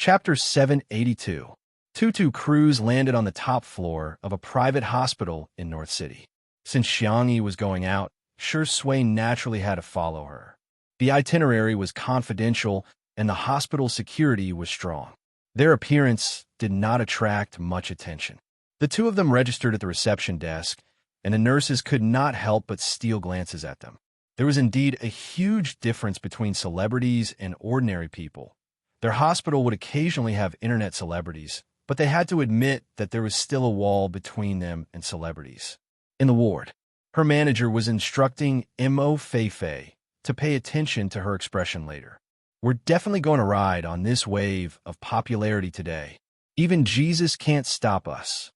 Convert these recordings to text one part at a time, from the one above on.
Chapter 782. Tutu Cruz landed on the top floor of a private hospital in North City. Since Xiangyi was going out, Shui naturally had to follow her. The itinerary was confidential and the hospital security was strong. Their appearance did not attract much attention. The two of them registered at the reception desk, and the nurses could not help but steal glances at them. There was indeed a huge difference between celebrities and ordinary people. Their hospital would occasionally have internet celebrities, but they had to admit that there was still a wall between them and celebrities. In the ward, her manager was instructing Mo Feifei to pay attention to her expression later. We're definitely going to ride on this wave of popularity today. Even Jesus can't stop us.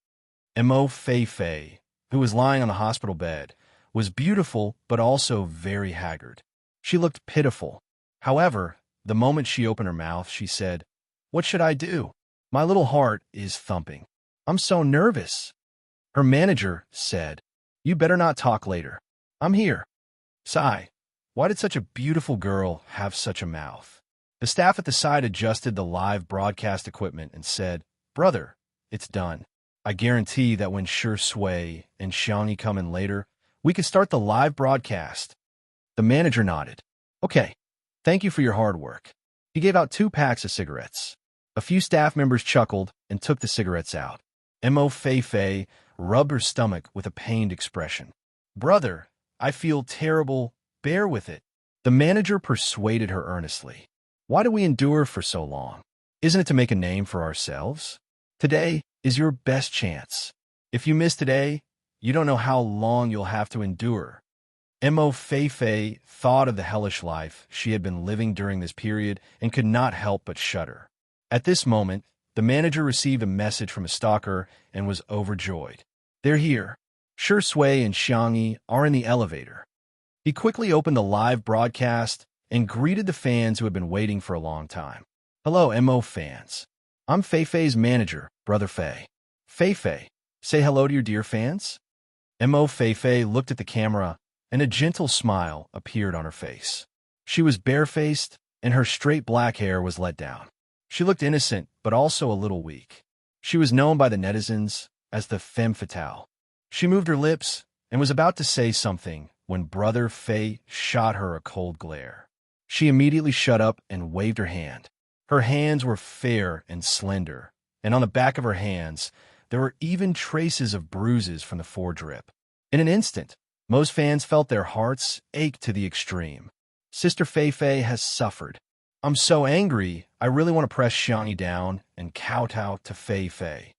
Mo Feifei, who was lying on the hospital bed, was beautiful but also very haggard. She looked pitiful. However, the moment she opened her mouth, she said, "What should I do? My little heart is thumping. I'm so nervous." Her manager said, "You better not talk later. I'm here." Sigh. Why did such a beautiful girl have such a mouth? The staff at the side adjusted the live broadcast equipment and said, "Brother, it's done. I guarantee that when Shui and Xiangyi come in later, we can start the live broadcast." The manager nodded. "Okay. Thank you for your hard work." He gave out 2 packs of cigarettes. A few staff members chuckled and took the cigarettes out. Mo Feifei rubbed her stomach with a pained expression. "Brother, I feel terrible. Bear with it." The manager persuaded her earnestly. "Why do we endure for so long? Isn't it to make a name for ourselves? Today is your best chance. If you miss today, you don't know how long you'll have to endure." Mo Feifei thought of the hellish life she had been living during this period and could not help but shudder. At this moment, the manager received a message from a stalker and was overjoyed. "They're here. Shui and Xiangyi are in the elevator." He quickly opened the live broadcast and greeted the fans who had been waiting for a long time. "Hello, Mo fans. I'm Feifei's manager, Brother Fei. Feifei, say hello to your dear fans." Mo Feifei looked at the camera and a gentle smile appeared on her face. She was barefaced and her straight black hair was let down. She looked innocent but also a little weak. She was known by the netizens as the femme fatale. She moved her lips and was about to say something when Brother Fei shot her a cold glare. She immediately shut up and waved her hand. Her hands were fair and slender, and on the back of her hands there were even traces of bruises from the foredrip. In an instant, most fans felt their hearts ache to the extreme. Sister Feifei has suffered. I'm so angry, I really want to press Xiangyi down and kowtow to Feifei.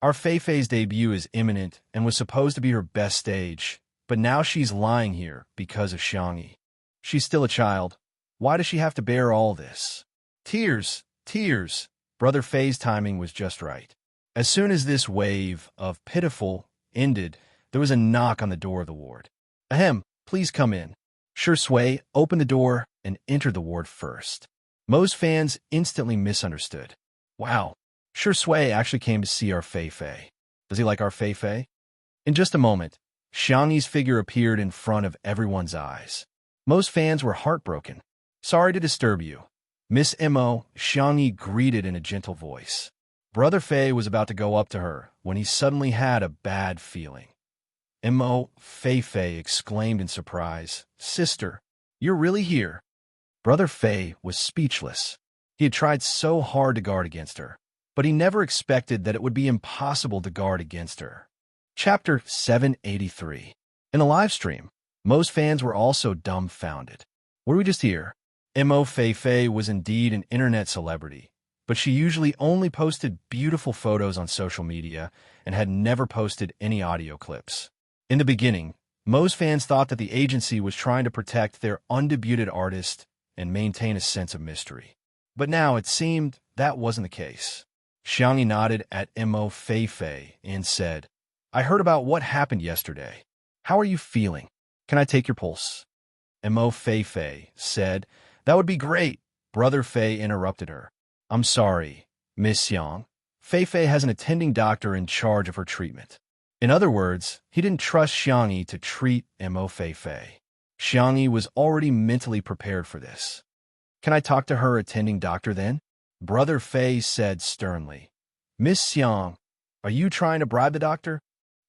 Our Feifei's debut is imminent and was supposed to be her best stage, but now she's lying here because of Xiangyi. She's still a child. Why does she have to bear all this? Tears, tears. Brother Fei's timing was just right. As soon as this wave of pitiful ended, there was a knock on the door of the ward. "Ahem, please come in." Shui opened the door and entered the ward first. Most fans instantly misunderstood. "Wow, Shui actually came to see our Feifei. Does he like our Feifei?" In just a moment, Xiangyi's figure appeared in front of everyone's eyes. Most fans were heartbroken. "Sorry to disturb you, Miss Mo," Xiangyi greeted in a gentle voice. Brother Fei was about to go up to her when he suddenly had a bad feeling. Mo Feifei exclaimed in surprise, "Sister, you're really here?" Brother Fei was speechless. He had tried so hard to guard against her, but he never expected that it would be impossible to guard against her. Chapter 783. In the live stream, most fans were also dumbfounded. What did we just hear? Mo Feifei was indeed an internet celebrity, but she usually only posted beautiful photos on social media and had never posted any audio clips. In the beginning, most fans thought that the agency was trying to protect their undebuted artist and maintain a sense of mystery. But now it seemed that wasn't the case. Xiangyi nodded at Mo Feifei and said, "I heard about what happened yesterday. How are you feeling? Can I take your pulse?" Mo Feifei said, "That would be great." Brother Fei interrupted her. "I'm sorry, Miss Yang. Feifei has an attending doctor in charge of her treatment." In other words, he didn't trust Xiangyi to treat Mo Feifei. Xiangyi was already mentally prepared for this. "Can I talk to her attending doctor then?" Brother Fei said sternly. Miss Xiang, are you trying to bribe the doctor?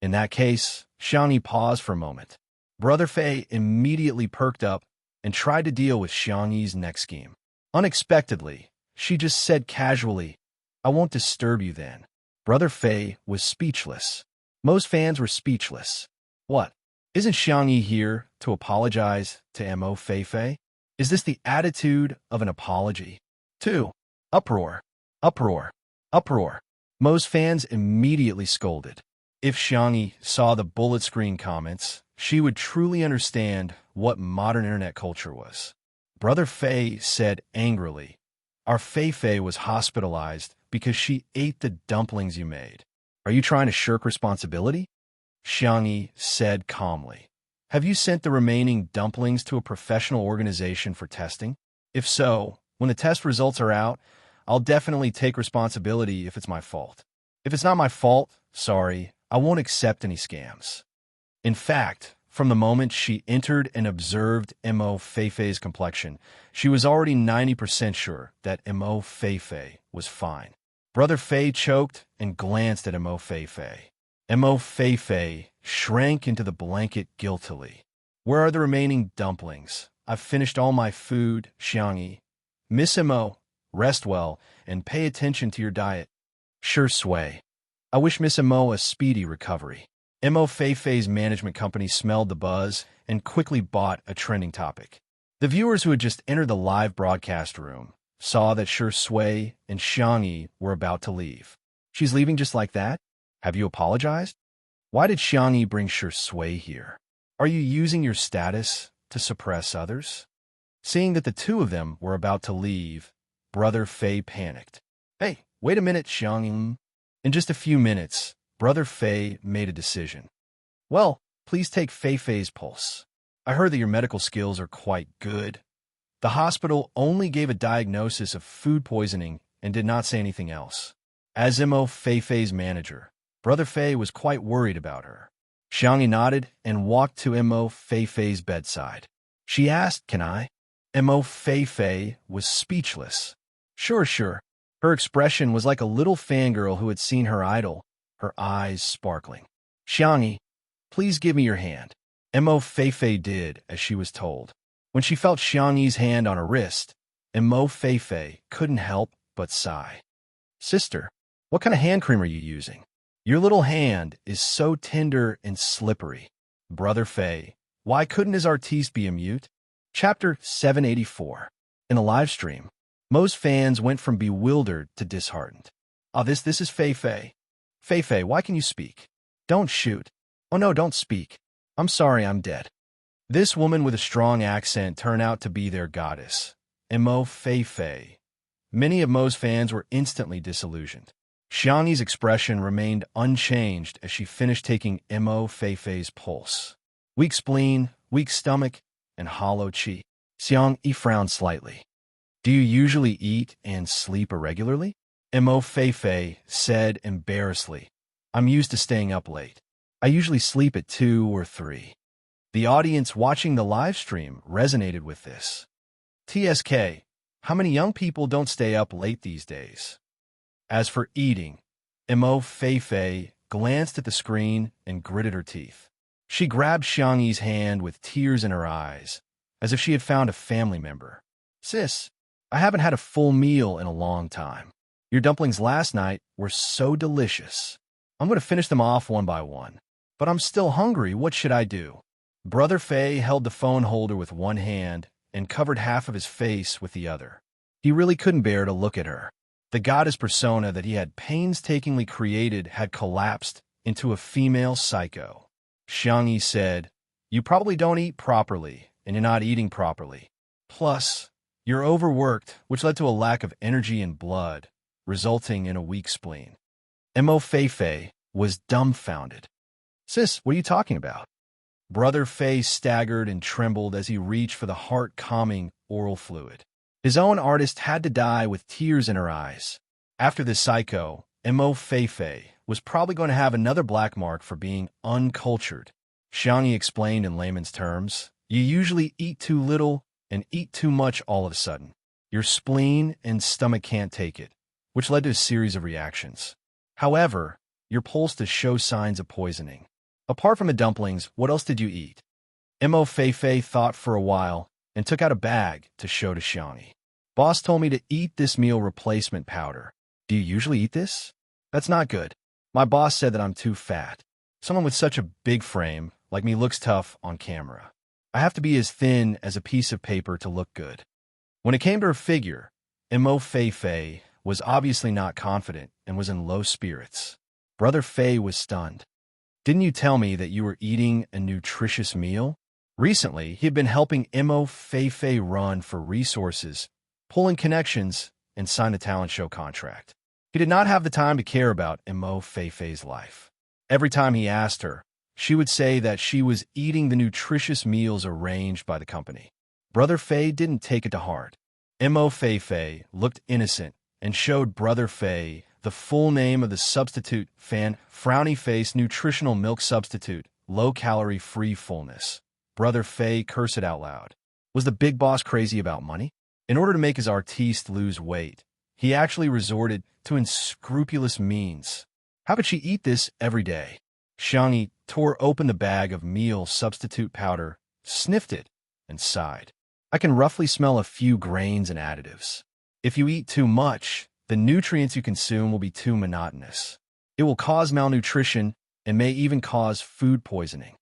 In that case, Xiangyi paused for a moment. Brother Fei immediately perked up and tried to deal with Xiangyi's next scheme. Unexpectedly, she just said casually, I won't disturb you then. Brother Fei was speechless. Most fans were speechless. What? Isn't Xiangyi here to apologize to Mo Fei? Is this the attitude of an apology? 2. Uproar. Uproar. Uproar. Most fans immediately scolded. If Xiangyi saw the bullet screen comments, she would truly understand what modern internet culture was. Brother Fei said angrily, Our Fei was hospitalized because she ate the dumplings you made. Are you trying to shirk responsibility? Xiangyi said calmly. Have you sent the remaining dumplings to a professional organization for testing? If so, when the test results are out, I'll definitely take responsibility if it's my fault. If it's not my fault, sorry, I won't accept any scams. In fact, from the moment she entered and observed Mo Fei's complexion, she was already 90% sure that Mo Fei was fine. Brother Fei choked and glanced at Mo Fei. Mo Fei shrank into the blanket guiltily. Where are the remaining dumplings? I've finished all my food, Xiangyi. Miss Mo, rest well and pay attention to your diet. Sure, Sui. I wish Miss Mo a speedy recovery. Mo Fei's management company smelled the buzz and quickly bought a trending topic. The viewers who had just entered the live broadcast room saw that Sure Sui and Xiangyi were about to leave. She's leaving just like that? Have you apologized? Why did Xiangyi bring Sure Sui here? Are you using your status to suppress others? Seeing that the two of them were about to leave, Brother Fei panicked. Hey, wait a minute, Xiangyi. In just a few minutes, Brother Fei made a decision. Well, please take Fei's pulse. I heard that your medical skills are quite good. The hospital only gave a diagnosis of food poisoning and did not say anything else. As Mo Fei's manager, Brother Fei was quite worried about her. Xiangyi nodded and walked to Mo Fei's bedside. She asked, Can I? Mo Fei was speechless. Sure. Her expression was like a little fangirl who had seen her idol, her eyes sparkling. Xiangyi, please give me your hand. Mo Fei did as she was told. When she felt Xiangyi's hand on her wrist, Mo Fei couldn't help but sigh. Sister, what kind of hand cream are you using? Your little hand is so tender and slippery. Brother Fei, why couldn't his artiste be a mute? Chapter 784. In the live stream, most fans went from bewildered to disheartened. Oh, this is Fei. Fei, why can you speak? Don't shoot. Oh no, don't speak. I'm sorry, I'm dead. This woman with a strong accent turned out to be their goddess, Mo Fei. Many of Mo's fans were instantly disillusioned. Xiangyi's expression remained unchanged as she finished taking Mo Fei's pulse. Weak spleen, weak stomach, and hollow chi. Xiangyi frowned slightly. Do you usually eat and sleep irregularly? Mo Fei said embarrassedly. I'm used to staying up late. I usually sleep at 2 or 3. The audience watching the live stream resonated with this. TSK, how many young people don't stay up late these days? As for eating, Mo Fei glanced at the screen and gritted her teeth. She grabbed Xiangyi's hand with tears in her eyes, as if she had found a family member. Sis, I haven't had a full meal in a long time. Your dumplings last night were so delicious. I'm going to finish them off one by one. But I'm still hungry. What should I do? Brother Fei held the phone holder with one hand and covered half of his face with the other. He really couldn't bear to look at her. The goddess persona that he had painstakingly created had collapsed into a female psycho. Xiangyi said, You probably don't eat properly, and you're not eating properly. Plus, you're overworked, which led to a lack of energy and blood, resulting in a weak spleen. Mo Fei was dumbfounded. Sis, what are you talking about? Brother Fei staggered and trembled as he reached for the heart-calming oral fluid. His own artist had to die with tears in her eyes. After this psycho, Mo Fei was probably going to have another black mark for being uncultured. Xiangyi explained in layman's terms, You usually eat too little and eat too much all of a sudden. Your spleen and stomach can't take it, which led to a series of reactions. However, your pulse does show signs of poisoning. Apart from the dumplings, what else did you eat? Mo Feifei thought for a while and took out a bag to show to Xiangyi. Boss told me to eat this meal replacement powder. Do you usually eat this? That's not good. My boss said that I'm too fat. Someone with such a big frame, like me, looks tough on camera. I have to be as thin as a piece of paper to look good. When it came to her figure, Mo Feifei was obviously not confident and was in low spirits. Brother Fei was stunned. Didn't you tell me that you were eating a nutritious meal? Recently, he had been helping Mo Feifei run for resources, pulling connections, and sign a talent show contract. He did not have the time to care about Mo Feifei's life. Every time he asked her, she would say that she was eating the nutritious meals arranged by the company. Brother Fei didn't take it to heart. Mo Feifei looked innocent and showed Brother Fei the full name of the substitute frowny face nutritional milk substitute, low-calorie free fullness. Brother Fei cursed it out loud. Was the big boss crazy about money? In order to make his artiste lose weight, he actually resorted to unscrupulous means. How could she eat this every day? Xiangyi tore open the bag of meal substitute powder, sniffed it, and sighed. I can roughly smell a few grains and additives. If you eat too much, the nutrients you consume will be too monotonous. It will cause malnutrition and may even cause food poisoning.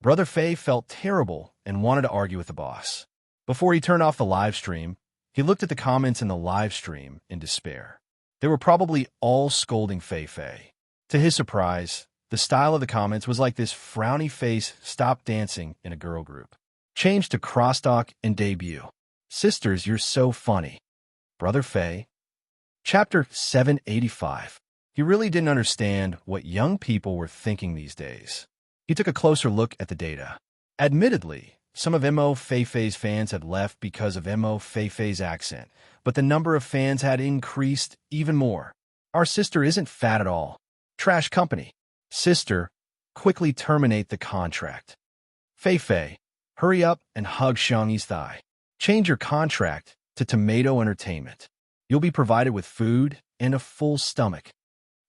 Brother Fei felt terrible and wanted to argue with the boss. Before he turned off the live stream, he looked at the comments in the live stream in despair. They were probably all scolding Feifei. To his surprise, the style of the comments was like this frowny face stop dancing in a girl group. Change to crosstalk and debut. Sisters, you're so funny. Brother Fei. Chapter 785. He really didn't understand what young people were thinking these days. He took a closer look at the data. Admittedly, some of Mo Feifei's fans had left because of Mo Feifei's accent, but the number of fans had increased even more. Our sister isn't fat at all. Trash company. Sister, quickly terminate the contract. Feifei, hurry up and hug Xiangyi's thigh. Change your contract to Tomato Entertainment. You'll be provided with food and a full stomach.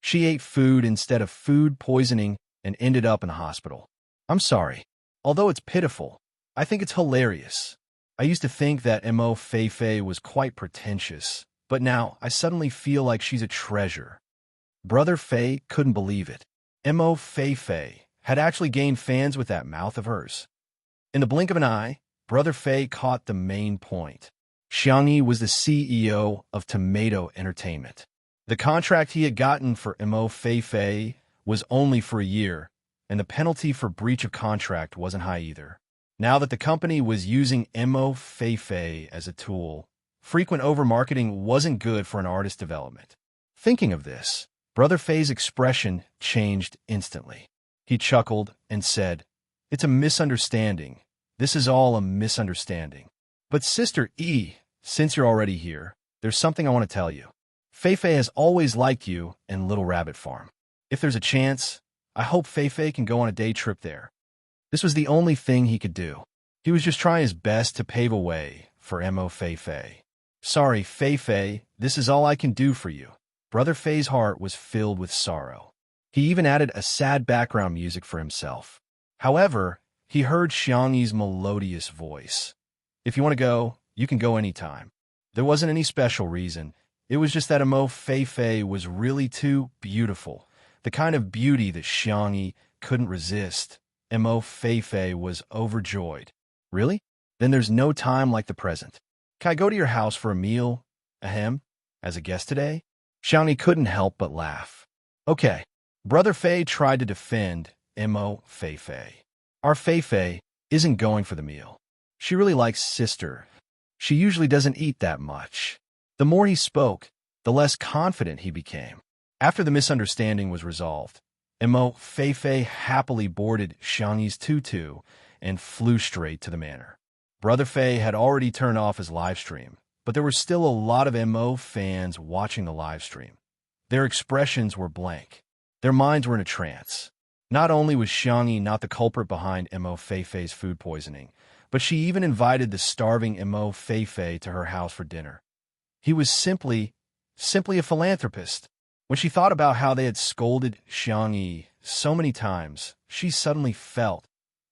She ate food instead of food poisoning and ended up in the hospital. I'm sorry. Although it's pitiful, I think it's hilarious. I used to think that Mo Feifei was quite pretentious, but now I suddenly feel like she's a treasure. Brother Fei couldn't believe it. Mo Feifei had actually gained fans with that mouth of hers. In the blink of an eye, Brother Fei caught the main point. Xiangyi was the CEO of Tomato Entertainment. The contract he had gotten for Mo Feifei was only for a year, and the penalty for breach of contract wasn't high either. Now that the company was using Mo Feifei as a tool, frequent over-marketing wasn't good for an artist's development. Thinking of this, Brother Fei's expression changed instantly. He chuckled and said, "It's a misunderstanding. This is all a misunderstanding. But Sister E, since you're already here, there's something I want to tell you. Feifei has always liked you and Little Rabbit Farm. If there's a chance, I hope Feifei can go on a day trip there." This was the only thing he could do. He was just trying his best to pave a way for Mo Feifei. "Sorry, Feifei, this is all I can do for you." Brother Fei's heart was filled with sorrow. He even added a sad background music for himself. However, he heard Xiangyi's melodious voice. "If you want to go, you can go anytime." There wasn't any special reason. It was just that Mo Feifei was really too beautiful, the kind of beauty that Xiangyi couldn't resist. Mo Feifei was overjoyed. "Really? Then there's no time like the present. Can I go to your house for a meal, as a guest today?" Xiangyi couldn't help but laugh. "Okay." Brother Fei tried to defend Mo Feifei. "Our Feifei isn't going for the meal. She really likes Sister. She usually doesn't eat that much." The more he spoke, the less confident he became. After the misunderstanding was resolved, Mo Feifei happily boarded Xiangyi's tutu and flew straight to the manor. Brother Fei had already turned off his live stream, but there were still a lot of Mo fans watching the live stream. Their expressions were blank. Their minds were in a trance. Not only was Xiangyi not the culprit behind Mo Feifei's food poisoning, but she even invited the starving Mo Feifei to her house for dinner. He was simply a philanthropist. When she thought about how they had scolded Xiangyi so many times, she suddenly felt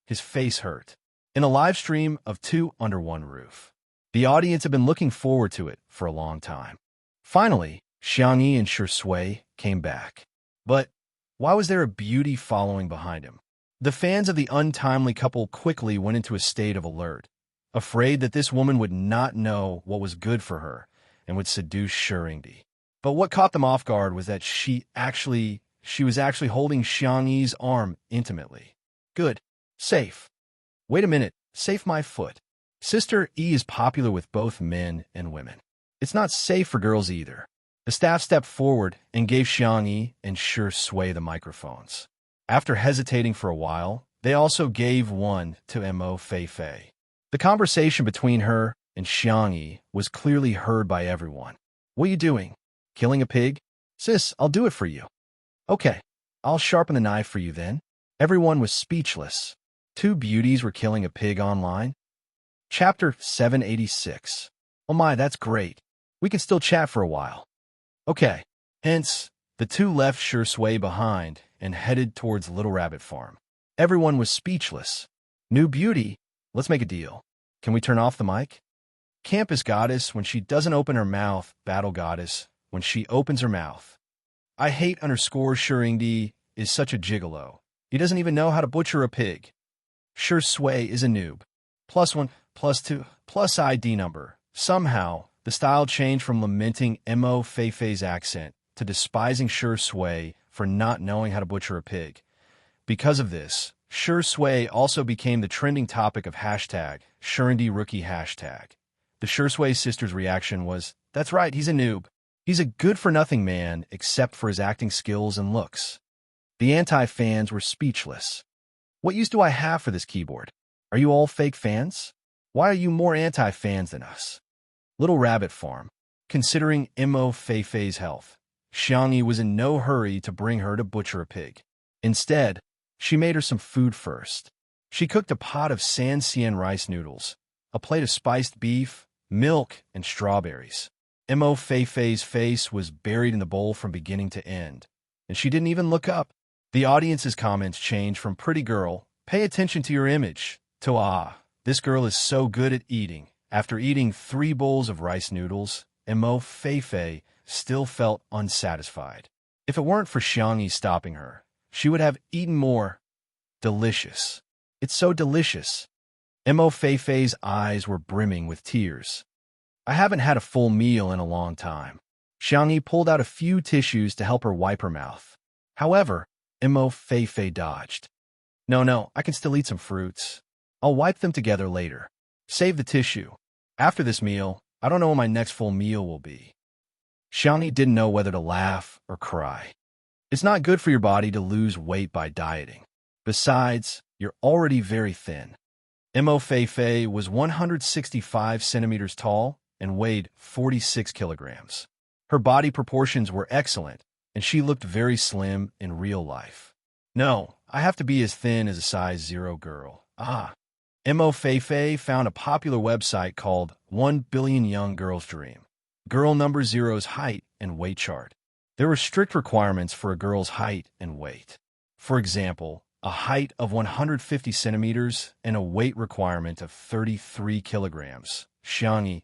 his face hurt. In a live stream of Two Under One Roof, the audience had been looking forward to it for a long time. Finally, Xiangyi and Shui came back. But why was there a beauty following behind him? The fans of the untimely couple quickly went into a state of alert, afraid that this woman would not know what was good for her and would seduce Shurindi. But what caught them off guard was that she was actually holding Xiangyi's arm intimately. Good. Safe. Wait a minute. Safe my foot. Sister E is popular with both men and women. It's not safe for girls either. The staff stepped forward and gave Xiangyi and Shui the microphones. After hesitating for a while, they also gave one to Mo Feifei. The conversation between her and Xiangyi was clearly heard by everyone. What are you doing? Killing a pig? Sis, I'll do it for you. Okay, I'll sharpen the knife for you then. Everyone was speechless. Two beauties were killing a pig online? Chapter 786. Oh my, that's great. We can still chat for a while. Okay. Hence, the two left Shui behind and headed towards Little Rabbit Farm. Everyone was speechless. New beauty? Let's make a deal. Can we turn off the mic? Campus Goddess when she doesn't open her mouth. Battle Goddess when she opens her mouth. I hate _Shurindi is such a gigolo. He doesn't even know how to butcher a pig. Shui is a noob. +1, +2, plus ID number. Somehow, the style changed from lamenting Mo Feifei's accent to despising Shui for not knowing how to butcher a pig. Because of this, Shui also became the trending topic of #ShurindiRookie hashtag. The Shui sisters' reaction was, that's right, he's a noob. He's a good-for-nothing man except for his acting skills and looks. The anti-fans were speechless. What use do I have for this keyboard? Are you all fake fans? Why are you more anti-fans than us? Little Rabbit Farm. Considering Mo Feifei's health, Xiangyi was in no hurry to bring her to butcher a pig. Instead, she made her some food first. She cooked a pot of San rice noodles, a plate of spiced beef, milk, and strawberries. Mo Feifei's face was buried in the bowl from beginning to end, and she didn't even look up. The audience's comments changed from pretty girl, pay attention to your image, to this girl is so good at eating. After eating 3 bowls of rice noodles, Mo Feifei still felt unsatisfied. If it weren't for Xiangyi stopping her, she would have eaten more. Delicious. It's so delicious. Mo Feifei's eyes were brimming with tears. I haven't had a full meal in a long time. Xiangyi pulled out a few tissues to help her wipe her mouth. However, Mo Feifei dodged. No, I can still eat some fruits. I'll wipe them together later. Save the tissue. After this meal, I don't know when my next full meal will be. Xiangyi didn't know whether to laugh or cry. It's not good for your body to lose weight by dieting. Besides, you're already very thin. Mo Feifei was 165 centimeters tall and weighed 46 kilograms. Her body proportions were excellent, and she looked very slim in real life. No, I have to be as thin as a size 0 girl. Mo Feifei found a popular website called 1 Billion Young Girls' Dream. Girl number 0's height and weight chart. There were strict requirements for a girl's height and weight. For example, a height of 150 centimeters and a weight requirement of 33 kilograms. Xiangyi,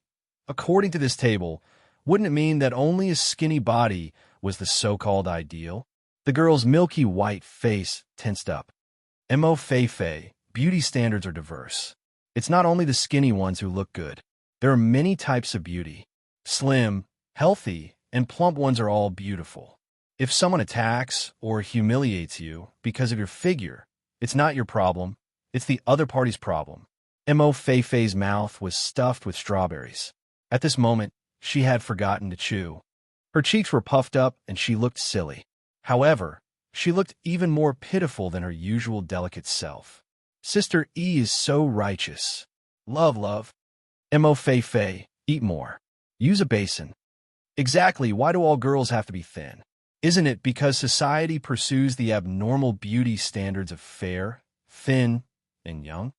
according to this table, wouldn't it mean that only a skinny body was the so-called ideal? The girl's milky white face tensed up. Mo Feifei, beauty standards are diverse. It's not only the skinny ones who look good. There are many types of beauty. Slim, healthy, and plump ones are all beautiful. If someone attacks or humiliates you because of your figure, it's not your problem, it's the other party's problem. Mo Feifei's mouth was stuffed with strawberries. At this moment, she had forgotten to chew. Her cheeks were puffed up and she looked silly. However, she looked even more pitiful than her usual delicate self. Sister E is so righteous. Love. Mo Feifei, eat more. Use a basin. Exactly, why do all girls have to be thin? Isn't it because society pursues the abnormal beauty standards of fair, thin, and young?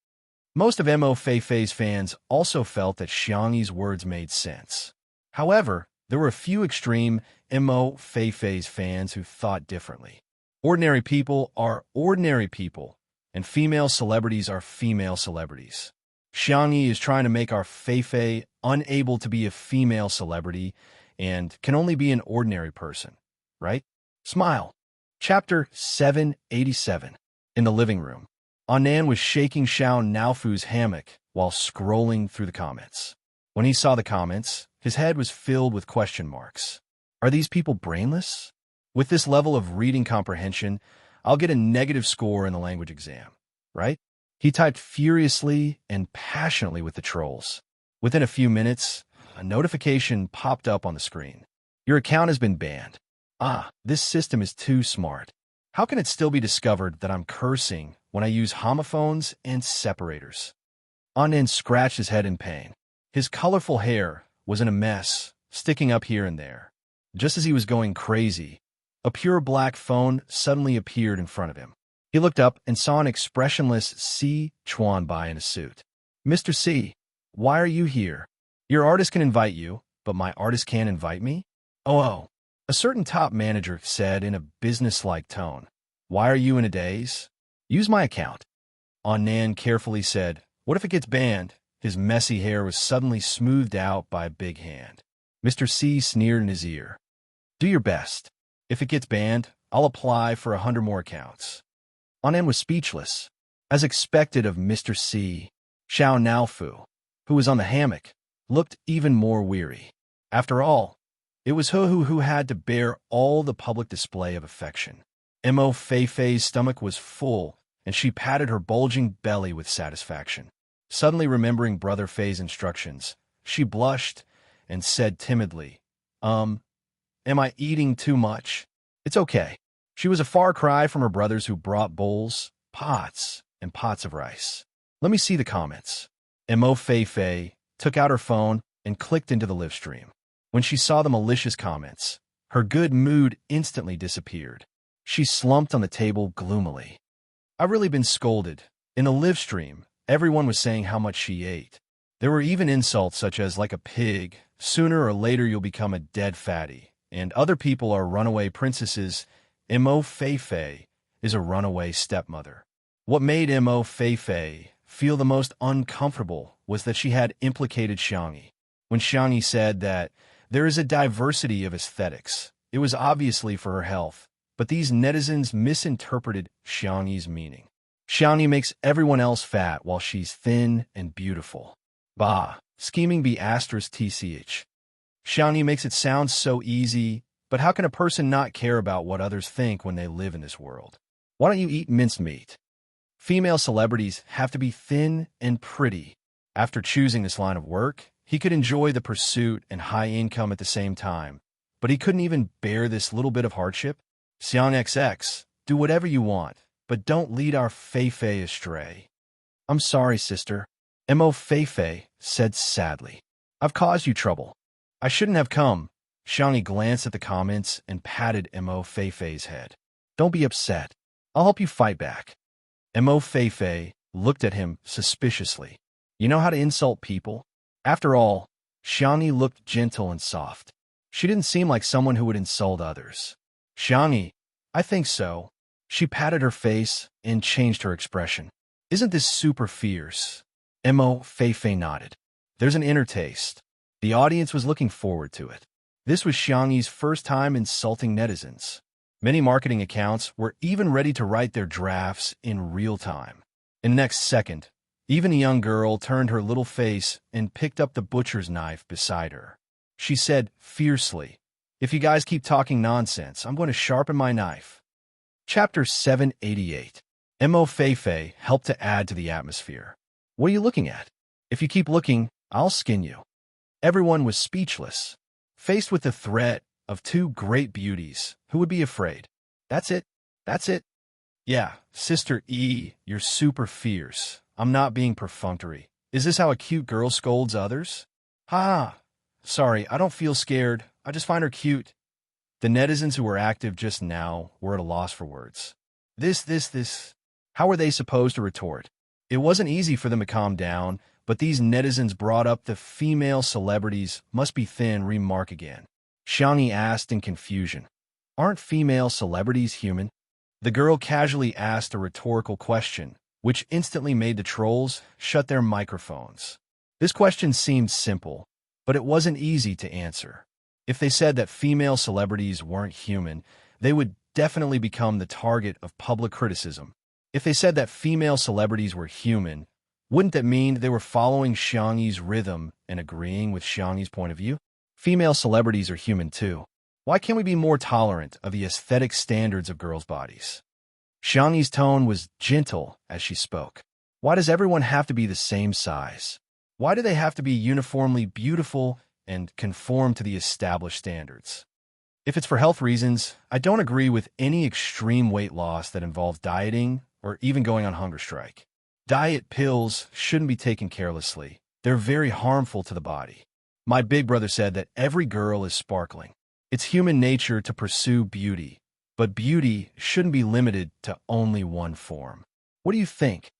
Most of Mo Feifei's fans also felt that Xiangyi's words made sense. However, There were a few extreme Mo Feifei's fans who thought differently. Ordinary people are ordinary people, and female celebrities are female celebrities. Xiangyi is trying to make our Feifei unable to be a female celebrity and can only be an ordinary person, right? Smile. Chapter 787. In the living room, Annan was shaking Xiao Naofu's hammock while scrolling through the comments. When he saw the comments, his head was filled with question marks. Are these people brainless? With this level of reading comprehension, I'll get a negative score in the language exam, right? He typed furiously and passionately with the trolls. Within a few minutes, a notification popped up on the screen. Your account has been banned. This system is too smart. How can it still be discovered that I'm cursing when I use homophones and separators? Annan scratched his head in pain. His colorful hair was in a mess, sticking up here and there. Just as he was going crazy, a pure black phone suddenly appeared in front of him. He looked up and saw an expressionless Si Chuanbai in a suit. Mr. Si, why are you here? Your artist can invite you, but my artist can't invite me? Oh. A certain top manager said in a business-like tone. Why are you in a daze? Use my account. Annan carefully said, what if it gets banned? His messy hair was suddenly smoothed out by a big hand. Mr. C sneered in his ear. Do your best. If it gets banned, I'll apply for 100 more accounts. Annan was speechless. As expected of Mr. C, Xiao Naofu, who was on the hammock, looked even more weary. After all, it was who had to bear all the public display of affection. Mo Feifei's stomach was full, and she patted her bulging belly with satisfaction. Suddenly remembering Brother Fei's instructions, she blushed and said timidly, am I eating too much? It's okay. She was a far cry from her brothers who brought bowls, pots, and pots of rice. Let me see the comments. Mo Feifei took out her phone and clicked into the live stream. When she saw the malicious comments, her good mood instantly disappeared. She slumped on the table gloomily. I've really been scolded. In the live stream, everyone was saying how much she ate. There were even insults such as like a pig, sooner or later you'll become a dead fatty, and other people are runaway princesses. Mo Feifei is a runaway stepmother. What made Mo Feifei feel the most uncomfortable was that she had implicated Xiangyi. When Xiangyi said that there is a diversity of aesthetics, it was obviously for her health, but these netizens misinterpreted Xiangyi's meaning. Xiangyi makes everyone else fat while she's thin and beautiful. Bah, scheming be *tch. Xiangyi makes it sound so easy, but how can a person not care about what others think when they live in this world? Why don't you eat minced meat? Female celebrities have to be thin and pretty. After choosing this line of work, he could enjoy the pursuit and high income at the same time, but he couldn't even bear this little bit of hardship. Xiang XX, do whatever you want, but don't lead our Feifei astray. I'm sorry, sister. Mo Feifei said sadly. I've caused you trouble. I shouldn't have come. Xiangyi glanced at the comments and patted Mo Feifei's head. Don't be upset. I'll help you fight back. Mo Feifei looked at him suspiciously. You know how to insult people? After all, Xiangyi looked gentle and soft. She didn't seem like someone who would insult others. Xiangyi, I think so. She patted her face and changed her expression. Isn't this super fierce? Mo Feifei nodded. There's an inner taste. The audience was looking forward to it. This was Xiangyi's first time insulting netizens. Many marketing accounts were even ready to write their drafts in real time. In the next second, even a young girl turned her little face and picked up the butcher's knife beside her. She said fiercely, if you guys keep talking nonsense, I'm going to sharpen my knife. Chapter 788. Mo Feifei helped to add to the atmosphere. What are you looking at? If you keep looking, I'll skin you. Everyone was speechless, faced with the threat of two great beauties. Who would be afraid? That's it. That's it. Yeah, Sister E, you're super fierce. I'm not being perfunctory. Is this how a cute girl scolds others? Ha! Sorry, I don't feel scared. I just find her cute. The netizens who were active just now were at a loss for words. This. How were they supposed to retort? It wasn't easy for them to calm down, but these netizens brought up the female celebrities must be thin remark again. Xiangyi asked in confusion. Aren't female celebrities human? The girl casually asked a rhetorical question, which instantly made the trolls shut their microphones. This question seemed simple, but it wasn't easy to answer. If they said that female celebrities weren't human, they would definitely become the target of public criticism. If they said that female celebrities were human, wouldn't that mean they were following Xiangyi's rhythm and agreeing with Xiangyi's point of view? Female celebrities are human too. Why can't we be more tolerant of the aesthetic standards of girls' bodies? Xiangyi's tone was gentle as she spoke. Why does everyone have to be the same size? Why do they have to be uniformly beautiful and conform to the established standards? If it's for health reasons, I don't agree with any extreme weight loss that involves dieting or even going on hunger strike. Diet pills shouldn't be taken carelessly. They're very harmful to the body. My big brother said that every girl is sparkling. It's human nature to pursue beauty, but beauty shouldn't be limited to only one form. What do you think?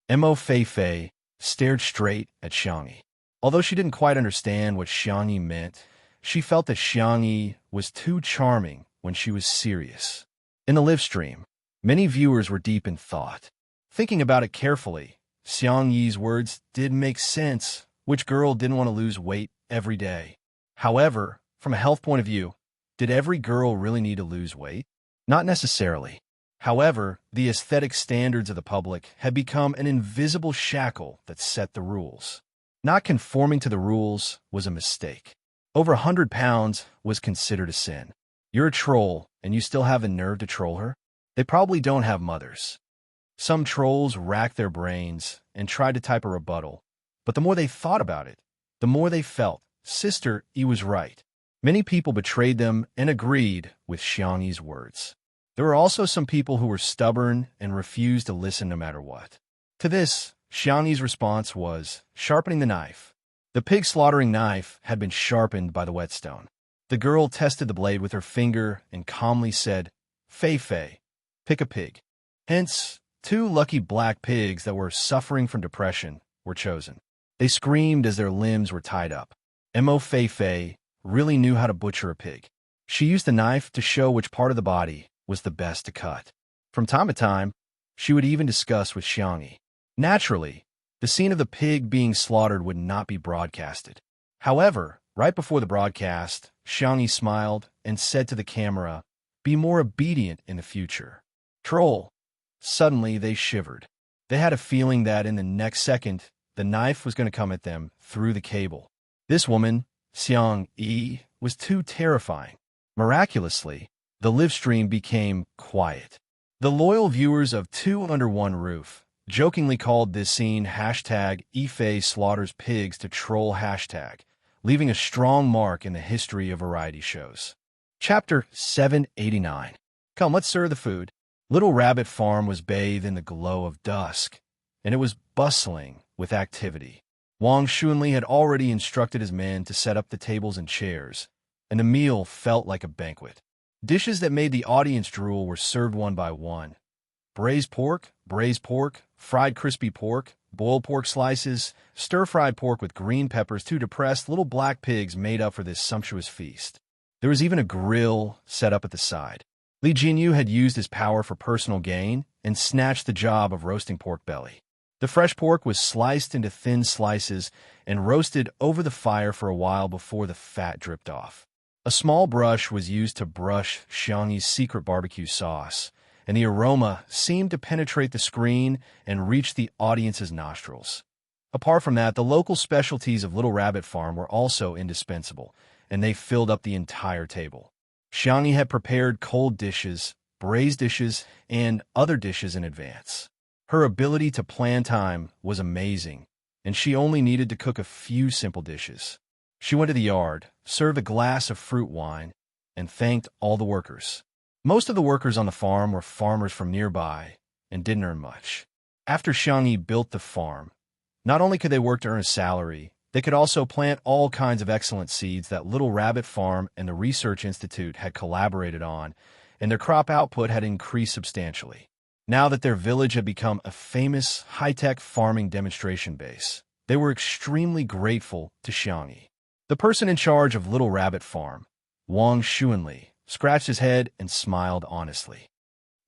Mo Fei stared straight at Xiangyi. Although she didn't quite understand what Xiangyi meant, she felt that Xiangyi was too charming when she was serious. In the live stream, many viewers were deep in thought. Thinking about it carefully, Xiangyi's words did make sense. Which girl didn't want to lose weight every day? However, from a health point of view, did every girl really need to lose weight? Not necessarily. However, the aesthetic standards of the public had become an invisible shackle that set the rules. Not conforming to the rules was a mistake. Over 100 pounds was considered a sin. You're a troll, and you still have the nerve to troll her? They probably don't have mothers. Some trolls racked their brains and tried to type a rebuttal, but the more they thought about it, the more they felt, Sister E was right. Many people betrayed them and agreed with Xiangyi's words. There were also some people who were stubborn and refused to listen no matter what. To this, Xiangyi's response was sharpening the knife. The pig slaughtering knife had been sharpened by the whetstone. The girl tested the blade with her finger and calmly said, Fei, pick a pig. Hence, 2 lucky black pigs that were suffering from depression were chosen. They screamed as their limbs were tied up. Mo Fei really knew how to butcher a pig. She used the knife to show which part of the body was the best to cut. From time to time, she would even discuss with Xiangyi. Naturally, the scene of the pig being slaughtered would not be broadcasted. However, right before the broadcast, Xiangyi smiled and said to the camera, Be more obedient in the future. Troll. Suddenly, they shivered. They had a feeling that in the next second, the knife was going to come at them through the cable. This woman, Xiangyi, was too terrifying. Miraculously, the live stream became quiet. The loyal viewers of 2 Under One Roof jokingly called this scene #Ife slaughters pigs to troll hashtag, leaving a strong mark in the history of variety shows. Chapter 789. Come, let's serve the food. Little Rabbit Farm was bathed in the glow of dusk, and it was bustling with activity. Wang Xunli had already instructed his men to set up the tables and chairs, and the meal felt like a banquet. Dishes that made the audience drool were served one by one. Braised pork, fried crispy pork, boiled pork slices, stir-fried pork with green peppers. 2 depressed little black pigs made up for this sumptuous feast. There was even a grill set up at the side. Li Jinyu had used his power for personal gain and snatched the job of roasting pork belly. The fresh pork was sliced into thin slices and roasted over the fire for a while before the fat dripped off. A small brush was used to brush Xiangyi's secret barbecue sauce, and the aroma seemed to penetrate the screen and reach the audience's nostrils. Apart from that, the local specialties of Little Rabbit Farm were also indispensable, and they filled up the entire table. Xiangyi had prepared cold dishes, braised dishes, and other dishes in advance. Her ability to plan time was amazing, and she only needed to cook a few simple dishes. She went to the yard, served a glass of fruit wine, and thanked all the workers. Most of the workers on the farm were farmers from nearby and didn't earn much. After Xiangyi built the farm, not only could they work to earn a salary, they could also plant all kinds of excellent seeds that Little Rabbit Farm and the Research Institute had collaborated on, and their crop output had increased substantially. Now that their village had become a famous high-tech farming demonstration base, they were extremely grateful to Xiangyi. The person in charge of Little Rabbit Farm, Wang Xuanli scratched his head and smiled honestly.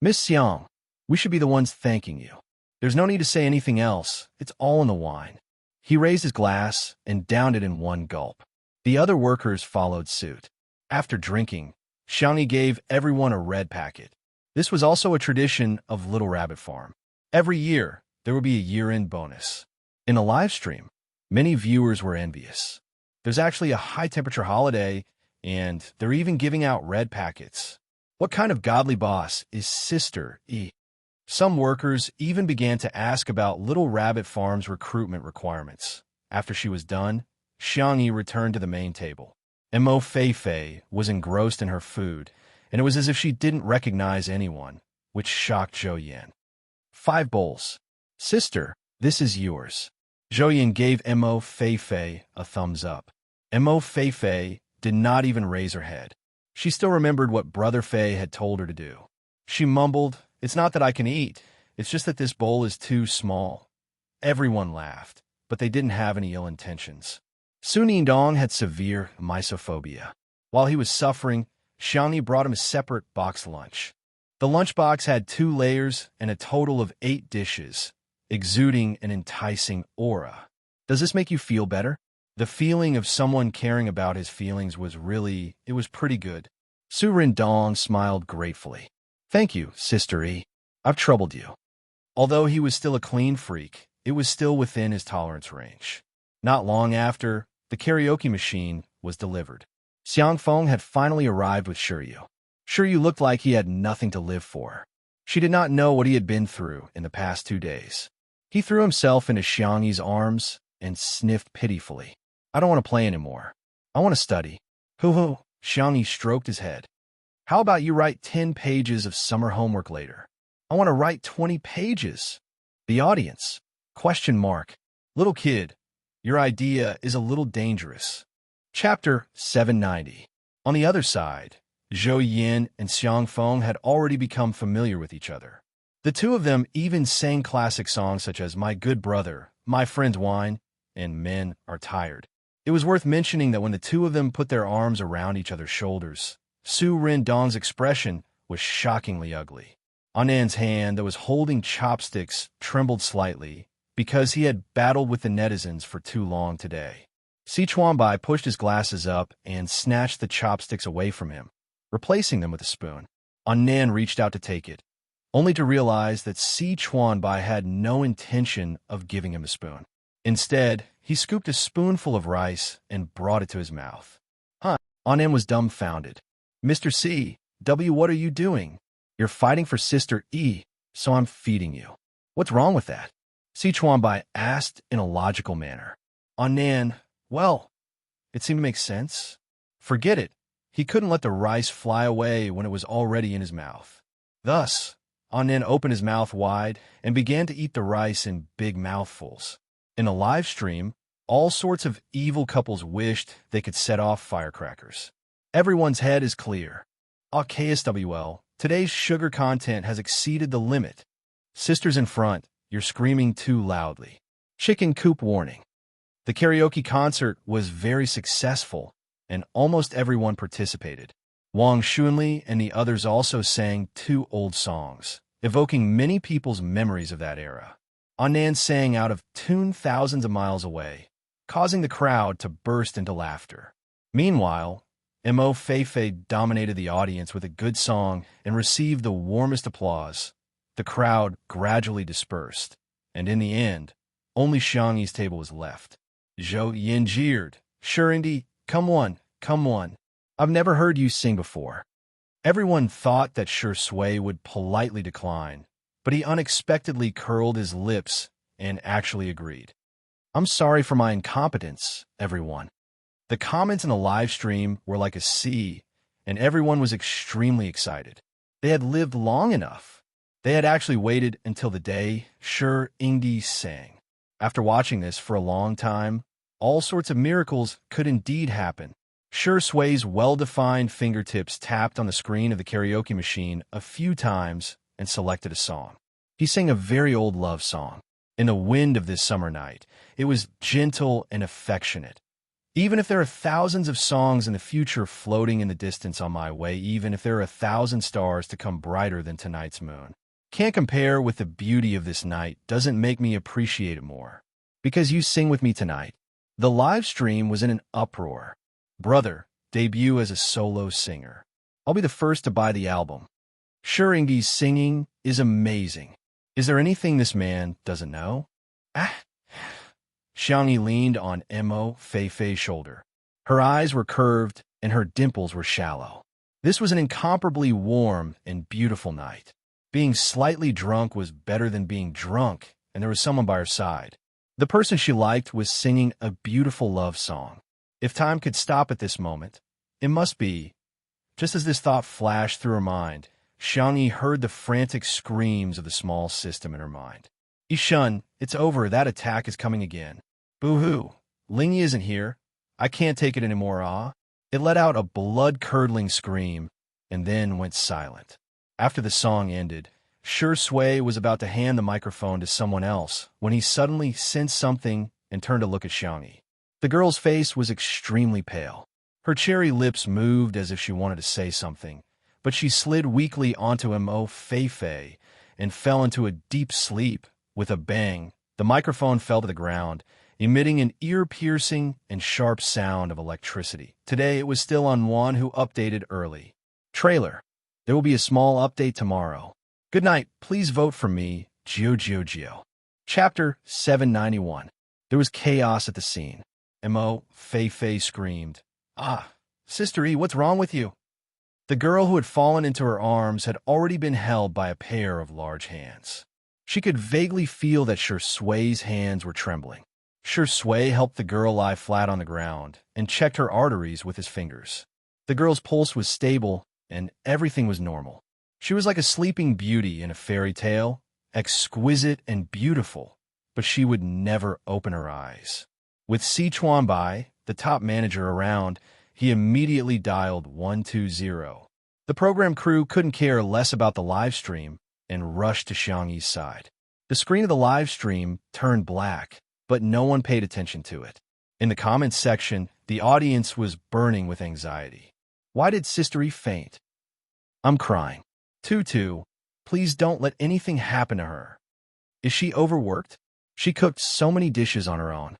Miss Xiang, we should be the ones thanking you. There's no need to say anything else. It's all in the wine. He raised his glass and downed it in one gulp. The other workers followed suit. After drinking, Xiangyi gave everyone a red packet. This was also a tradition of Little Rabbit Farm. Every year, there would be a year-end bonus. In a live stream, many viewers were envious. There's actually a high-temperature holiday, and they're even giving out red packets. What kind of godly boss is Sister E? Some workers even began to ask about Little Rabbit Farm's recruitment requirements. After she was done, Xiangyi returned to the main table. Mo Feifei was engrossed in her food, and it was as if she didn't recognize anyone, which shocked Zhou Yan. 5 bowls. Sister, this is yours. Zhou Yan gave Mo Feifei a thumbs up. Mo Feifei did not even raise her head. She still remembered what Brother Fei had told her to do. She mumbled, "It's not that I can eat, it's just that this bowl is too small." Everyone laughed, but they didn't have any ill intentions. Su Ningdong had severe misophobia. While he was suffering, Xiangyi brought him a separate box lunch. The lunchbox had 2 layers and a total of 8 dishes, exuding an enticing aura. Does this make you feel better? The feeling of someone caring about his feelings was pretty good. Su Rindong smiled gratefully. Thank you, Sister E. I've troubled you. Although he was still a clean freak, it was still within his tolerance range. Not long after, the karaoke machine was delivered. Xiang Feng had finally arrived with Shiryu. Shiryu looked like he had nothing to live for. She did not know what he had been through in the past 2 days. He threw himself into Xiangyi's arms and sniffed pitifully. I don't want to play anymore. I want to study. Hoo-hoo, Xiangyi stroked his head. How about you write 10 pages of summer homework later? I want to write 20 pages. The audience. ? Little kid, your idea is a little dangerous. Chapter 790. On the other side, Zhou Yin and Xiang Feng had already become familiar with each other. The two of them even sang classic songs such as My Good Brother, My Friend's Wine, and Men Are Tired. It was worth mentioning that when the two of them put their arms around each other's shoulders, Su Rindong's expression was shockingly ugly. Anan's hand that was holding chopsticks trembled slightly because he had battled with the netizens for too long today. Si Chuanbai pushed his glasses up and snatched the chopsticks away from him, replacing them with a spoon. Anan reached out to take it, only to realize that Si Chuanbai had no intention of giving him a spoon. Instead, he scooped a spoonful of rice and brought it to his mouth. Anan was dumbfounded. Mr. C, W, what are you doing? You're fighting for Sister E, so I'm feeding you. What's wrong with that? Si Chuanbai asked in a logical manner. Anan, well, it seemed to make sense. Forget it. He couldn't let the rice fly away when it was already in his mouth. Thus, Anan opened his mouth wide and began to eat the rice in big mouthfuls. In a live stream, all sorts of evil couples wished they could set off firecrackers. Everyone's head is clear. KSWL, today's sugar content has exceeded the limit. Sisters in front, you're screaming too loudly. Chicken coop warning. The karaoke concert was very successful, and almost everyone participated. Wang Xuanli and the others also sang 2 old songs, evoking many people's memories of that era. Anan sang out of tune thousands of miles away, causing the crowd to burst into laughter. Meanwhile, Mo Feifei dominated the audience with a good song and received the warmest applause. The crowd gradually dispersed, and in the end, only Xiangyi's table was left. Zhou Yin jeered, "Sure, Indy, come on. I've never heard you sing before." Everyone thought that Sure Sui would politely decline, but he unexpectedly curled his lips and actually agreed. I'm sorry for my incompetence, everyone. The comments in the live stream were like a sea, and everyone was extremely excited. They had lived long enough. They had actually waited until the day Sure Ingdi sang. After watching this for a long time, all sorts of miracles could indeed happen. Sure Sui's well-defined fingertips tapped on the screen of the karaoke machine a few times and selected a song. He sang a very old love song. In the wind of this summer night, it was gentle and affectionate. Even if there are thousands of songs in the future floating in the distance on my way, even if there are 1,000 stars to come brighter than tonight's moon, can't compare with the beauty of this night, doesn't make me appreciate it more. Because you sing with me tonight. The live stream was in an uproar. Brother, debut as a solo singer. I'll be the first to buy the album. Sure, Ingi's singing is amazing. Is there anything this man doesn't know? Ah. Xiangyi leaned on Mo Feifei's shoulder. Her eyes were curved and her dimples were shallow. This was an incomparably warm and beautiful night. Being slightly drunk was better than being drunk, and there was someone by her side. The person she liked was singing a beautiful love song. If time could stop at this moment, it must be. Just as this thought flashed through her mind, Xiangyi heard the frantic screams of the small system in her mind. Yishun, it's over, that attack is coming again. Boo-hoo, Lingyi isn't here. I can't take it anymore, ah. It let out a blood-curdling scream, and then went silent. After the song ended, Shi Sui was about to hand the microphone to someone else when he suddenly sensed something and turned to look at Xiangyi. The girl's face was extremely pale. Her cherry lips moved as if she wanted to say something, but she slid weakly onto Mo Feifei and fell into a deep sleep. With a bang, the microphone fell to the ground, emitting an ear-piercing and sharp sound of electricity. Today it was still on one who updated early. Trailer. There will be a small update tomorrow. Good night. Please vote for me, Gio. Chapter 791. There was chaos at the scene. Mo Feifei screamed. Ah, Sister E, what's wrong with you? The girl who had fallen into her arms had already been held by a pair of large hands. She could vaguely feel that Shi Sui's hands were trembling. Shi Sui helped the girl lie flat on the ground and checked her arteries with his fingers. The girl's pulse was stable and everything was normal. She was like a sleeping beauty in a fairy tale, exquisite and beautiful, but she would never open her eyes. With Sichuan Bai, the top manager, around, he immediately dialed 120. The program crew couldn't care less about the live stream and rushed to Xiangyi's side. The screen of the live stream turned black, but no one paid attention to it. In the comments section, the audience was burning with anxiety. Why did Sister E faint? I'm crying. Tutu, please don't let anything happen to her. Is she overworked? She cooked so many dishes on her own.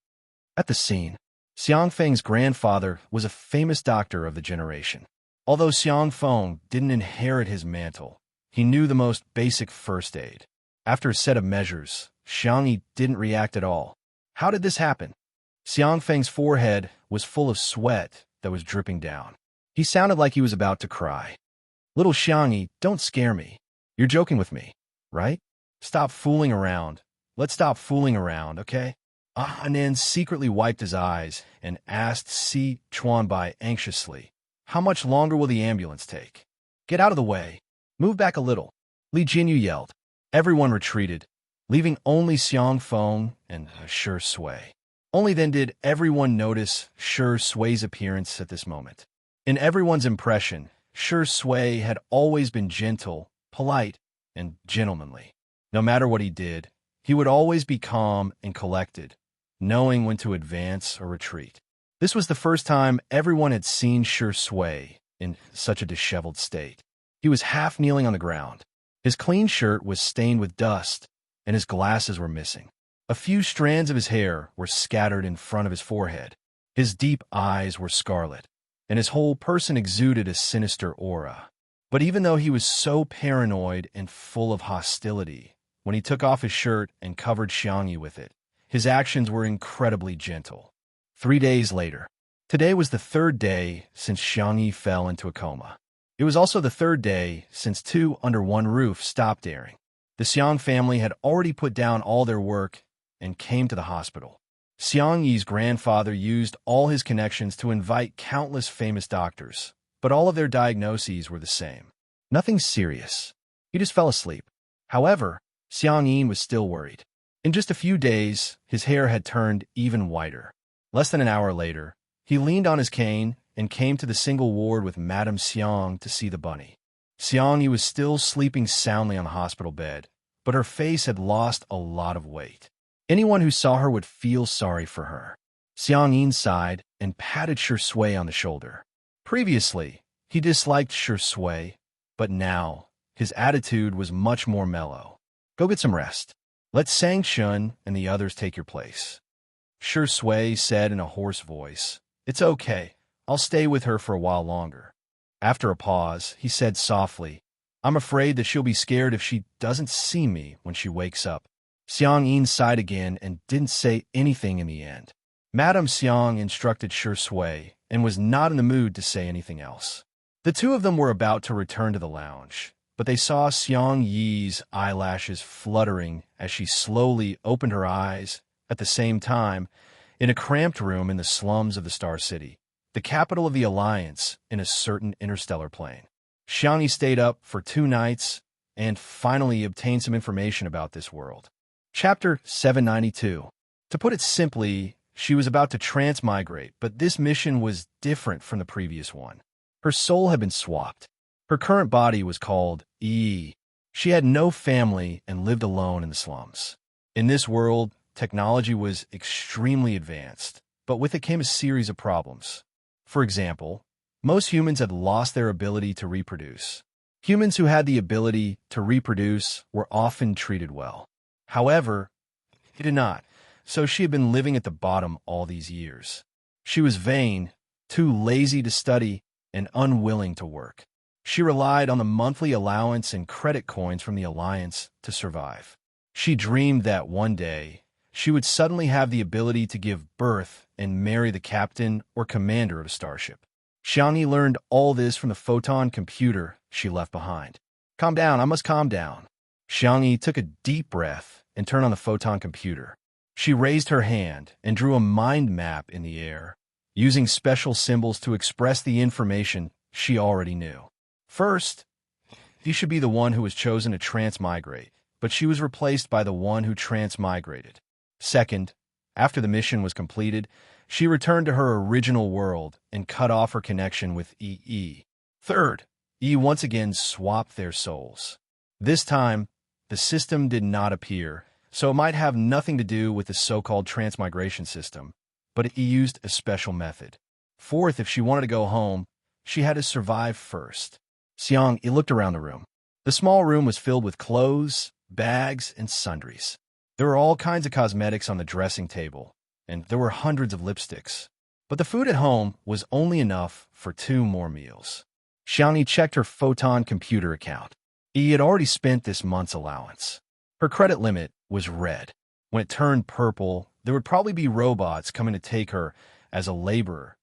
At the scene, Xiang Feng's grandfather was a famous doctor of the generation. Although Xiang Feng didn't inherit his mantle, he knew the most basic first aid. After a set of measures, Xiangyi didn't react at all. How did this happen? Xiang Feng's forehead was full of sweat that was dripping down. He sounded like he was about to cry. Little Xiangyi, don't scare me. You're joking with me, right? Stop fooling around. Let's stop fooling around, okay? Anan secretly wiped his eyes and asked Si Chuanbai anxiously, how much longer will the ambulance take? Get out of the way. Move back a little. Li Jinyu yelled. Everyone retreated, leaving only Xiang Feng and Shi Sui. Only then did everyone notice Shi Sui's appearance at this moment. In everyone's impression, Shi Sui had always been gentle, polite, and gentlemanly. No matter what he did, he would always be calm and collected, knowing when to advance or retreat. This was the first time everyone had seen Shi Sui in such a disheveled state. He was half kneeling on the ground. His clean shirt was stained with dust, and his glasses were missing. A few strands of his hair were scattered in front of his forehead. His deep eyes were scarlet, and his whole person exuded a sinister aura. But even though he was so paranoid and full of hostility, when he took off his shirt and covered Xiangyi with it, his actions were incredibly gentle. 3 days later. Today was the third day since Xiangyi fell into a coma. It was also the third day since Two Under One Roof stopped airing. The Xiang family had already put down all their work and came to the hospital. Xiangyi's grandfather used all his connections to invite countless famous doctors, but all of their diagnoses were the same. Nothing serious. He just fell asleep. However, Xiangyi was still worried. In just a few days, his hair had turned even whiter. Less than an hour later, he leaned on his cane and came to the single ward with Madame Xiang to see the bunny. Xiangyi was still sleeping soundly on the hospital bed, but her face had lost a lot of weight. Anyone who saw her would feel sorry for her. Xiang Yin sighed and patted Shui on the shoulder. Previously, he disliked Shui, but now, his attitude was much more mellow. Go get some rest. Let Sang Shun and the others take your place. Shui said in a hoarse voice. It's okay. I'll stay with her for a while longer. After a pause, he said softly, I'm afraid that she'll be scared if she doesn't see me when she wakes up. Xiang Yin sighed again and didn't say anything in the end. Madame Xiang instructed Shui and was not in the mood to say anything else. The two of them were about to return to the lounge, but they saw Xiang Yi's eyelashes fluttering as she slowly opened her eyes at the same time in a cramped room in the slums of the Star City, the capital of the Alliance in a certain interstellar plane. Xiang Yi stayed up for 2 nights and finally obtained some information about this world. Chapter 792. To put it simply, she was about to transmigrate, but this mission was different from the previous one. Her soul had been swapped. Her current body was called Yi. She had no family and lived alone in the slums. In this world, technology was extremely advanced, but with it came a series of problems. For example, most humans had lost their ability to reproduce. Humans who had the ability to reproduce were often treated well. However, he did not, so she had been living at the bottom all these years. She was vain, too lazy to study, and unwilling to work. She relied on the monthly allowance and credit coins from the Alliance to survive. She dreamed that one day, she would suddenly have the ability to give birth and marry the captain or commander of a starship. Xiang Yi learned all this from the photon computer she left behind. Calm down, I must calm down. Xiang Yi took a deep breath and turned on the photon computer. She raised her hand and drew a mind map in the air, using special symbols to express the information she already knew. First, he should be the one who was chosen to transmigrate, but she was replaced by the one who transmigrated. Second, after the mission was completed, she returned to her original world and cut off her connection with EE. Third, E once again swapped their souls. This time, the system did not appear, so it might have nothing to do with the so-called transmigration system, but it used a special method. Fourth, if she wanted to go home, she had to survive first. Xiang Yi looked around the room. The small room was filled with clothes, bags, and sundries. There were all kinds of cosmetics on the dressing table, and there were hundreds of lipsticks. But the food at home was only enough for 2 more meals. Xiang Yi checked her photon computer account. Yi had already spent this month's allowance. Her credit limit was red. When it turned purple, there would probably be robots coming to take her as a laborer.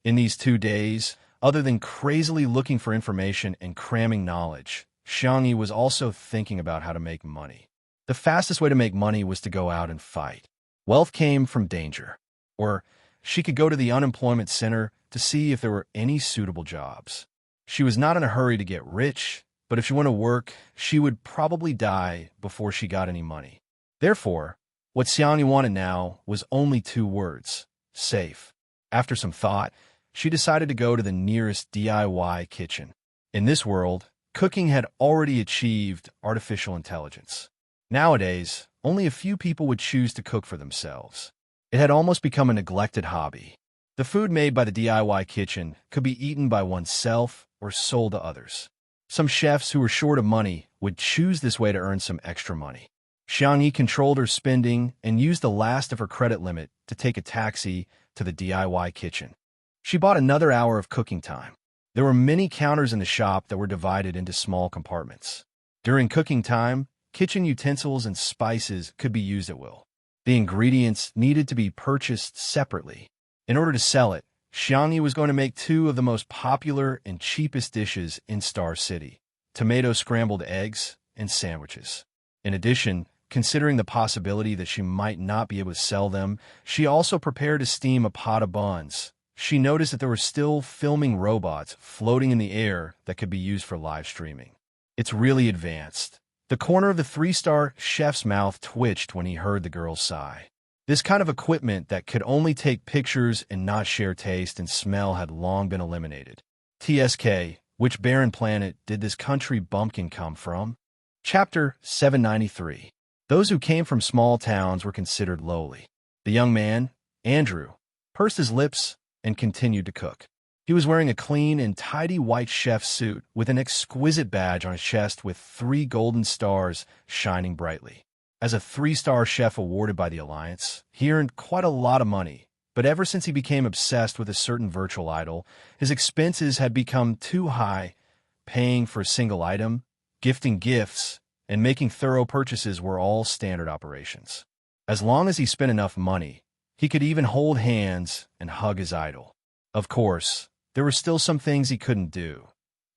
In these 2 days, other than crazily looking for information and cramming knowledge, Xiang Yi was also thinking about how to make money. The fastest way to make money was to go out and fight. Wealth came from danger. Or she could go to the unemployment center to see if there were any suitable jobs. She was not in a hurry to get rich, but if she went to work, she would probably die before she got any money. Therefore, what Xiang Yi wanted now was only 2 words: safe. After some thought, she decided to go to the nearest DIY kitchen. In this world, cooking had already achieved artificial intelligence. Nowadays, only a few people would choose to cook for themselves. It had almost become a neglected hobby. The food made by the DIY kitchen could be eaten by oneself or sold to others. Some chefs who were short of money would choose this way to earn some extra money. Xiang Yi controlled her spending and used the last of her credit limit to take a taxi to the DIY kitchen. She bought another hour of cooking time. There were many counters in the shop that were divided into small compartments. During cooking time, kitchen utensils and spices could be used at will. The ingredients needed to be purchased separately. In order to sell it, Xiang Yi was going to make 2 of the most popular and cheapest dishes in Star City: tomato scrambled eggs and sandwiches. In addition, considering the possibility that she might not be able to sell them, she also prepared to steam a pot of buns. She noticed that there were still filming robots floating in the air that could be used for live streaming. It's really advanced. The corner of the 3-star chef's mouth twitched when he heard the girl's sigh. This kind of equipment that could only take pictures and not share taste and smell had long been eliminated. TSK, which barren planet did this country bumpkin come from? Chapter 793. Those who came from small towns were considered lowly. The young man, Andrew, pursed his lips, and continued to cook. He was wearing a clean and tidy white chef suit with an exquisite badge on his chest with 3 golden stars shining brightly. As a 3-star chef awarded by the Alliance, he earned quite a lot of money, but ever since he became obsessed with a certain virtual idol, his expenses had become too high. Paying for a single item, gifting gifts, and making thorough purchases were all standard operations. As long as he spent enough money, he could even hold hands and hug his idol. Of course, there were still some things he couldn't do.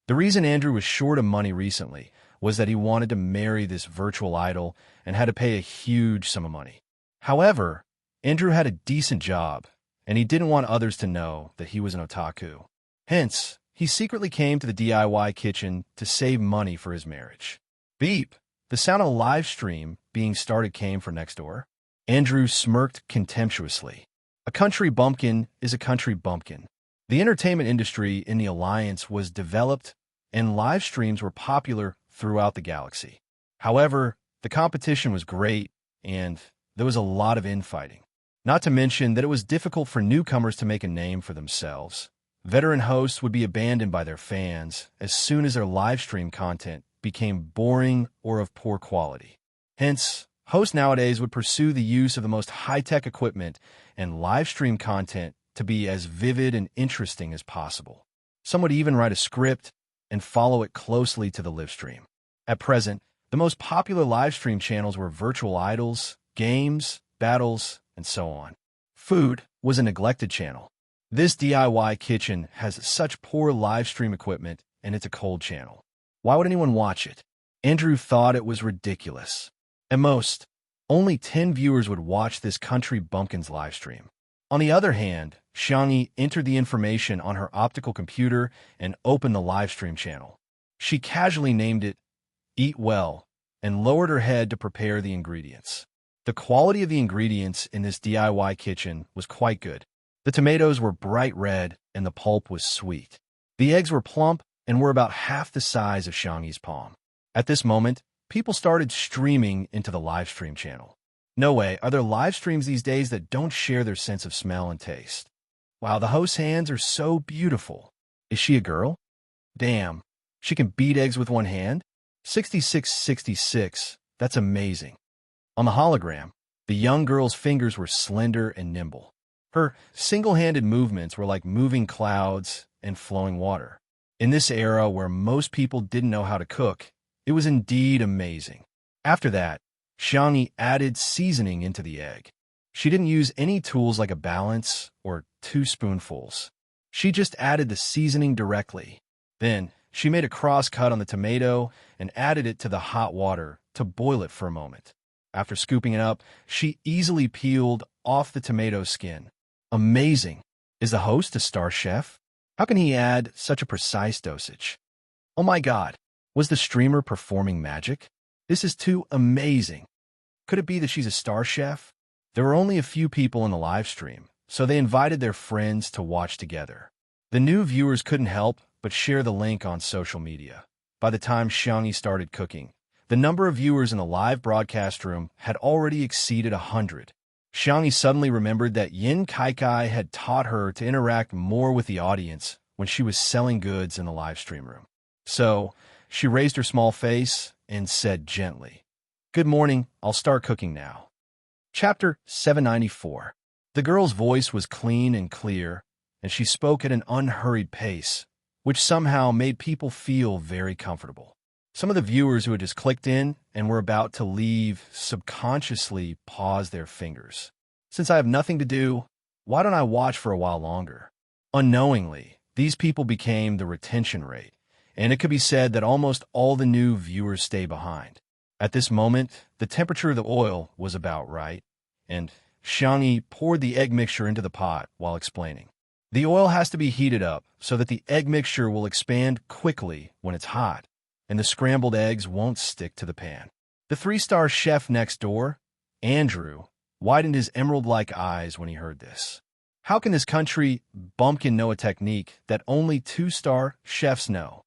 The reason Andrew was short of money recently was that he wanted to marry this virtual idol and had to pay a huge sum of money. However, Andrew had a decent job, and he didn't want others to know that he was an otaku. Hence, he secretly came to the DIY kitchen to save money for his marriage. Beep! The sound of a live stream being started came from next door. Andrew smirked contemptuously. A country bumpkin is a country bumpkin. The entertainment industry in the Alliance was developed, and live streams were popular throughout the galaxy. However, the competition was great, and there was a lot of infighting. Not to mention that it was difficult for newcomers to make a name for themselves. Veteran hosts would be abandoned by their fans as soon as their live stream content became boring or of poor quality. Hence, hosts nowadays would pursue the use of the most high-tech equipment and live stream content to be as vivid and interesting as possible. Some would even write a script and follow it closely to the live stream. At present, the most popular live stream channels were virtual idols, games, battles, and so on. Food was a neglected channel. This DIY kitchen has such poor live stream equipment, and it's a cold channel. Why would anyone watch it? Andrew thought it was ridiculous. At most, only 10 viewers would watch this country bumpkin's live stream. On the other hand, Xiangyi entered the information on her optical computer and opened the live stream channel. She casually named it Eat Well and lowered her head to prepare the ingredients. The quality of the ingredients in this DIY kitchen was quite good. The tomatoes were bright red and the pulp was sweet. The eggs were plump and were about half the size of Xiangyi's palm. At this moment, people started streaming into the live stream channel. No way, are there live streams these days that don't share their sense of smell and taste? Wow, the host's hands are so beautiful. Is she a girl? Damn, she can beat eggs with one hand? 6666, that's amazing. On the hologram, the young girl's fingers were slender and nimble. Her single-handed movements were like moving clouds and flowing water. In this era where most people didn't know how to cook, it was indeed amazing. After that, Xiangyi added seasoning into the egg. She didn't use any tools like a balance or 2 spoonfuls. She just added the seasoning directly. Then, she made a cross-cut on the tomato and added it to the hot water to boil it for a moment. After scooping it up, she easily peeled off the tomato skin. Amazing! Is the host a star chef? How can he add such a precise dosage? Oh my God! Was the streamer performing magic? This is too amazing. Could it be that she's a star chef? There were only a few people in the live stream, so they invited their friends to watch together. The new viewers couldn't help but share the link on social media. By the time Xiangyi started cooking, the number of viewers in the live broadcast room had already exceeded 100. Xiangyi suddenly remembered that Yin Kaikai had taught her to interact more with the audience when she was selling goods in the live stream room. So, she raised her small face and said gently, "Good morning, I'll start cooking now." Chapter 794. The girl's voice was clean and clear, and she spoke at an unhurried pace, which somehow made people feel very comfortable. Some of the viewers who had just clicked in and were about to leave subconsciously paused their fingers. Since I have nothing to do, why don't I watch for a while longer? Unknowingly, these people became the retention rate, and it could be said that almost all the new viewers stay behind. At this moment, the temperature of the oil was about right, and Xiangyi poured the egg mixture into the pot while explaining. The oil has to be heated up so that the egg mixture will expand quickly when it's hot, and the scrambled eggs won't stick to the pan. The 3-star chef next door, Andrew, widened his emerald-like eyes when he heard this. How can this country bumpkin know a technique that only 2-star chefs know?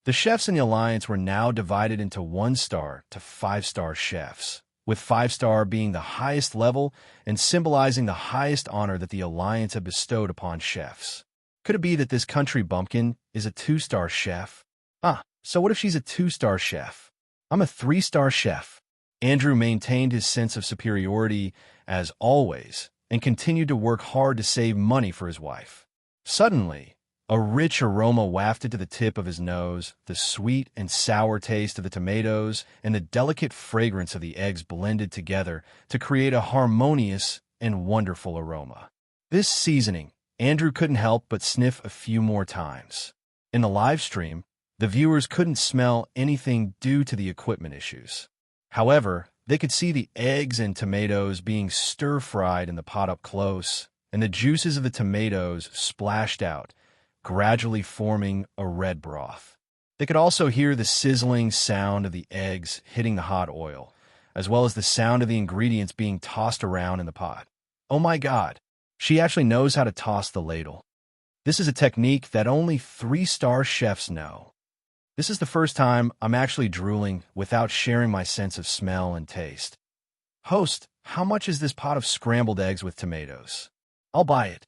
The chefs in the Alliance were now divided into 1-star to 5-star chefs, with 5-star being the highest level and symbolizing the highest honor that the Alliance had bestowed upon chefs. Could it be that this country bumpkin is a 2-star chef? So what if she's a 2-star chef? I'm a 3-star chef. Andrew maintained his sense of superiority, as always, and continued to work hard to save money for his wife. Suddenly, a rich aroma wafted to the tip of his nose, the sweet and sour taste of the tomatoes and the delicate fragrance of the eggs blended together to create a harmonious and wonderful aroma. This seasoning, Andrew couldn't help but sniff a few more times. In the live stream, the viewers couldn't smell anything due to the equipment issues. However, they could see the eggs and tomatoes being stir-fried in the pot up close, and the juices of the tomatoes splashed out, gradually forming a red broth. They could also hear the sizzling sound of the eggs hitting the hot oil, as well as the sound of the ingredients being tossed around in the pot. Oh my God, she actually knows how to toss the ladle. This is a technique that only 3-star chefs know. This is the first time I'm actually drooling without sharing my sense of smell and taste. Host, how much is this pot of scrambled eggs with tomatoes? I'll buy it.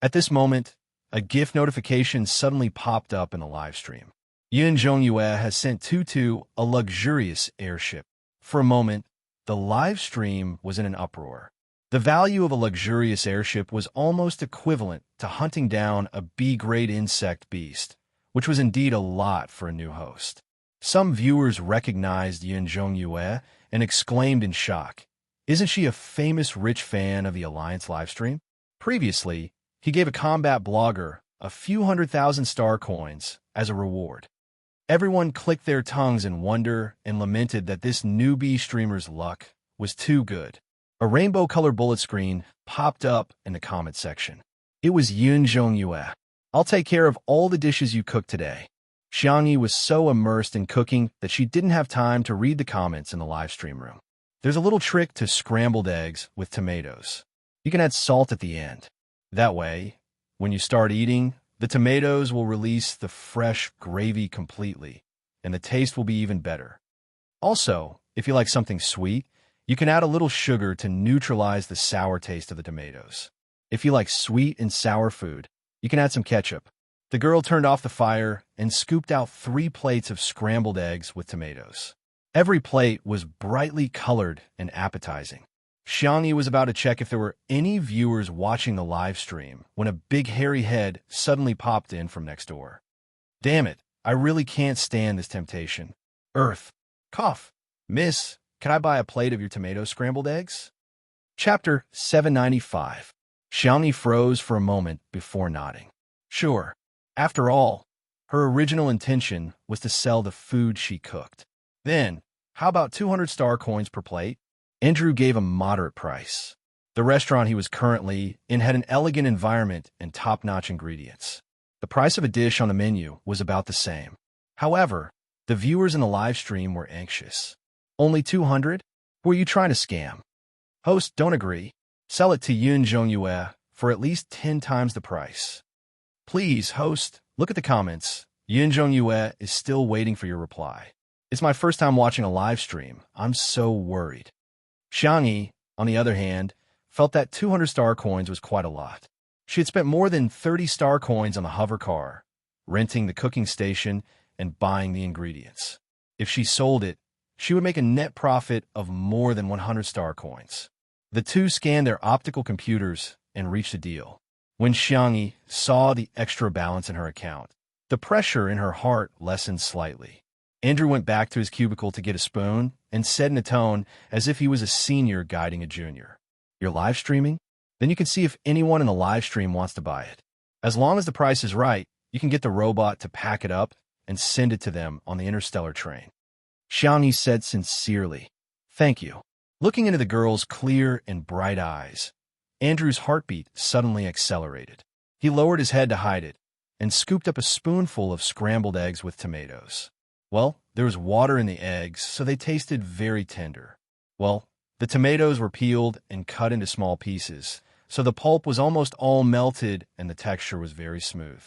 At this moment, a gift notification suddenly popped up in the live stream. Yoon Jong-yue has sent Tutu a luxurious airship. For a moment, the live stream was in an uproar. The value of a luxurious airship was almost equivalent to hunting down a B-grade insect beast, which was indeed a lot for a new host. Some viewers recognized Yoon Jong-yue and exclaimed in shock, "Isn't she a famous rich fan of the Alliance livestream?" Previously, he gave a combat blogger a few 100,000 star coins as a reward. Everyone clicked their tongues in wonder and lamented that this newbie streamer's luck was too good. A rainbow-colored bullet screen popped up in the comment section. It was Yoon Jong-yue. "I'll take care of all the dishes you cooked today." Xiangyi was so immersed in cooking that she didn't have time to read the comments in the live stream room. There's a little trick to scrambled eggs with tomatoes. You can add salt at the end. That way, when you start eating, the tomatoes will release the fresh gravy completely, and the taste will be even better. Also, if you like something sweet, you can add a little sugar to neutralize the sour taste of the tomatoes. If you like sweet and sour food, you can add some ketchup. The girl turned off the fire and scooped out 3 plates of scrambled eggs with tomatoes. Every plate was brightly colored and appetizing. Xiangyi was about to check if there were any viewers watching the live stream when a big hairy head suddenly popped in from next door. "Damn it, I really can't stand this temptation. Earth. Cough. Miss, can I buy a plate of your tomato scrambled eggs?" Chapter 795. Xiangyi froze for a moment before nodding. Sure. After all, her original intention was to sell the food she cooked. Then, how about 200 star coins per plate? Andrew gave a moderate price. The restaurant he was currently in had an elegant environment and top-notch ingredients. The price of a dish on the menu was about the same. However, the viewers in the live stream were anxious. "Only 200? Who are you trying to scam?" Host, don't agree. Sell it to Yoon Jong-yue for at least 10 times the price. Please, host, look at the comments. Yoon Jong-yue is still waiting for your reply. It's my first time watching a live stream. I'm so worried. Xiangyi, on the other hand, felt that 200 star coins was quite a lot. She had spent more than 30 star coins on the hover car, renting the cooking station, and buying the ingredients. If she sold it, she would make a net profit of more than 100 star coins. The two scanned their optical computers and reached a deal. When Xiangyi saw the extra balance in her account, the pressure in her heart lessened slightly. Andrew went back to his cubicle to get a spoon and said in a tone as if he was a senior guiding a junior, "You're live streaming? Then you can see if anyone in the live stream wants to buy it. As long as the price is right, you can get the robot to pack it up and send it to them on the interstellar train." Xiangyi said sincerely, "Thank you." Looking into the girl's clear and bright eyes, Andrew's heartbeat suddenly accelerated. He lowered his head to hide it and scooped up a spoonful of scrambled eggs with tomatoes. Well, there was water in the eggs, so they tasted very tender. Well, the tomatoes were peeled and cut into small pieces, so the pulp was almost all melted and the texture was very smooth.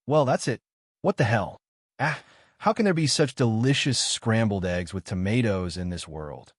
Well, that's it. What the hell? How can there be such delicious scrambled eggs with tomatoes in this world?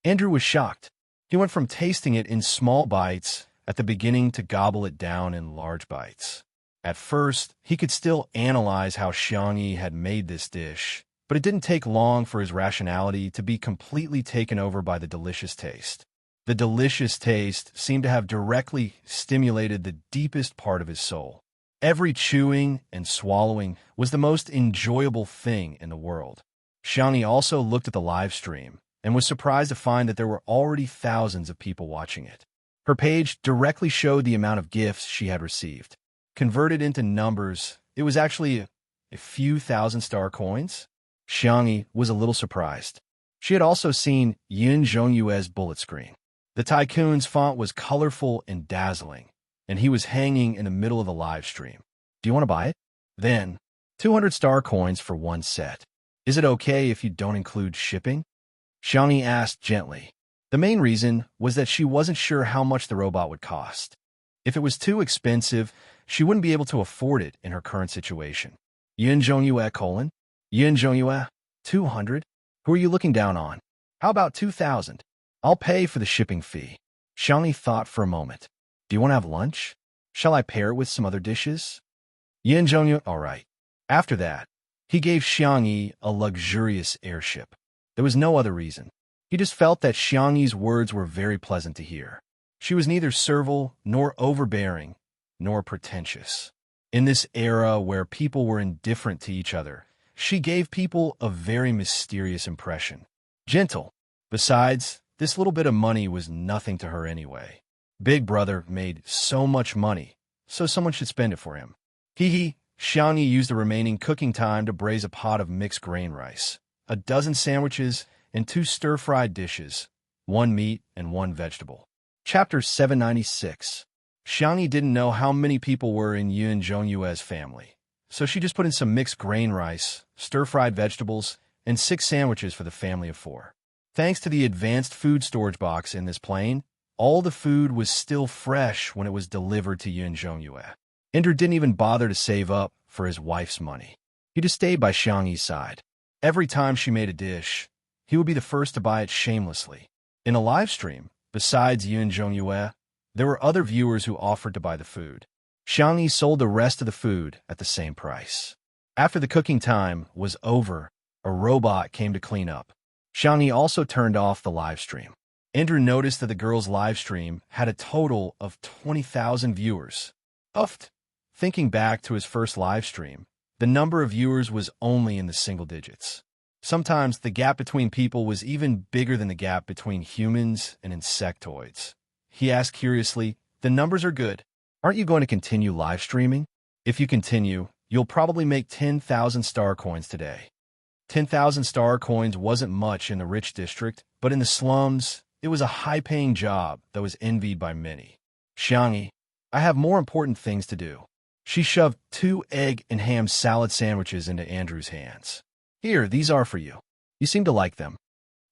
Andrew was shocked. He went from tasting it in small bites at the beginning to gobble it down in large bites. At first, he could still analyze how Xiangyi had made this dish, but it didn't take long for his rationality to be completely taken over by the delicious taste. The delicious taste seemed to have directly stimulated the deepest part of his soul. Every chewing and swallowing was the most enjoyable thing in the world. Xiangyi also looked at the live stream and was surprised to find that there were already thousands of people watching it. Her page directly showed the amount of gifts she had received. Converted into numbers, it was actually a few thousand star coins. Xiangyi was a little surprised. She had also seen Yin Zhongyue's bullet screen. The tycoon's font was colorful and dazzling, and he was hanging in the middle of the live stream. Do you want to buy it? Then, 200 star coins for one set. Is it okay if you don't include shipping? Xiangyi asked gently. The main reason was that she wasn't sure how much the robot would cost. If it was too expensive, she wouldn't be able to afford it in her current situation. Yin Zhongyue : Yin Zhongyue, 200? Who are you looking down on? How about 2,000? I'll pay for the shipping fee. Xiangyi thought for a moment. Do you want to have lunch? Shall I pair it with some other dishes? Yin Zhongyue: all right. After that, he gave Xiangyi a luxurious airship. There was no other reason. He just felt that Xiangyi's words were very pleasant to hear. She was neither servile, nor overbearing, nor pretentious. In this era where people were indifferent to each other, she gave people a very mysterious impression. Gentle. Besides, this little bit of money was nothing to her anyway. Big Brother made so much money, so someone should spend it for him. Xiangyi used the remaining cooking time to braise a pot of mixed grain rice, a dozen sandwiches, and 2 stir-fried dishes, 1 meat and 1 vegetable. Chapter 796. Xiangyi didn't know how many people were in Yin Zhongyue's family, so she just put in some mixed grain rice, stir-fried vegetables, and 6 sandwiches for the family of 4. Thanks to the advanced food storage box in this plane, all the food was still fresh when it was delivered to Yin Zhongyue. Andrew didn't even bother to save up for his wife's money. He just stayed by Xiangyi's side. Every time she made a dish, he would be the first to buy it shamelessly. In a live stream, besides Yin Zhongyue, there were other viewers who offered to buy the food. Xiangyi sold the rest of the food at the same price. After the cooking time was over, a robot came to clean up. Xiangyi also turned off the live stream. Andrew noticed that the girl's live stream had a total of 20,000 viewers. Uffed. Thinking back to his first live stream, the number of viewers was only in the single digits. Sometimes the gap between people was even bigger than the gap between humans and insectoids. He asked curiously, "The numbers are good. Aren't you going to continue live streaming? If you continue, you'll probably make 10,000 star coins today." 10,000 star coins wasn't much in the rich district, but in the slums, it was a high-paying job that was envied by many. Xiangyi, I have more important things to do. She shoved 2 egg and ham salad sandwiches into Andrew's hands. Here, these are for you. You seem to like them.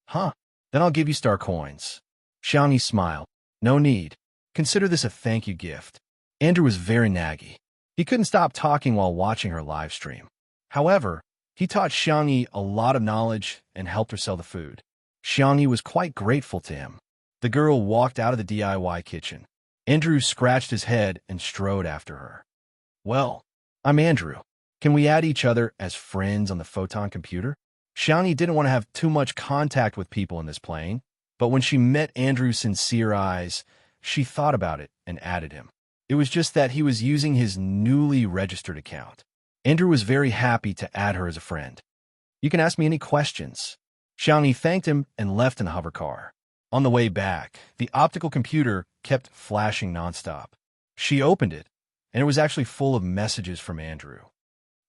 Huh? Then I'll give you star coins. Xiangyi smiled. No need. Consider this a thank you gift. Andrew was very naggy. He couldn't stop talking while watching her live stream. However, he taught Xiangyi a lot of knowledge and helped her sell the food. Xiangyi was quite grateful to him. The girl walked out of the DIY kitchen. Andrew scratched his head and strode after her. Well, I'm Andrew. Can we add each other as friends on the photon computer? Xiangyi didn't want to have too much contact with people in this plane, but when she met Andrew's sincere eyes, she thought about it and added him. It was just that he was using his newly registered account. Andrew was very happy to add her as a friend. You can ask me any questions. Xiangyi thanked him and left in the hover car. On the way back, the optical computer kept flashing nonstop. She opened it, and it was actually full of messages from Andrew.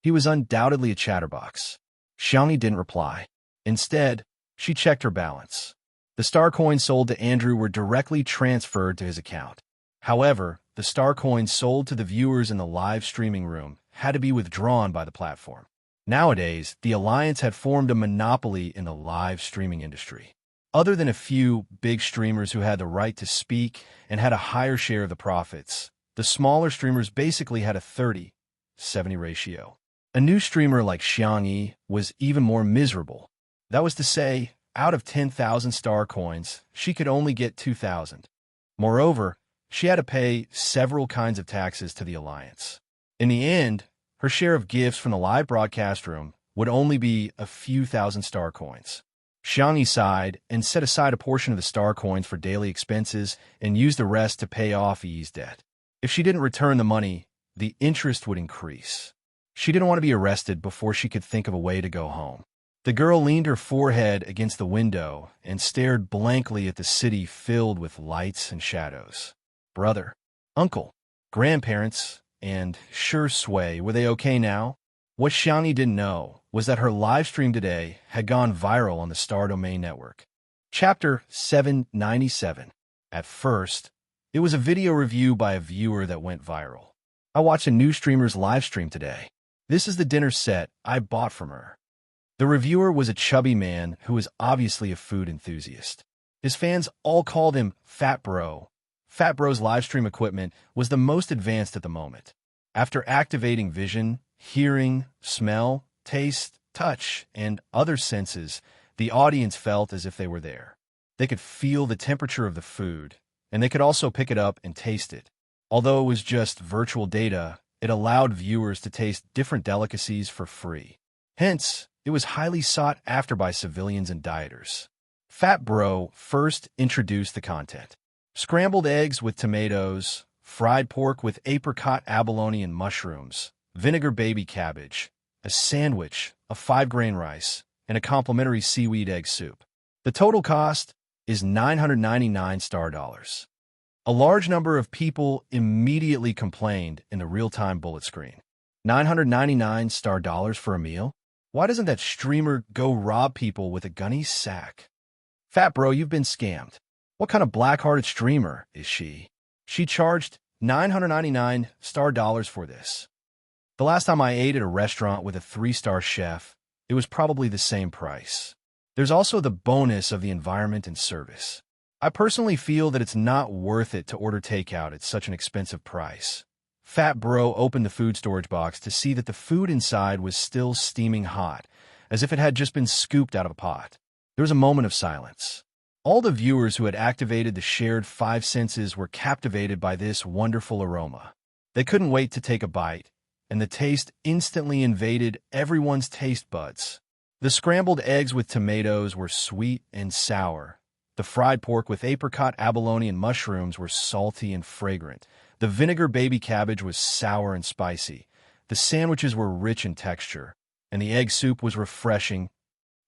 He was undoubtedly a chatterbox. Xiangyi didn't reply. Instead, she checked her balance. The star coins sold to Andrew were directly transferred to his account. However, the star coins sold to the viewers in the live streaming room had to be withdrawn by the platform. Nowadays, the Alliance had formed a monopoly in the live streaming industry. Other than a few big streamers who had the right to speak and had a higher share of the profits, the smaller streamers basically had a 30-70 ratio. A new streamer like Xiangyi was even more miserable. That was to say, out of 10,000 star coins, she could only get 2,000. Moreover, she had to pay several kinds of taxes to the Alliance. In the end, her share of gifts from the live broadcast room would only be a few thousand star coins. Xiangyi sighed and set aside a portion of the star coins for daily expenses and used the rest to pay off Yi's debt. If she didn't return the money, the interest would increase. She didn't want to be arrested before she could think of a way to go home. The girl leaned her forehead against the window and stared blankly at the city filled with lights and shadows. Brother, uncle, grandparents, and Shui, were they okay now? What Xiangyi didn't know was that her live stream today had gone viral on the Star Domain Network. Chapter 797. At first, it was a video review by a viewer that went viral. I watched a new streamer's live stream today. This is the dinner set I bought from her. The reviewer was a chubby man who was obviously a food enthusiast. His fans all called him Fat Bro. Fat Bro's live stream equipment was the most advanced at the moment. After activating vision, hearing, smell, taste, touch, and other senses, the audience felt as if they were there. They could feel the temperature of the food, and they could also pick it up and taste it. Although it was just virtual data, it allowed viewers to taste different delicacies for free. Hence, it was highly sought after by civilians and dieters. Fat Bro first introduced the content. Scrambled eggs with tomatoes, fried pork with apricot abalone and mushrooms, vinegar baby cabbage, a sandwich, a 5-grain rice, and a complimentary seaweed egg soup. The total cost is 999 star dollars. A large number of people immediately complained in the real-time bullet screen. 999 star dollars for a meal? Why doesn't that streamer go rob people with a gunny sack? Fat Bro, you've been scammed. What kind of black-hearted streamer is she? She charged 999 star dollars for this. The last time I ate at a restaurant with a 3-star chef, it was probably the same price. There's also the bonus of the environment and service. I personally feel that it's not worth it to order takeout at such an expensive price. Fat Bro opened the food storage box to see that the food inside was still steaming hot, as if it had just been scooped out of a pot. There was a moment of silence. All the viewers who had activated the shared 5 senses were captivated by this wonderful aroma. They couldn't wait to take a bite, and the taste instantly invaded everyone's taste buds. The scrambled eggs with tomatoes were sweet and sour. The fried pork with apricot, abalone, and mushrooms were salty and fragrant. The vinegar baby cabbage was sour and spicy. The sandwiches were rich in texture, and the egg soup was refreshing.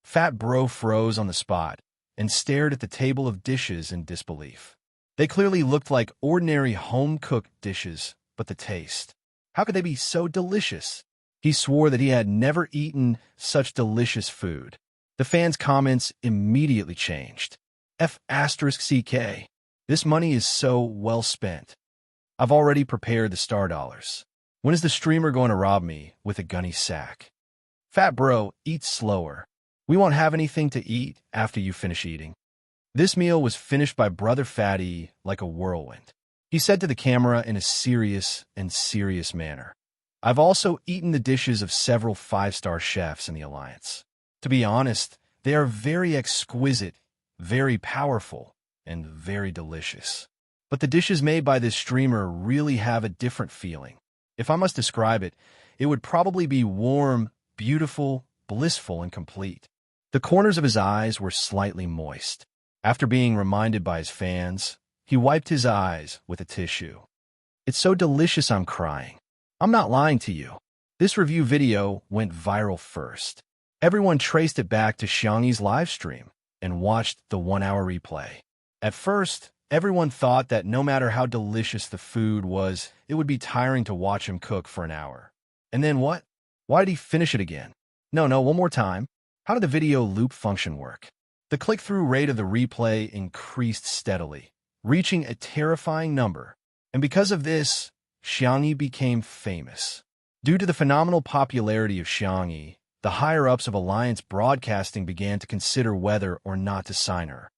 Fat Bro froze on the spot and stared at the table of dishes in disbelief. They clearly looked like ordinary home-cooked dishes, but the taste. How could they be so delicious? He swore that he had never eaten such delicious food. The fans' comments immediately changed. F***CK. This money is so well spent. I've already prepared the star dollars. When is the streamer going to rob me with a gunny sack? Fat Bro, eat slower. We won't have anything to eat after you finish eating. This meal was finished by Brother Fatty like a whirlwind. He said to the camera in a serious manner. I've also eaten the dishes of several 5-star chefs in the Alliance. To be honest, they are very exquisite, very powerful, and very delicious. But the dishes made by this streamer really have a different feeling. If I must describe it, it would probably be warm, beautiful, blissful, and complete. The corners of his eyes were slightly moist. After being reminded by his fans, he wiped his eyes with a tissue. It's so delicious I'm crying. I'm not lying to you. This review video went viral first. Everyone traced it back to Xiangyi's live stream and watched the 1-hour replay. At first, everyone thought that no matter how delicious the food was, it would be tiring to watch him cook for an hour. And then what? Why did he finish it again? No, one more time. How did the video loop function work? The click-through rate of the replay increased steadily, reaching a terrifying number. And because of this, Xiangyi became famous. Due to the phenomenal popularity of Xiangyi, the higher-ups of Alliance Broadcasting began to consider whether or not to sign her.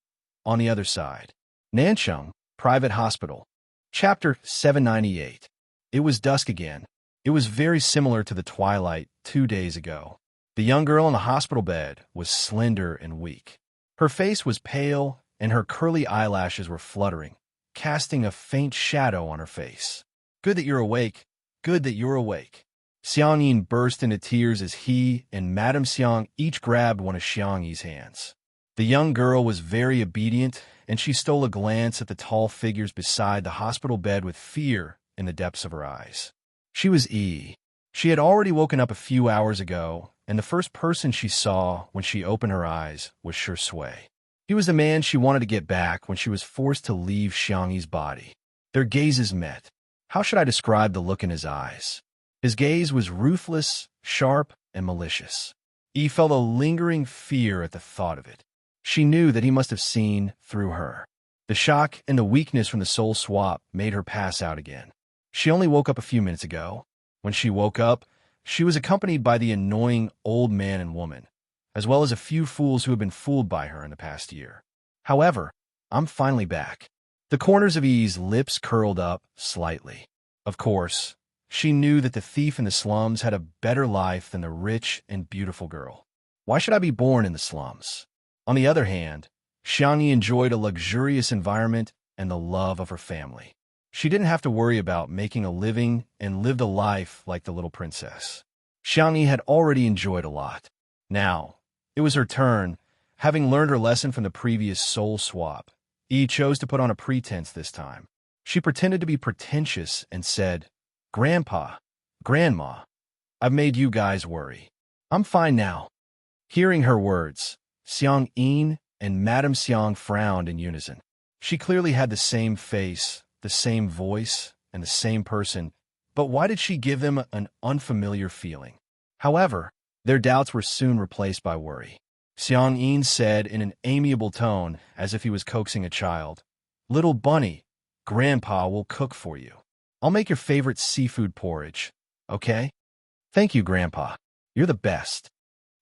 On the other side, Nancheng, Private Hospital. Chapter 798. It was dusk again. It was very similar to the twilight 2 days ago. The young girl in the hospital bed was slender and weak. Her face was pale, and her curly eyelashes were fluttering, casting a faint shadow on her face. Good that you're awake. Good that you're awake. Xiang Yin burst into tears as he and Madame Xiang each grabbed one of Xiang Yi's hands. The young girl was very obedient, and she stole a glance at the tall figures beside the hospital bed with fear in the depths of her eyes. She was Yi. She had already woken up a few hours ago, and the first person she saw when she opened her eyes was Shui. He was the man she wanted to get back when she was forced to leave Xiang Yi's body. Their gazes met. How should I describe the look in his eyes? His gaze was ruthless, sharp, and malicious. Yi felt a lingering fear at the thought of it. She knew that he must have seen through her. The shock and the weakness from the soul swap made her pass out again. She only woke up a few minutes ago. When she woke up, she was accompanied by the annoying old man and woman, as well as a few fools who had been fooled by her in the past year. However, I'm finally back. The corners of Yi's lips curled up slightly. Of course, she knew that the thief in the slums had a better life than the rich and beautiful girl. Why should I be born in the slums? On the other hand, Xiang Yi enjoyed a luxurious environment and the love of her family. She didn't have to worry about making a living and lived a life like the little princess. Xiang Yi had already enjoyed a lot. Now, it was her turn. Having learned her lesson from the previous soul swap, Yi chose to put on a pretense this time. She pretended to be pretentious and said, "Grandpa, Grandma, I've made you guys worry. I'm fine now." Hearing her words, Xiang Yin and Madame Xiang frowned in unison. She clearly had the same face, the same voice, and the same person, but why did she give them an unfamiliar feeling? However, their doubts were soon replaced by worry. Xiang Yin said in an amiable tone, as if he was coaxing a child, "Little bunny, Grandpa will cook for you. I'll make your favorite seafood porridge, okay?" "Thank you, Grandpa. You're the best."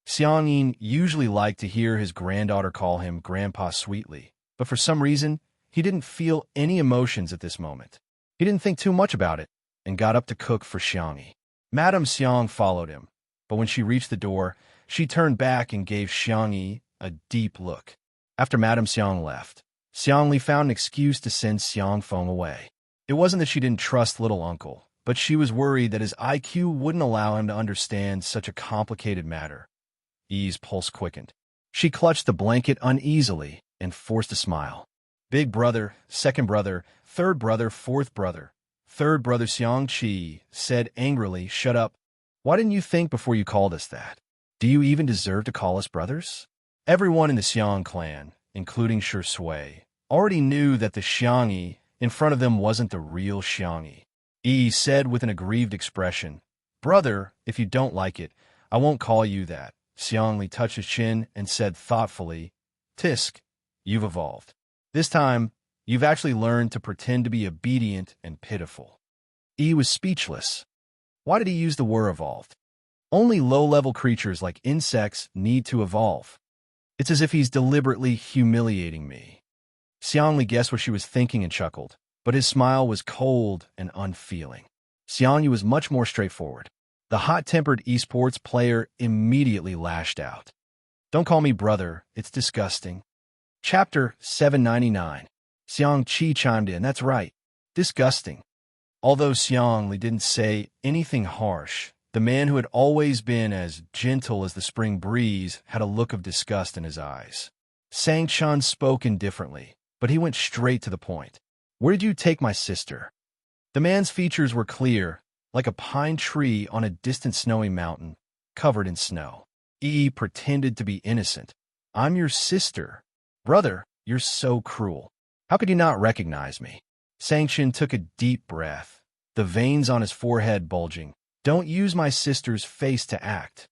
Xiang Yin usually liked to hear his granddaughter call him Grandpa sweetly, but for some reason, he didn't feel any emotions at this moment. He didn't think too much about it and got up to cook for Xiang Yi. Madame Xiang followed him, but when she reached the door, she turned back and gave Xiang Yi a deep look. After Madame Xiang left, Xiang Li found an excuse to send Xiang Feng away. It wasn't that she didn't trust little uncle, but she was worried that his IQ wouldn't allow him to understand such a complicated matter. Yi's pulse quickened. She clutched the blanket uneasily and forced a smile. "Big brother, second brother, third brother, fourth brother." Third brother Xiang Qi said angrily, "Shut up. Why didn't you think before you called us that? Do you even deserve to call us brothers?" Everyone in the Xiang clan, including Shui, already knew that the Xiang Yi in front of them wasn't the real Xiang Yi. Yi said with an aggrieved expression, "Brother, if you don't like it, I won't call you that." Xiang Li touched his chin and said thoughtfully, "Tisk, you've evolved. This time, you've actually learned to pretend to be obedient and pitiful." Yi was speechless. Why did he use the word evolved? Only low-level creatures like insects need to evolve. It's as if he's deliberately humiliating me. Xiang Li guessed what she was thinking and chuckled, but his smile was cold and unfeeling. Xiang Yi was much more straightforward. The hot-tempered esports player immediately lashed out. "Don't call me brother, it's disgusting." Chapter 799. Xiang Qi chimed in, "That's right, disgusting." Although Xiang Li didn't say anything harsh, the man who had always been as gentle as the spring breeze had a look of disgust in his eyes. Sang Chun spoke indifferently, but he went straight to the point. "Where did you take my sister?" The man's features were clear, like a pine tree on a distant snowy mountain, covered in snow. Yi pretended to be innocent. "I'm your sister." "Brother, you're so cruel. How could you not recognize me?" Sang-Chin took a deep breath, the veins on his forehead bulging. "Don't use my sister's face to act."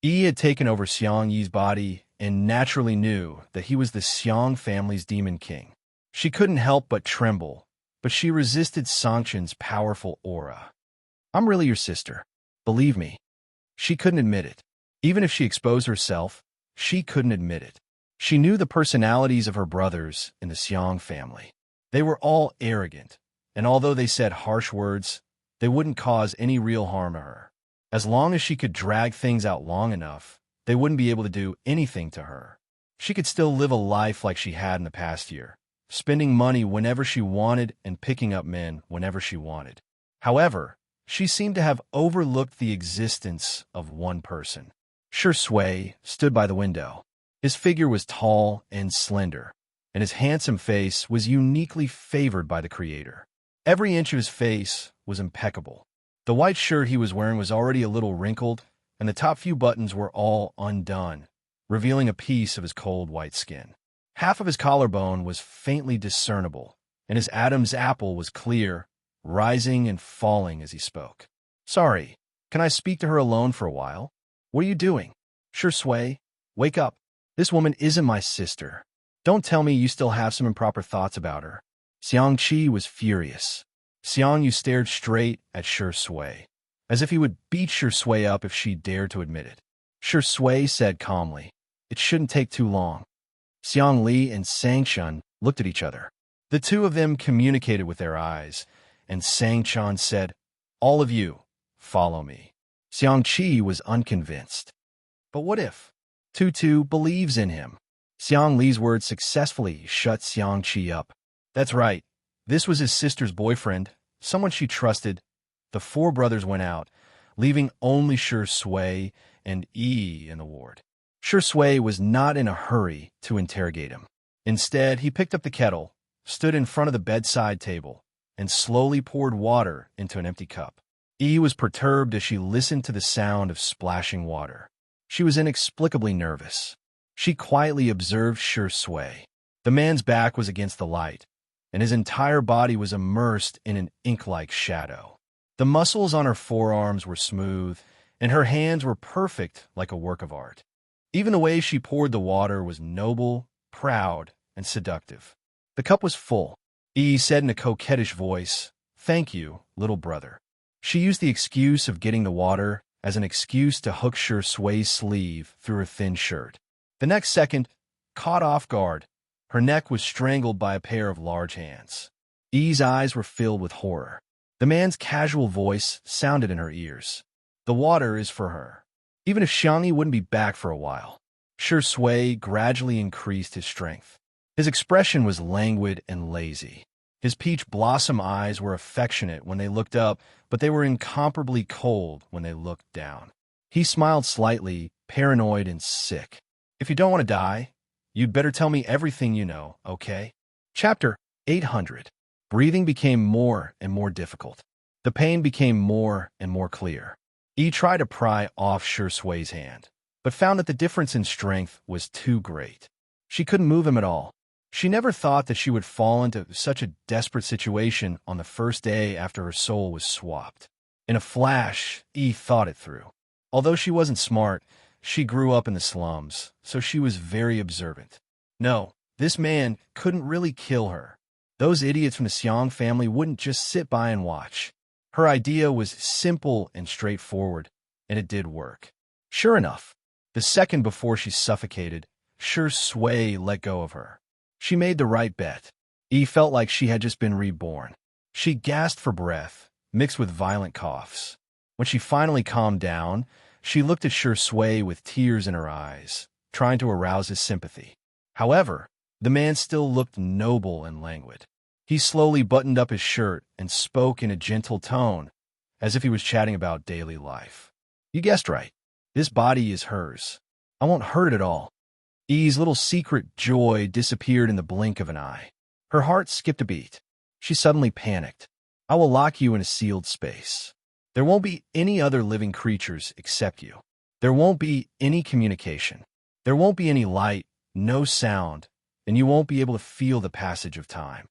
Yi had taken over Xiang Yi's body and naturally knew that he was the Xiang family's demon king. She couldn't help but tremble, but she resisted Sang-Chin's powerful aura. "I'm really your sister. Believe me." She couldn't admit it. Even if she exposed herself, she couldn't admit it. She knew the personalities of her brothers in the Xiang family. They were all arrogant, and although they said harsh words, they wouldn't cause any real harm to her. As long as she could drag things out long enough, they wouldn't be able to do anything to her. She could still live a life like she had in the past year, spending money whenever she wanted and picking up men whenever she wanted. However, she seemed to have overlooked the existence of one person. Shui stood by the window. His figure was tall and slender, and his handsome face was uniquely favored by the Creator. Every inch of his face was impeccable. The white shirt he was wearing was already a little wrinkled, and the top few buttons were all undone, revealing a piece of his cold white skin. Half of his collarbone was faintly discernible, and his Adam's apple was clear, rising and falling as he spoke. "Sorry, can I speak to her alone for a while? What are you doing? Shui, wake up. This woman isn't my sister. Don't tell me you still have some improper thoughts about her." Xiangqi was furious. Xiang Yu stared straight at Shui, as if he would beat Shui up if she dared to admit it. Shui said calmly, "It shouldn't take too long." Xiang Li and Sangchun looked at each other. The two of them communicated with their eyes, and Sangchun said, "All of you, follow me." Xiangqi was unconvinced. But what if Tutu believes in him? Xiang Li's words successfully shut Xiangqi up. That's right. This was his sister's boyfriend, someone she trusted. The four brothers went out, leaving only Shui and Yi in the ward. Shui was not in a hurry to interrogate him. Instead, he picked up the kettle, stood in front of the bedside table, and slowly poured water into an empty cup. Yi was perturbed as she listened to the sound of splashing water. She was inexplicably nervous. She quietly observed Shui. The man's back was against the light, and his entire body was immersed in an ink-like shadow. The muscles on her forearms were smooth, and her hands were perfect like a work of art. Even the way she poured the water was noble, proud, and seductive. The cup was full. Yi said in a coquettish voice, "Thank you, little brother." She used the excuse of getting the water as an excuse to hook Shui's sleeve through her thin shirt. The next second, caught off guard, her neck was strangled by a pair of large hands. Yi's eyes were filled with horror. The man's casual voice sounded in her ears. "The water is for her, even if Xiangyi wouldn't be back for a while." Shui gradually increased his strength. His expression was languid and lazy. His peach blossom eyes were affectionate when they looked up, but they were incomparably cold when they looked down. He smiled slightly, paranoid and sick. "If you don't want to die, you'd better tell me everything you know, okay?" Chapter 800. Breathing became more and more difficult. The pain became more and more clear. Yi tried to pry off Shui's hand, but found that the difference in strength was too great. She couldn't move him at all. She never thought that she would fall into such a desperate situation on the first day after her soul was swapped. In a flash, Yi thought it through. Although she wasn't smart, she grew up in the slums, so she was very observant. No, this man couldn't really kill her. Those idiots from the Xiang family wouldn't just sit by and watch. Her idea was simple and straightforward, and it did work. Sure enough, the second before she suffocated, Shui let go of her. She made the right bet. Yi felt like she had just been reborn. She gasped for breath, mixed with violent coughs. When she finally calmed down, she looked at Shui with tears in her eyes, trying to arouse his sympathy. However, the man still looked noble and languid. He slowly buttoned up his shirt and spoke in a gentle tone, as if he was chatting about daily life. "You guessed right. This body is hers. I won't hurt it at all." Yi's little secret joy disappeared in the blink of an eye. Her heart skipped a beat. She suddenly panicked. "I will lock you in a sealed space. There won't be any other living creatures except you. There won't be any communication. There won't be any light, no sound, and you won't be able to feel the passage of time."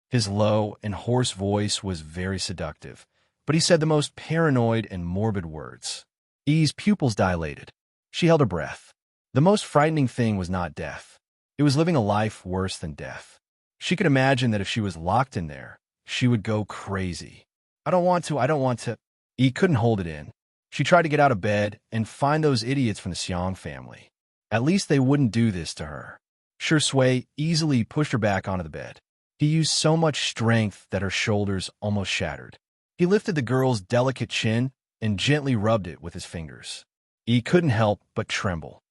His low and hoarse voice was very seductive, but he said the most paranoid and morbid words. Yi's pupils dilated. She held her breath. The most frightening thing was not death. It was living a life worse than death. She could imagine that if she was locked in there, she would go crazy. I don't want to. Yi couldn't hold it in. She tried to get out of bed and find those idiots from the Xiang family. At least they wouldn't do this to her. Shui easily pushed her back onto the bed. He used so much strength that her shoulders almost shattered. He lifted the girl's delicate chin and gently rubbed it with his fingers. Yi couldn't help but tremble.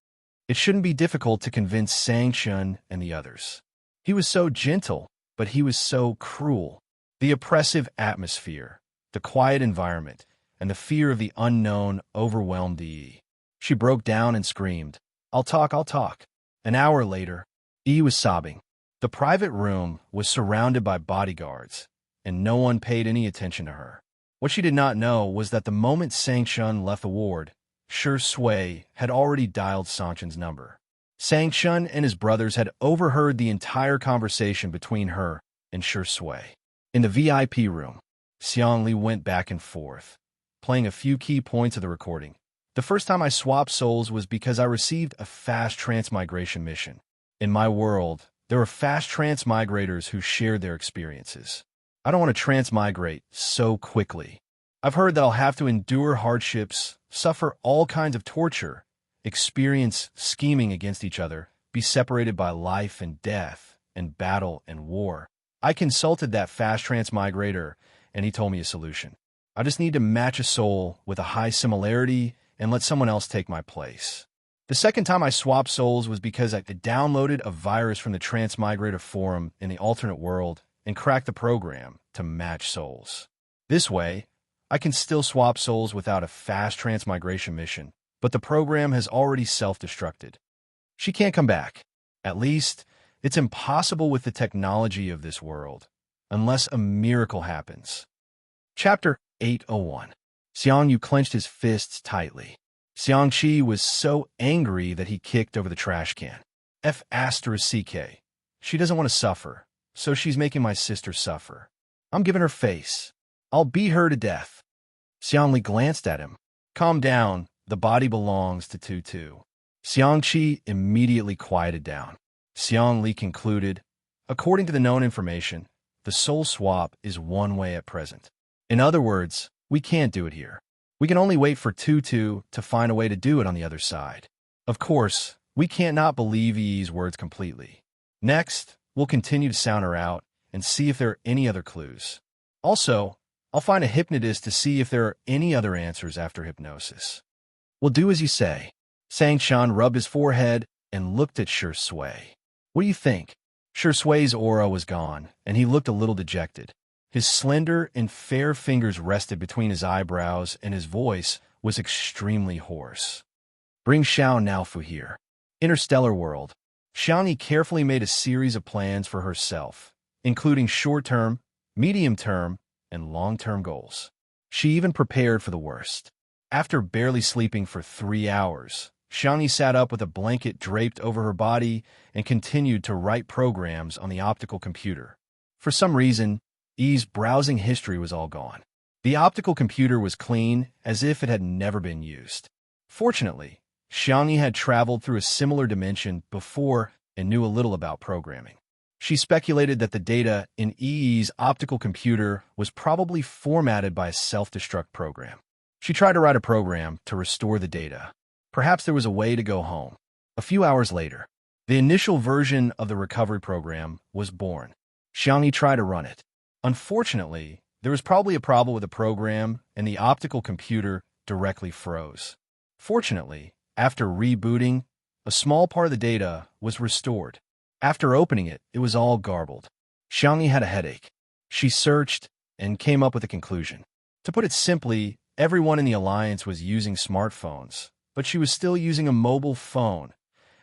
It shouldn't be difficult to convince Sang-chun and the others. He was so gentle, but he was so cruel. The oppressive atmosphere, the quiet environment, and the fear of the unknown overwhelmed Yi. She broke down and screamed, I'll talk, I'll talk. An hour later, Yi was sobbing. The private room was surrounded by bodyguards, and no one paid any attention to her. What she did not know was that the moment Sang-chun left the ward, Shui had already dialed Sang-chun's number. Sang-chun and his brothers had overheard the entire conversation between her and Shui. In the VIP room, Xiangli went back and forth, playing a few key points of the recording. The first time I swapped souls was because I received a fast transmigration mission. In my world, there were fast transmigrators who shared their experiences. I don't want to transmigrate so quickly. I've heard that I'll have to endure hardships, suffer all kinds of torture, experience scheming against each other, be separated by life and death, and battle and war. I consulted that fast transmigrator, and he told me a solution. I just need to match a soul with a high similarity and let someone else take my place. The second time I swapped souls was because I downloaded a virus from the Transmigrator forum in the alternate world and cracked the program to match souls. This way, I can still swap souls without a fast transmigration mission, but the program has already self-destructed. She can't come back. At least, it's impossible with the technology of this world, unless a miracle happens. Chapter 801. Xiang Yu clenched his fists tightly. Xiang Qi was so angry that he kicked over the trash can. F***. She doesn't want to suffer, so she's making my sister suffer. I'm giving her face. I'll beat her to death. Xiangli glanced at him. Calm down, the body belongs to Tutu. Xiang Qi immediately quieted down. Xiang Li concluded, according to the known information, the soul swap is one way at present. In other words, we can't do it here. We can only wait for Tutu to find a way to do it on the other side. Of course, we can't not believe Yi's words completely. Next, we'll continue to sound her out and see if there are any other clues. Also, I'll find a hypnotist to see if there are any other answers after hypnosis. We'll do as you say. Sang-chun rubbed his forehead and looked at Shui. What do you think? Shui's aura was gone, and he looked a little dejected. His slender and fair fingers rested between his eyebrows, and his voice was extremely hoarse. Bring Xiao Naofu here. Interstellar world. Xiangyi carefully made a series of plans for herself, including short-term, medium-term, and long-term goals. She even prepared for the worst. After barely sleeping for 3 hours, Xiangyi sat up with a blanket draped over her body and continued to write programs on the optical computer. For some reason, Yi's browsing history was all gone. The optical computer was clean, as if it had never been used. Fortunately, Xiangyi had traveled through a similar dimension before and knew a little about programming. She speculated that the data in Yi's optical computer was probably formatted by a self-destruct program. She tried to write a program to restore the data. Perhaps there was a way to go home. A few hours later, the initial version of the recovery program was born. Xiangyi tried to run it. Unfortunately, there was probably a problem with the program, and the optical computer directly froze. Fortunately, after rebooting, a small part of the data was restored. After opening it, it was all garbled. Xiangyi had a headache. She searched and came up with a conclusion. To put it simply, everyone in the Alliance was using smartphones, but she was still using a mobile phone.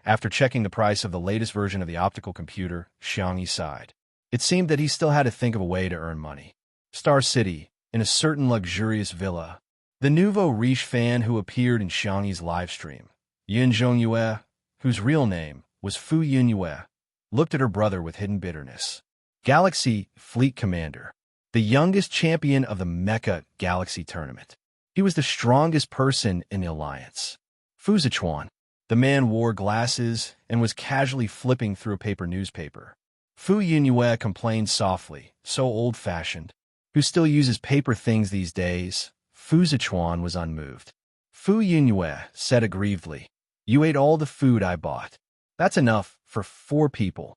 After checking the price of the latest version of the optical computer, Xiangyi sighed. It seemed that he still had to think of a way to earn money. Star City, in a certain luxurious villa. The nouveau riche fan who appeared in Xiangyi's livestream, Yin Zhongyue, whose real name was Fu Yunyue, looked at her brother with hidden bitterness. Galaxy Fleet Commander, the youngest champion of the Mecha Galaxy Tournament. He was the strongest person in the Alliance. Fu Zichuan. The man wore glasses and was casually flipping through a paper newspaper. Fu Yunyue complained softly, so old-fashioned. Who still uses paper things these days? Fu Zichuan was unmoved. Fu Yunyue said aggrievedly, You ate all the food I bought. That's enough for 4 people.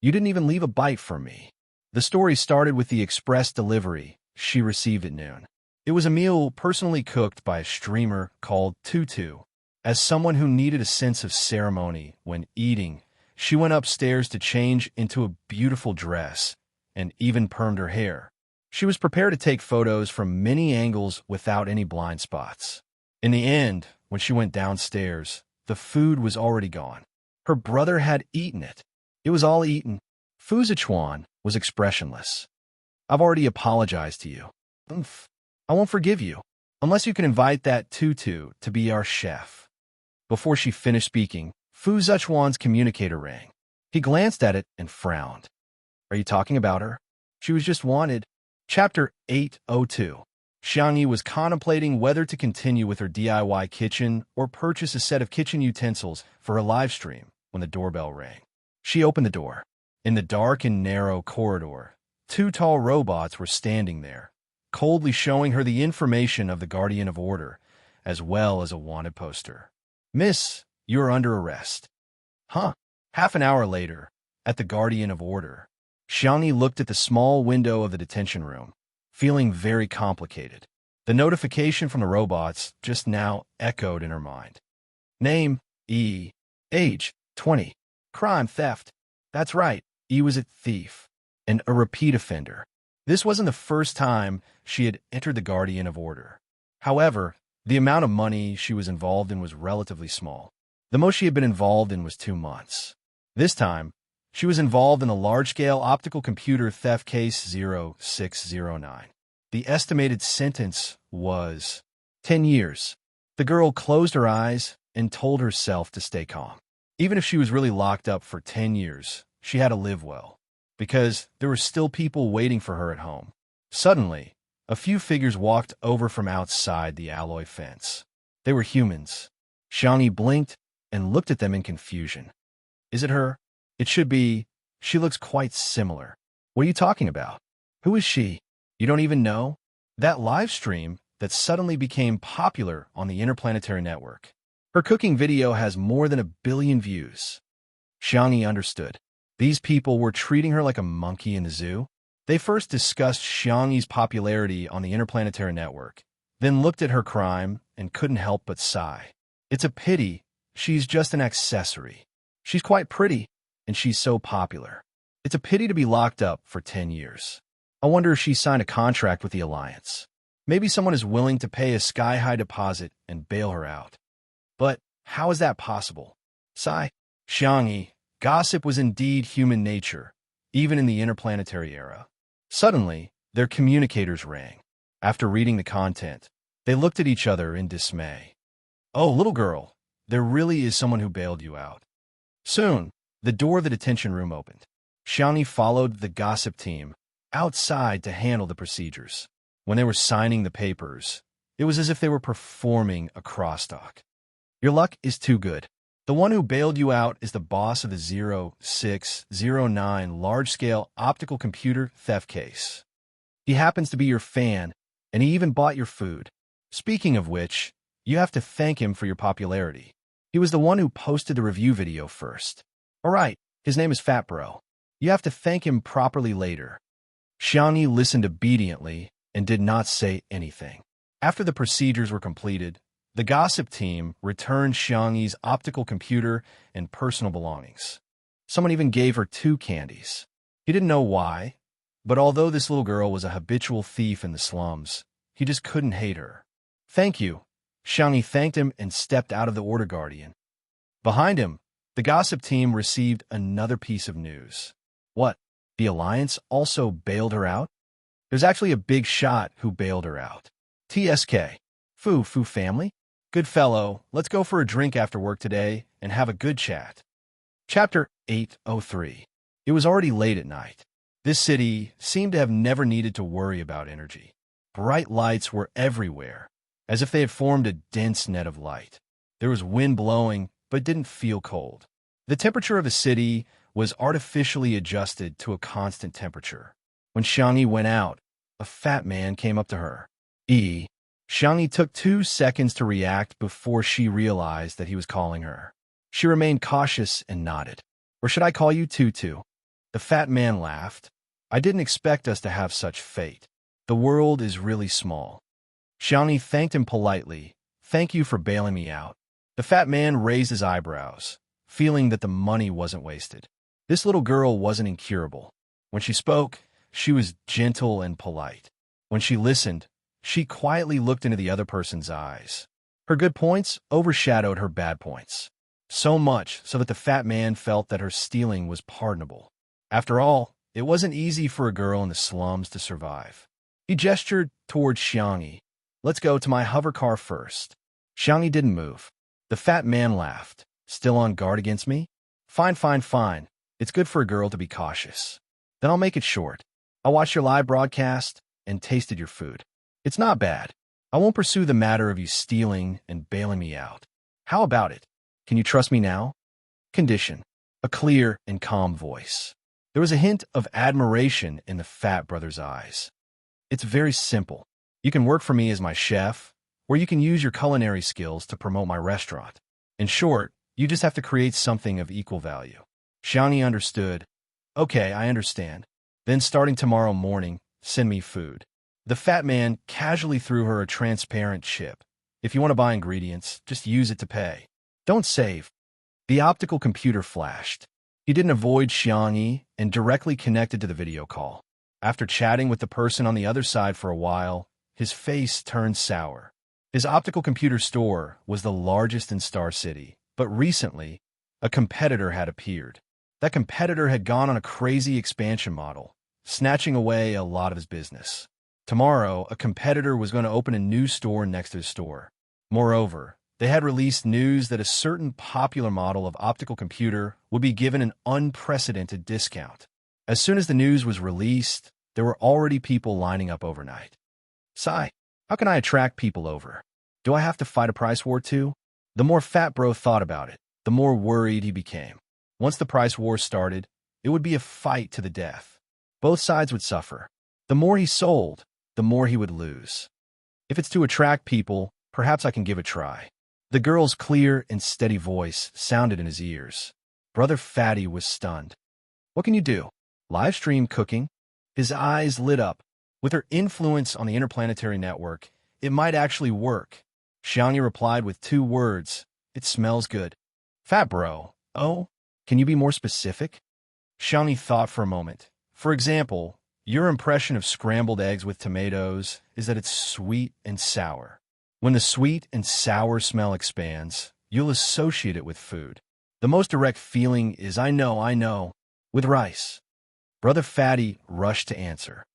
You didn't even leave a bite for me. The story started with the express delivery she received at noon. It was a meal personally cooked by a streamer called Tutu. As someone who needed a sense of ceremony when eating, she went upstairs to change into a beautiful dress and even permed her hair. She was prepared to take photos from many angles without any blind spots. In the end, when she went downstairs, the food was already gone. Her brother had eaten it. It was all eaten. Fu Zichuan was expressionless. I've already apologized to you. Oomph. I won't forgive you, unless you can invite that Tutu to be our chef. Before she finished speaking, Fu Zichuan's communicator rang. He glanced at it and frowned. Are you talking about her? She was just wanted. Chapter 802. Xiangyi was contemplating whether to continue with her DIY kitchen or purchase a set of kitchen utensils for her live stream when the doorbell rang. She opened the door. In the dark and narrow corridor, two tall robots were standing there, coldly showing her the information of the Guardian of Order, as well as a wanted poster. Miss, you are under arrest. Huh? Half an hour later, at the Guardian of Order, Xiangyi looked at the small window of the detention room, feeling very complicated. The notification from the robots just now echoed in her mind. Name, E. Age, 20. Crime, theft. That's right, E was a thief, and a repeat offender. This wasn't the first time she had entered the Guardian of Order. However, the amount of money she was involved in was relatively small. The most she had been involved in was 2 months. This time, she was involved in a large-scale optical computer theft case 0609. The estimated sentence was 10 years. The girl closed her eyes and told herself to stay calm. Even if she was really locked up for 10 years, she had to live well, because there were still people waiting for her at home. Suddenly, a few figures walked over from outside the alloy fence. They were humans. Xiangyi blinked and looked at them in confusion. Is it her? It should be. She looks quite similar. What are you talking about? Who is she? You don't even know? That live stream that suddenly became popular on the interplanetary network. Her cooking video has more than 1 billion views. Xiangyi understood. These people were treating her like a monkey in the zoo. They first discussed Xiangyi's popularity on the interplanetary network, then looked at her crime and couldn't help but sigh. It's a pity. She's just an accessory. She's quite pretty, and she's so popular. It's a pity to be locked up for 10 years. I wonder if she signed a contract with the Alliance. Maybe someone is willing to pay a sky-high deposit and bail her out. But how is that possible? Sigh. Xiangyi, gossip was indeed human nature, even in the interplanetary era. Suddenly, their communicators rang. After reading the content, they looked at each other in dismay. Oh, little girl, there really is someone who bailed you out. Soon, the door of the detention room opened. Xiangyi followed the gossip team outside to handle the procedures. When they were signing the papers, it was as if they were performing a crosstalk. Your luck is too good. The one who bailed you out is the boss of the 0609 large-scale optical computer theft case. He happens to be your fan, and he even bought your food. Speaking of which, you have to thank him for your popularity. He was the one who posted the review video first. All right, his name is Fat Bro. You have to thank him properly later. Xiangyi listened obediently and did not say anything. After the procedures were completed, the gossip team returned Xiangyi's optical computer and personal belongings. Someone even gave her 2 candies. He didn't know why, but although this little girl was a habitual thief in the slums, he just couldn't hate her. Thank you. Xiangyi thanked him and stepped out of the Order Guardian. Behind him, the gossip team received another piece of news. What? The Alliance also bailed her out? There's actually a big shot who bailed her out. TSK. Fu family? Good fellow, let's go for a drink after work today and have a good chat. Chapter 803. It was already late at night. This city seemed to have never needed to worry about energy. Bright lights were everywhere, as if they had formed a dense net of light. There was wind blowing, but didn't feel cold. The temperature of the city was artificially adjusted to a constant temperature. When Xiangyi went out, a fat man came up to her. Xiangyi took 2 seconds to react before she realized that he was calling her. She remained cautious and nodded. Or should I call you Tutu? The fat man laughed. I didn't expect us to have such fate. The world is really small. Xiangyi thanked him politely. Thank you for bailing me out. The fat man raised his eyebrows, feeling that the money wasn't wasted. This little girl wasn't incurable. When she spoke, she was gentle and polite. When she listened, she quietly looked into the other person's eyes. Her good points overshadowed her bad points. So much so that the fat man felt that her stealing was pardonable. After all, it wasn't easy for a girl in the slums to survive. He gestured toward Xiangyi. "Let's go to my hover car first." Xiangyi didn't move. The fat man laughed. "Still on guard against me? Fine, fine, fine. It's good for a girl to be cautious. Then I'll make it short. I watched your live broadcast and tasted your food. It's not bad. I won't pursue the matter of you stealing and bailing me out. How about it? Can you trust me now?" Condition: a clear and calm voice. There was a hint of admiration in the fat brother's eyes. "It's very simple. You can work for me as my chef, or you can use your culinary skills to promote my restaurant. In short, you just have to create something of equal value." Xiangyi understood. "Okay, I understand. Then starting tomorrow morning, send me food." The fat man casually threw her a transparent chip. "If you want to buy ingredients, just use it to pay. Don't save." The optical computer flashed. He didn't avoid Xiangyi and directly connected to the video call. After chatting with the person on the other side for a while, his face turned sour. His optical computer store was the largest in Star City, but recently, a competitor had appeared. That competitor had gone on a crazy expansion model, snatching away a lot of his business. Tomorrow, a competitor was going to open a new store next to his store. Moreover, they had released news that a certain popular model of optical computer would be given an unprecedented discount. As soon as the news was released, there were already people lining up overnight. "Sigh, how can I attract people over? Do I have to fight a price war too?" The more Fat Bro thought about it, the more worried he became. Once the price war started, it would be a fight to the death. Both sides would suffer. The more he sold, the more he would lose. "If it's to attract people, perhaps I can give it a try." The girl's clear and steady voice sounded in his ears. Brother Fatty was stunned. "What can you do? Live stream cooking?" His eyes lit up. With her influence on the interplanetary network, it might actually work. Xiangyi replied with 2 words: "It smells good." "Fat Bro, oh, can you be more specific?" Xiangyi thought for a moment. "For example, your impression of scrambled eggs with tomatoes is that it's sweet and sour. When the sweet and sour smell expands, you'll associate it with food. The most direct feeling is I know, with rice." Brother Fatty rushed to answer.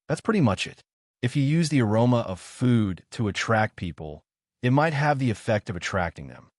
"That's pretty much it. If you use the aroma of food to attract people, it might have the effect of attracting them."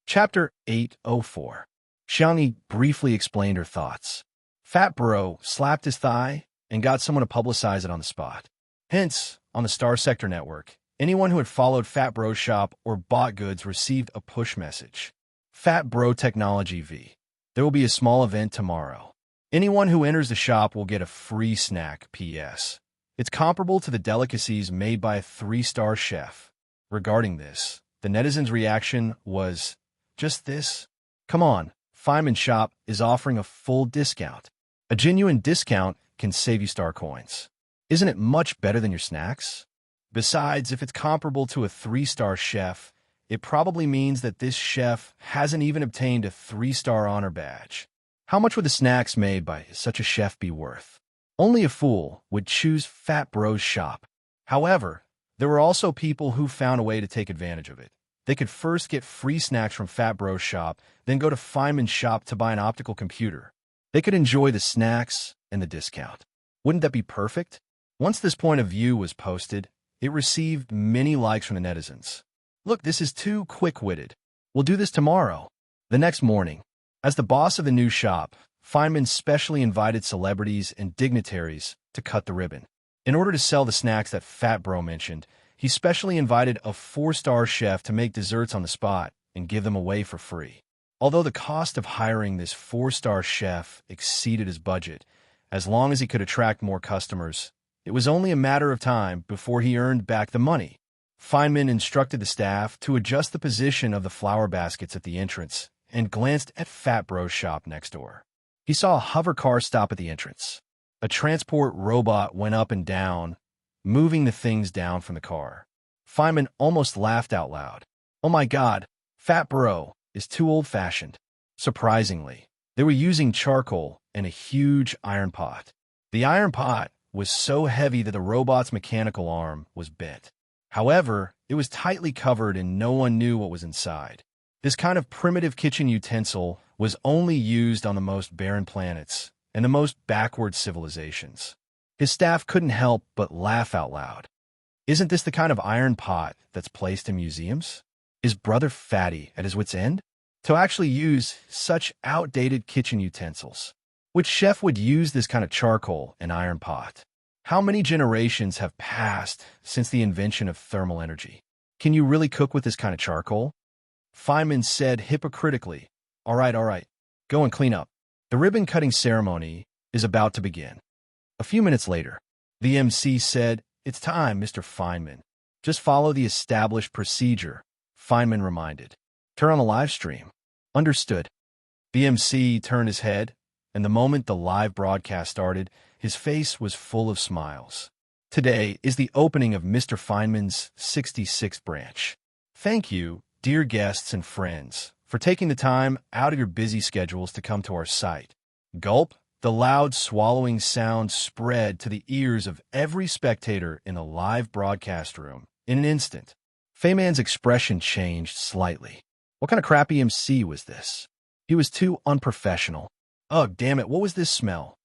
Chapter 804. Xiangyi briefly explained her thoughts. Fat Bro slapped his thigh and got someone to publicize it on the spot. Hence, on the Star Sector network, anyone who had followed Fat Bro's shop or bought goods received a push message. "Fat Bro Technology V. There will be a small event tomorrow. Anyone who enters the shop will get a free snack, PS. It's comparable to the delicacies made by a 3-star chef." Regarding this, the netizens' reaction was, "Just this? Come on, Feynman's shop is offering a full discount. A genuine discount can save you star coins. Isn't it much better than your snacks? Besides, if it's comparable to a 3-star chef, it probably means that this chef hasn't even obtained a 3-star honor badge. How much would the snacks made by such a chef be worth? Only a fool would choose Fat Bro's shop." However, there were also people who found a way to take advantage of it. They could first get free snacks from Fat Bro's shop, then go to Feynman's shop to buy an optical computer. They could enjoy the snacks and the discount. Wouldn't that be perfect? Once this point of view was posted, it received many likes from the netizens. "Look, this is too quick-witted. We'll do this tomorrow." The next morning, as the boss of the new shop, Feynman specially invited celebrities and dignitaries to cut the ribbon. In order to sell the snacks that Fat Bro mentioned, he specially invited a 4-star chef to make desserts on the spot and give them away for free. Although the cost of hiring this 4-star chef exceeded his budget, as long as he could attract more customers, it was only a matter of time before he earned back the money. Feynman instructed the staff to adjust the position of the flower baskets at the entrance and glanced at Fat Bro's shop next door. He saw a hover car stop at the entrance. A transport robot went up and down, moving the things down from the car. Feynman almost laughed out loud. "Oh my God, Fat bro is too old-fashioned. Surprisingly, they were using charcoal and a huge iron pot. The iron pot was so heavy that the robot's mechanical arm was bent. However, it was tightly covered and no one knew what was inside. This kind of primitive kitchen utensil was only used on the most barren planets and the most backward civilizations. His staff couldn't help but laugh out loud. Isn't this the kind of iron pot that's placed in museums? Is Brother Fatty at his wit's end? To actually use such outdated kitchen utensils. Which chef would use this kind of charcoal and iron pot? How many generations have passed since the invention of thermal energy? Can you really cook with this kind of charcoal? Feynman said hypocritically, all right, go and clean up. The ribbon-cutting ceremony is about to begin. A few minutes later, the MC said, it's time, Mr. Feynman. Just follow the established procedure, Feynman reminded. Turn on the live stream. Understood. The MC turned his head, and the moment the live broadcast started, his face was full of smiles. Today is the opening of Mr. Feynman's 66th branch. Thank you, dear guests and friends, for taking the time out of your busy schedules to come to our site. Gulp, the loud swallowing sound spread to the ears of every spectator in the live broadcast room. In an instant, Feynman's expression changed slightly. What kind of crappy MC was this? He was too unprofessional. Ugh, damn it, what was this smell?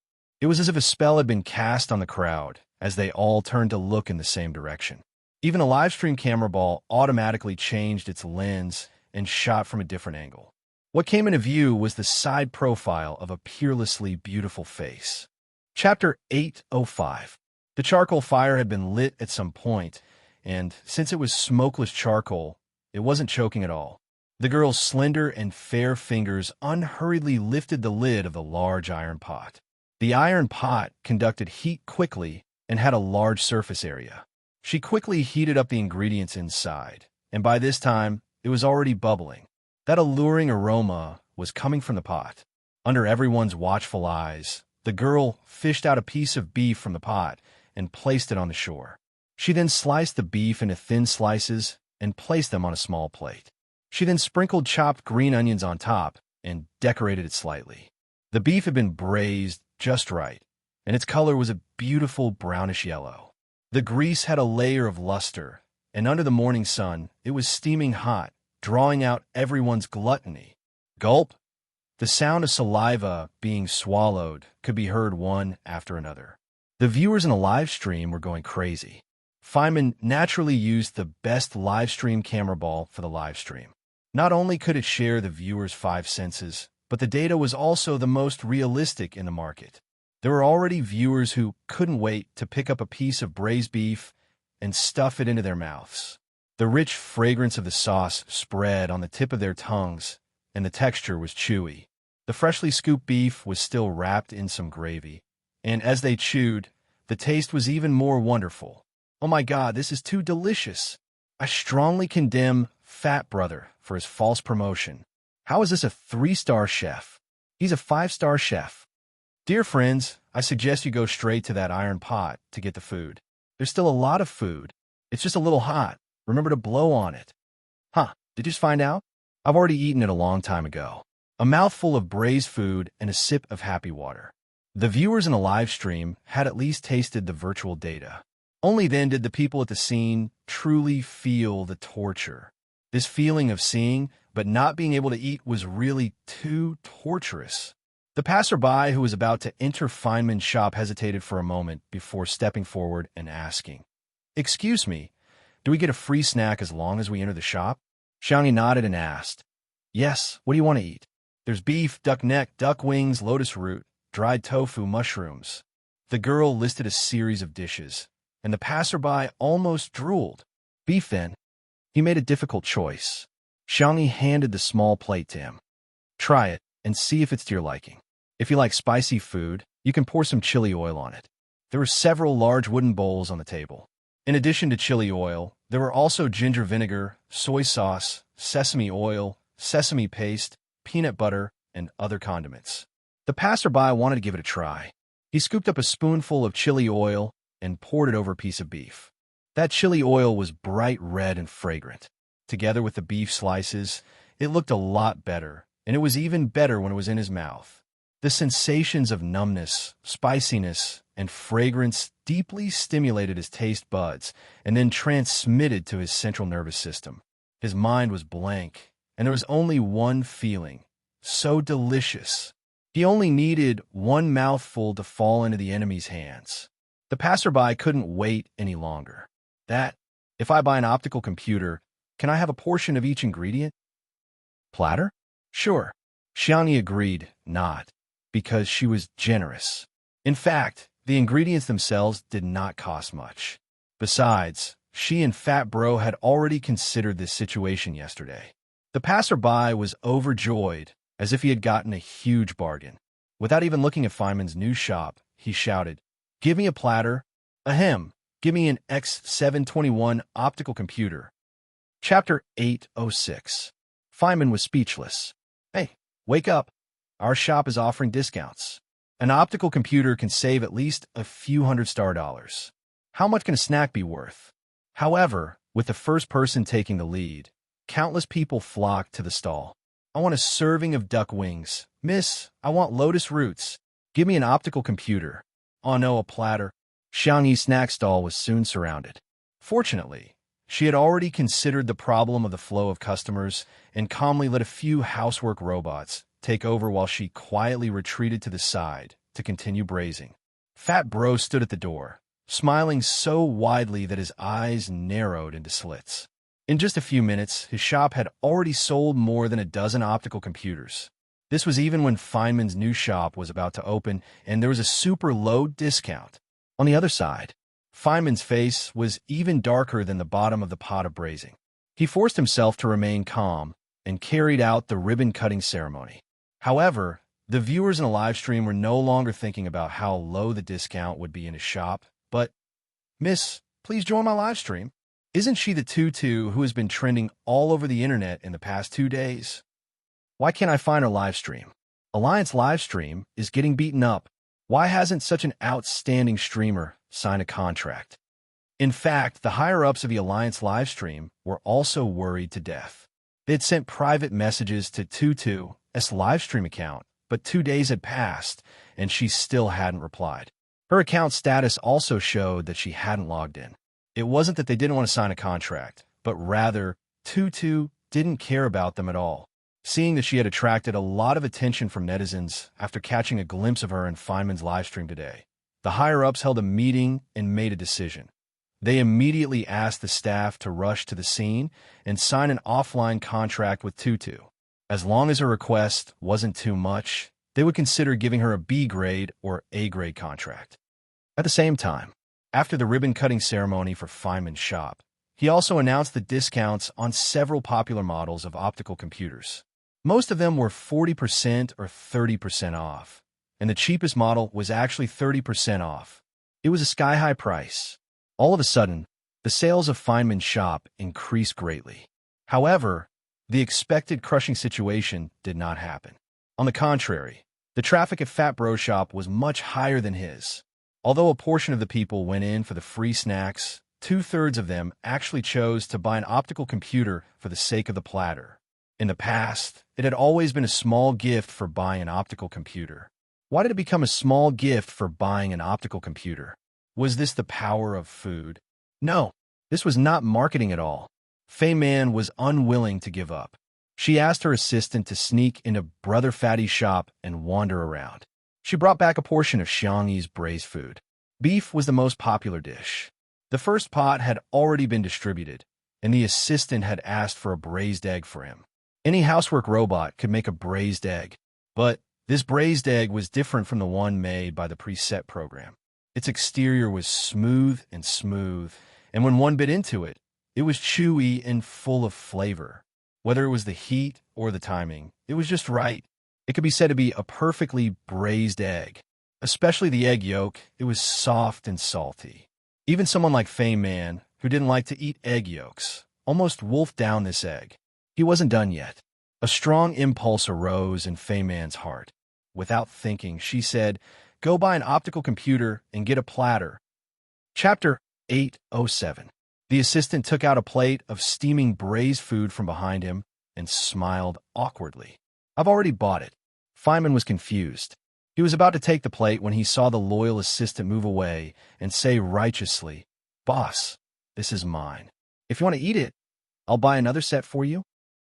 It was as if a spell had been cast on the crowd, as they all turned to look in the same direction. Even the livestream camera ball automatically changed its lens and shot from a different angle. What came into view was the side profile of a peerlessly beautiful face. Chapter 805. The charcoal fire had been lit at some point, and since it was smokeless charcoal, it wasn't choking at all. The girl's slender and fair fingers unhurriedly lifted the lid of the large iron pot. The iron pot conducted heat quickly and had a large surface area. She quickly heated up the ingredients inside, and by this time, it was already bubbling. That alluring aroma was coming from the pot. Under everyone's watchful eyes, the girl fished out a piece of beef from the pot and placed it on the shore. She then sliced the beef into thin slices and placed them on a small plate. She then sprinkled chopped green onions on top and decorated it slightly. The beef had been braised just right, and its color was a beautiful brownish yellow. The grease had a layer of luster, and under the morning sun, it was steaming hot, drawing out everyone's gluttony. Gulp! The sound of saliva being swallowed could be heard one after another. The viewers in the live stream were going crazy. Feynman naturally used the best live stream camera ball for the live stream. Not only could it share the viewer's five senses, but the data was also the most realistic in the market. There were already viewers who couldn't wait to pick up a piece of braised beef and stuff it into their mouths. The rich fragrance of the sauce spread on the tip of their tongues, and the texture was chewy. The freshly scooped beef was still wrapped in some gravy, and as they chewed, the taste was even more wonderful. Oh my God, this is too delicious. I strongly condemn Fat Brother for his false promotion. How is this a 3-star chef? He's a 5-star chef. Dear friends, I suggest you go straight to that iron pot to get the food. There's still a lot of food. It's just a little hot. Remember to blow on it. Huh, did you just find out? I've already eaten it a long time ago. A mouthful of braised food and a sip of happy water. The viewers in the live stream had at least tasted the virtual data. Only then did the people at the scene truly feel the torture. This feeling of seeing but not being able to eat was really too torturous. The passerby who was about to enter Feynman's shop hesitated for a moment before stepping forward and asking, "Excuse me, do we get a free snack as long as we enter the shop?" Xiangyi nodded and asked, "Yes, what do you want to eat?" "There's beef, duck neck, duck wings, lotus root, dried tofu, mushrooms." The girl listed a series of dishes, and the passerby almost drooled. "Beef, then." He made a difficult choice. Xiangyi handed the small plate to him. "Try it and see if it's to your liking. If you like spicy food, you can pour some chili oil on it." There were several large wooden bowls on the table. In addition to chili oil, there were also ginger vinegar, soy sauce, sesame oil, sesame paste, peanut butter, and other condiments. The passerby wanted to give it a try. He scooped up a spoonful of chili oil and poured it over a piece of beef. That chili oil was bright red and fragrant. Together with the beef slices, It looked a lot better, and it was even better when it was in his mouth. The sensations of numbness, spiciness, and fragrance deeply stimulated his taste buds and then transmitted to his central nervous system. His mind was blank, and there was only one feeling: so delicious. He only needed one mouthful to fall into the enemy's hands. The passerby couldn't wait any longer. If I buy an optical computer, can I have a portion of each ingredient? Platter? Sure. Xiangyi agreed, not because she was generous. In fact, the ingredients themselves did not cost much. Besides, she and Fat Bro had already considered this situation yesterday. The passerby was overjoyed, as if he had gotten a huge bargain. Without even looking at Feynman's new shop, he shouted, "Give me a platter. Ahem, give me an X721 optical computer." Chapter 806. Feynman was speechless. "Hey, wake up. Our shop is offering discounts. An optical computer can save at least a few $100 dollars. How much can a snack be worth?" However, with the first person taking the lead, countless people flocked to the stall. "I want a serving of duck wings. Miss, I want lotus roots. Give me an optical computer." "Oh no, a platter." Xiangyi's snack stall was soon surrounded. Fortunately, she had already considered the problem of the flow of customers and calmly let a few housework robots take over while she quietly retreated to the side to continue braising. Fat Bro stood at the door, smiling so widely that his eyes narrowed into slits. In just a few minutes, his shop had already sold more than a dozen optical computers. This was even when Feynman's new shop was about to open, and there was a super low discount. On the other side, Feynman's face was even darker than the bottom of the pot of braising. He forced himself to remain calm and carried out the ribbon-cutting ceremony. However, the viewers in the live stream were no longer thinking about how low the discount would be in his shop, but, "Miss, please join my live stream. Isn't she the tutu who has been trending all over the internet in the past 2 days? Why can't I find her live stream? Alliance live stream is getting beaten up. Why hasn't such an outstanding streamer signed a contract?" In fact, the higher-ups of the Alliance live stream were also worried to death. They had sent private messages to Tutu's live stream account, but 2 days had passed, and she still hadn't replied. Her account status also showed that she hadn't logged in. It wasn't that they didn't want to sign a contract, but rather, Tutu didn't care about them at all. Seeing that she had attracted a lot of attention from netizens after catching a glimpse of her in Feynman's livestream today, the higher-ups held a meeting and made a decision. They immediately asked the staff to rush to the scene and sign an offline contract with Tutu. As long as her request wasn't too much, they would consider giving her a B-grade or A-grade contract. At the same time, after the ribbon-cutting ceremony for Feynman's shop, he also announced the discounts on several popular models of optical computers. Most of them were 40% or 30% off, and the cheapest model was actually 30% off. It was a sky-high price. All of a sudden, the sales of Feynman's shop increased greatly. However, the expected crushing situation did not happen. On the contrary, the traffic at Fat Bro's shop was much higher than his. Although a portion of the people went in for the free snacks, 2/3 of them actually chose to buy an optical computer for the sake of the platter. In the past, it had always been a small gift for buying an optical computer. Why did it become a small gift for buying an optical computer? Was this the power of food? No, this was not marketing at all. Feynman was unwilling to give up. She asked her assistant to sneak into Brother Fatty's shop and wander around. She brought back a portion of Xiangyi's braised food. Beef was the most popular dish. The first pot had already been distributed, and the assistant had asked for a braised egg for him. Any housework robot could make a braised egg, but this braised egg was different from the one made by the preset program. Its exterior was smooth, and when one bit into it, it was chewy and full of flavor. Whether it was the heat or the timing, it was just right. It could be said to be a perfectly braised egg. Especially the egg yolk, it was soft and salty. Even someone like Feynman, who didn't like to eat egg yolks, almost wolfed down this egg. He wasn't done yet. A strong impulse arose in Feynman's heart. Without thinking, she said, "Go buy an optical computer and get a platter." Chapter 807. The assistant took out a plate of steaming braised food from behind him and smiled awkwardly. I've already bought it. Feynman was confused. He was about to take the plate when he saw the loyal assistant move away and say righteously, "Boss, this is mine. If you want to eat it, I'll buy another set for you."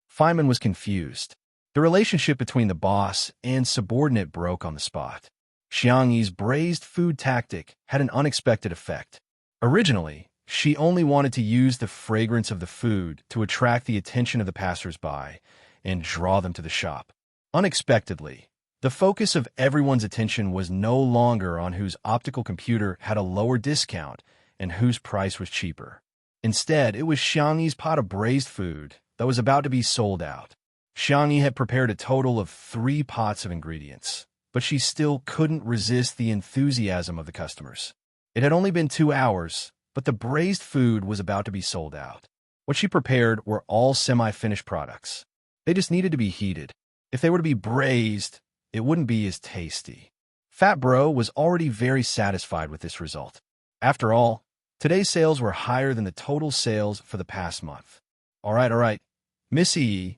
Feynman was confused. The relationship between the boss and subordinate broke on the spot. Xiangyi's braised food tactic had an unexpected effect. Originally, she only wanted to use the fragrance of the food to attract the attention of the passers-by and draw them to the shop. Unexpectedly, the focus of everyone's attention was no longer on whose optical computer had a lower discount and whose price was cheaper. Instead, it was Xiangyi's pot of braised food that was about to be sold out. Xiangyi had prepared a total of 3 pots of ingredients, but she still couldn't resist the enthusiasm of the customers. It had only been 2 hours, but the braised food was about to be sold out. What she prepared were all semi-finished products. They just needed to be heated. If they were to be braised, it wouldn't be as tasty. Fat Bro was already very satisfied with this result. After all, today's sales were higher than the total sales for the past month. All right. Miss E,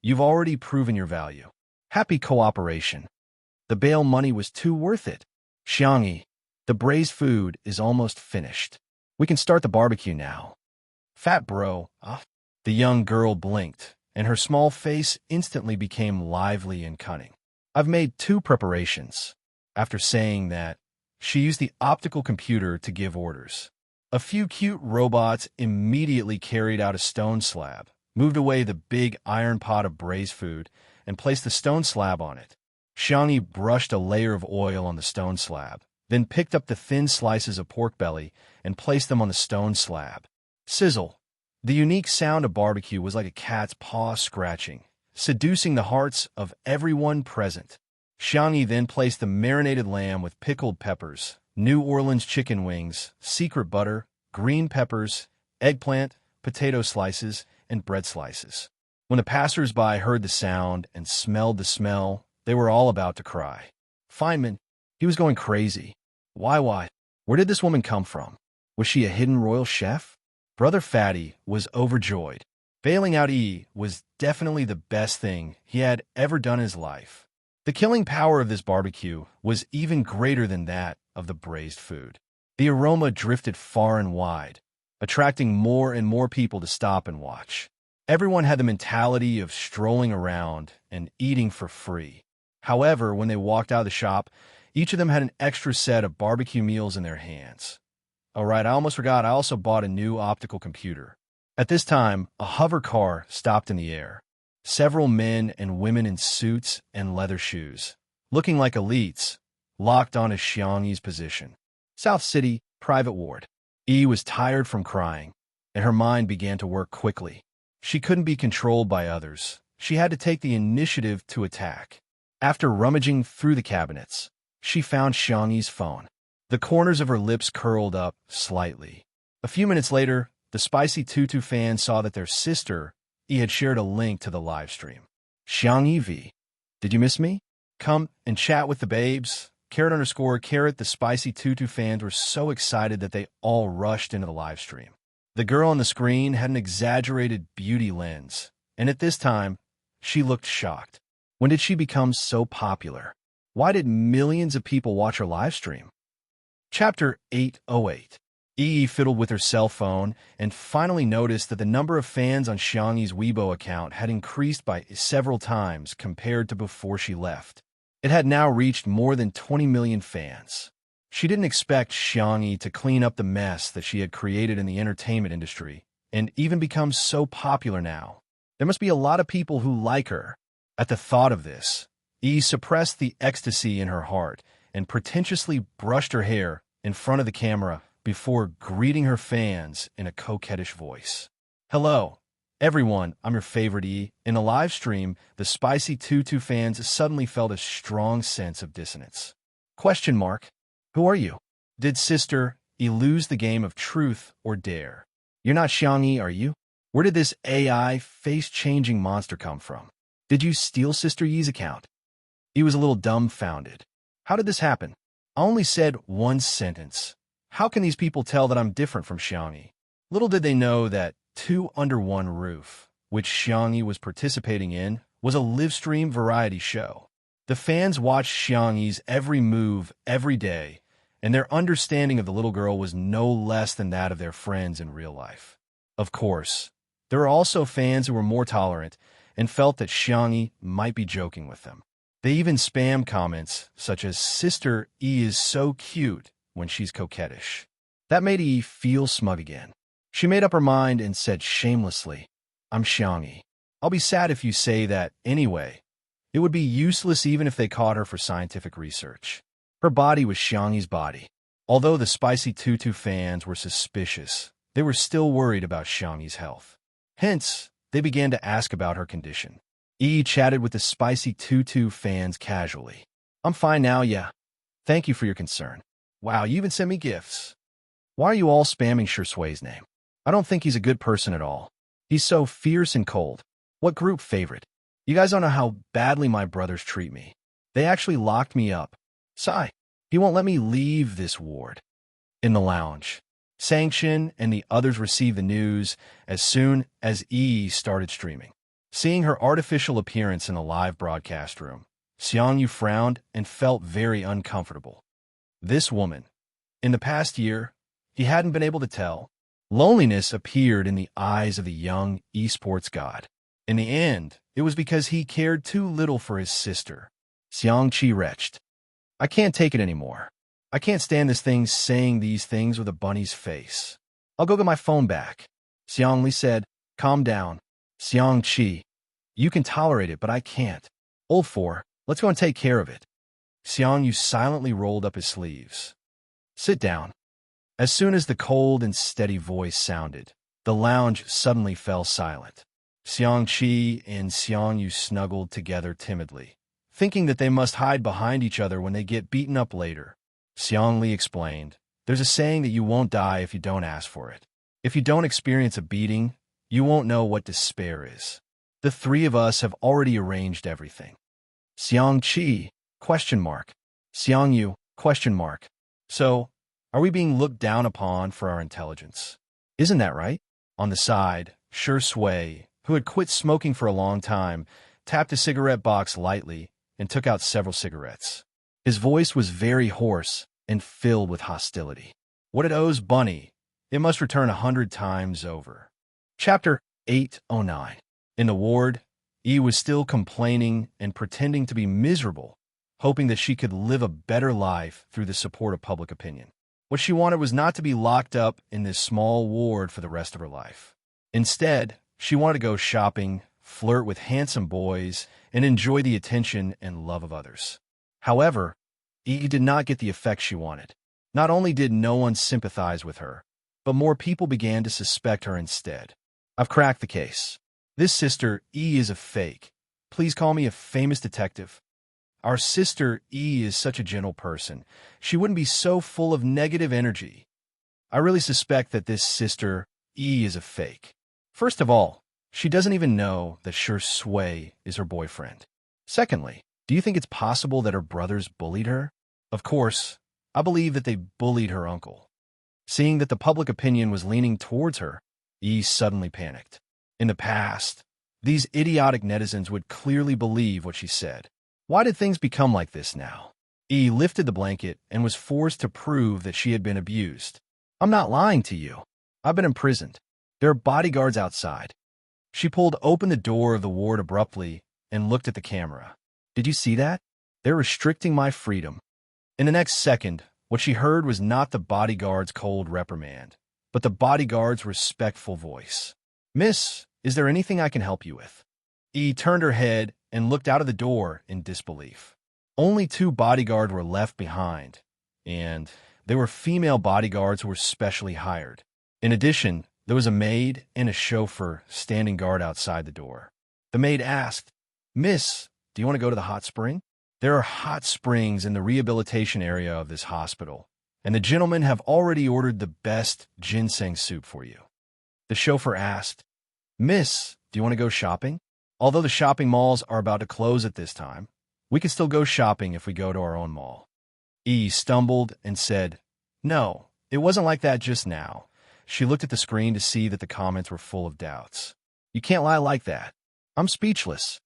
you've already proven your value. Happy cooperation. The bail money was too worth it. Xiangyi, the braised food is almost finished. We can start the barbecue now. Fat Bro, The young girl blinked, and her small face instantly became lively and cunning. I've made 2 preparations. After saying that, she used the optical computer to give orders. A few cute robots immediately carried out a stone slab, moved away the big iron pot of braised food, and placed the stone slab on it. Xiangyi brushed a layer of oil on the stone slab, then picked up the thin slices of pork belly and placed them on the stone slab. Sizzle. The unique sound of barbecue was like a cat's paw scratching, seducing the hearts of everyone present. Xiangyi then placed the marinated lamb with pickled peppers, New Orleans chicken wings, secret butter, green peppers, eggplant, potato slices, and bread slices. When the passers-by heard the sound and smelled the smell, they were all about to cry. Feynman, he was going crazy. Why? Where did this woman come from? Was she a hidden royal chef? Brother Fatty was overjoyed. Bailing out E was definitely the best thing he had ever done in his life. The killing power of this barbecue was even greater than that of the braised food. The aroma drifted far and wide, attracting more and more people to stop and watch. Everyone had the mentality of strolling around and eating for free. However, when they walked out of the shop, each of them had an extra set of barbecue meals in their hands. All right, I almost forgot, I also bought a new optical computer. At this time, a hover car stopped in the air. Several men and women in suits and leather shoes, looking like elites, locked onto Xiangyi's position. South City, private ward. E was tired from crying, and her mind began to work quickly. She couldn't be controlled by others. She had to take the initiative to attack. After rummaging through the cabinets, she found Xiangyi's phone. The corners of her lips curled up slightly. A few minutes later, the Spicy Tutu fans saw that their sister, E, had shared a link to the live stream. Xiangyi V, did you miss me? Come and chat with the babes. _carrot. The Spicy Tutu fans were so excited that they all rushed into the live stream. The girl on the screen had an exaggerated beauty lens, and at this time, she looked shocked. When did she become so popular? Why did millions of people watch her live stream? Chapter 808. E fiddled with her cell phone and finally noticed that the number of fans on Xiangyi's Weibo account had increased by several times compared to before she left. It had now reached more than 20 million fans. She didn't expect Xiangyi to clean up the mess that she had created in the entertainment industry and even become so popular now. There must be a lot of people who like her. At the thought of this, E suppressed the ecstasy in her heart and pretentiously brushed her hair in front of the camera before greeting her fans in a coquettish voice. Hello, everyone, I'm your favorite E. In the live stream, the Spicy Tutu fans suddenly felt a strong sense of dissonance. Question mark. Who are you? Did Sister E lose the game of truth or dare? You're not Xiangyi, are you? Where did this AI face-changing monster come from? Did you steal Sister Yi's account? E was a little dumbfounded. How did this happen? I only said one sentence. How can these people tell that I'm different from Xiangyi? Little did they know that 2 under 1 roof which Xiangyi was participating in, was a live-stream variety show. The fans watched Xiangyi's every move every day, and their understanding of the little girl was no less than that of their friends in real life. Of course, there were also fans who were more tolerant and felt that Xiangyi might be joking with them. They even spammed comments such as, "Sister E is so cute," when she's coquettish. That made E feel smug again. She made up her mind and said shamelessly, "I'm Xiangyi. I'll be sad if you say that anyway. It would be useless even if they caught her for scientific research." Her body was Xiangyi's body. Although the Spicy Tutu fans were suspicious, they were still worried about Xiangyi's health. Hence, they began to ask about her condition. E chatted with the Spicy Tutu fans casually. "I'm fine now, yeah. Thank you for your concern. Wow, you even sent me gifts. Why are you all spamming Shui's name? I don't think he's a good person at all. He's so fierce and cold. What group favorite? You guys don't know how badly my brothers treat me. They actually locked me up. Sigh. He won't let me leave this ward." In the lounge, Sanction and the others received the news as soon as E started streaming. Seeing her artificial appearance in the live broadcast room, Xiangyu frowned and felt very uncomfortable. This woman. In the past year, he hadn't been able to tell. Loneliness appeared in the eyes of the young esports god. In the end, it was because he cared too little for his sister. Xiangqi retched. "I can't take it anymore. I can't stand this thing saying these things with a bunny's face. I'll go get my phone back." Xiangli said, "Calm down. Xiangqi, you can tolerate it, but I can't. Old four, let's go and take care of it." Xiangyu silently rolled up his sleeves. "Sit down." As soon as the cold and steady voice sounded, the lounge suddenly fell silent. Xiangqi and Xiangyu snuggled together timidly, thinking that they must hide behind each other when they get beaten up later. Xiangli explained, "There's a saying that you won't die if you don't ask for it. If you don't experience a beating, you won't know what despair is. The three of us have already arranged everything." Xiangqi, question mark. Xiangyu, question mark. "So, are we being looked down upon for our intelligence? Isn't that right?" On the side, Shui, who had quit smoking for a long time, tapped a cigarette box lightly and took out several cigarettes. His voice was very hoarse and filled with hostility. "What it owes Bunny, it must return 100 times over." Chapter 809. In the ward, E was still complaining and pretending to be miserable, hoping that she could live a better life through the support of public opinion. What she wanted was not to be locked up in this small ward for the rest of her life. Instead, she wanted to go shopping, flirt with handsome boys, and enjoy the attention and love of others. However, E did not get the effect she wanted. Not only did no one sympathize with her, but more people began to suspect her instead. "I've cracked the case. This sister E is a fake. Please call me a famous detective. Our sister E is such a gentle person. She wouldn't be so full of negative energy. I really suspect that this sister E is a fake. First of all, she doesn't even know that Shui is her boyfriend. Secondly, do you think it's possible that her brothers bullied her? Of course, I believe that they bullied her uncle." Seeing that the public opinion was leaning towards her, E suddenly panicked. In the past, these idiotic netizens would clearly believe what she said. Why did things become like this now? E lifted the blanket and was forced to prove that she had been abused. "I'm not lying to you. I've been imprisoned. There are bodyguards outside." She pulled open the door of the ward abruptly and looked at the camera. "Did you see that? They're restricting my freedom." In the next second, what she heard was not the bodyguard's cold reprimand, but the bodyguard's respectful voice. "Miss, is there anything I can help you with?" E turned her head and looked out of the door in disbelief. Only 2 bodyguards were left behind, and they were female bodyguards who were specially hired. In addition, there was a maid and a chauffeur standing guard outside the door. The maid asked, "Miss, do you want to go to the hot spring? There are hot springs in the rehabilitation area of this hospital, and the gentlemen have already ordered the best ginseng soup for you." The chauffeur asked, "Miss, do you want to go shopping? Although the shopping malls are about to close at this time, we can still go shopping if we go to our own mall." E stumbled and said, "No, it wasn't like that just now." She looked at the screen to see that the comments were full of doubts. You can't lie like that. I'm speechless.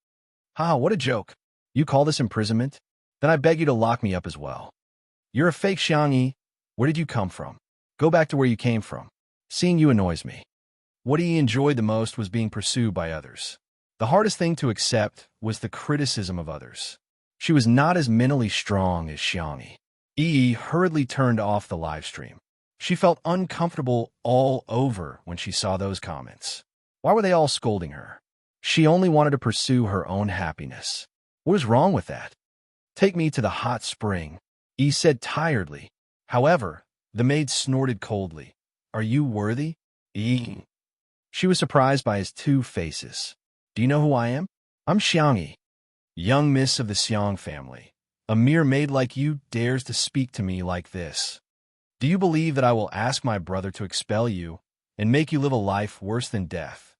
Ha, what a joke. You call this imprisonment? Then I beg you to lock me up as well. You're a fake Xiangyi. Where did you come from? Go back to where you came from. Seeing you annoys me. What he enjoyed the most was being pursued by others. The hardest thing to accept was the criticism of others. She was not as mentally strong as Xiangyi. Yi hurriedly turned off the live stream. She felt uncomfortable all over when she saw those comments. Why were they all scolding her? She only wanted to pursue her own happiness. What was wrong with that? Take me to the hot spring, Yi said tiredly. However, the maid snorted coldly. Are you worthy? Yi. She was surprised by his two faces. Do you know who I am? I'm Xiangyi, young miss of the Xiang family. A mere maid like you dares to speak to me like this. Do you believe that I will ask my brother to expel you and make you live a life worse than death?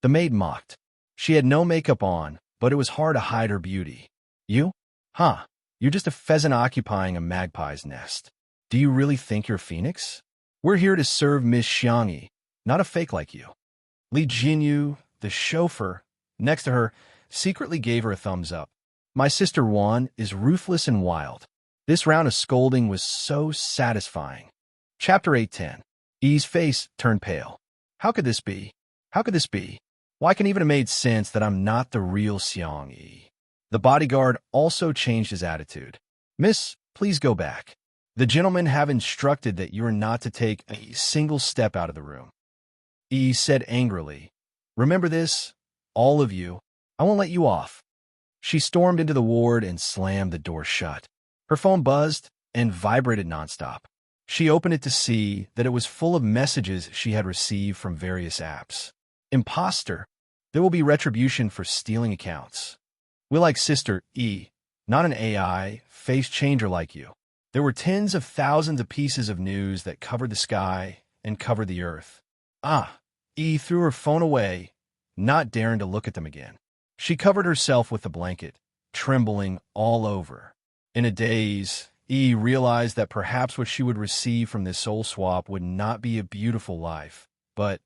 The maid mocked. She had no makeup on, but it was hard to hide her beauty. You? Huh, you're just a pheasant occupying a magpie's nest. Do you really think you're Phoenix? We're here to serve Miss Xiangyi, not a fake like you. Li Jinyu, the chauffeur, next to her, secretly gave her a thumbs up. My sister Wan is ruthless and wild. This round of scolding was so satisfying. Chapter 810. Yi's face turned pale. How could this be? How could this be? Why can even it made sense that I'm not the real Xiangyi? The bodyguard also changed his attitude. Miss, please go back. The gentlemen have instructed that you are not to take a single step out of the room. Yi said angrily. Remember this, all of you. I won't let you off. She stormed into the ward and slammed the door shut. Her phone buzzed and vibrated nonstop. She opened it to see that it was full of messages she had received from various apps. Imposter. There will be retribution for stealing accounts. We like Sister E, not an AI, face changer like you. There were tens of thousands of pieces of news that covered the sky and covered the earth. E threw her phone away, not daring to look at them again. She covered herself with the blanket, trembling all over. In a daze, E realized that perhaps what she would receive from this soul swap would not be a beautiful life, but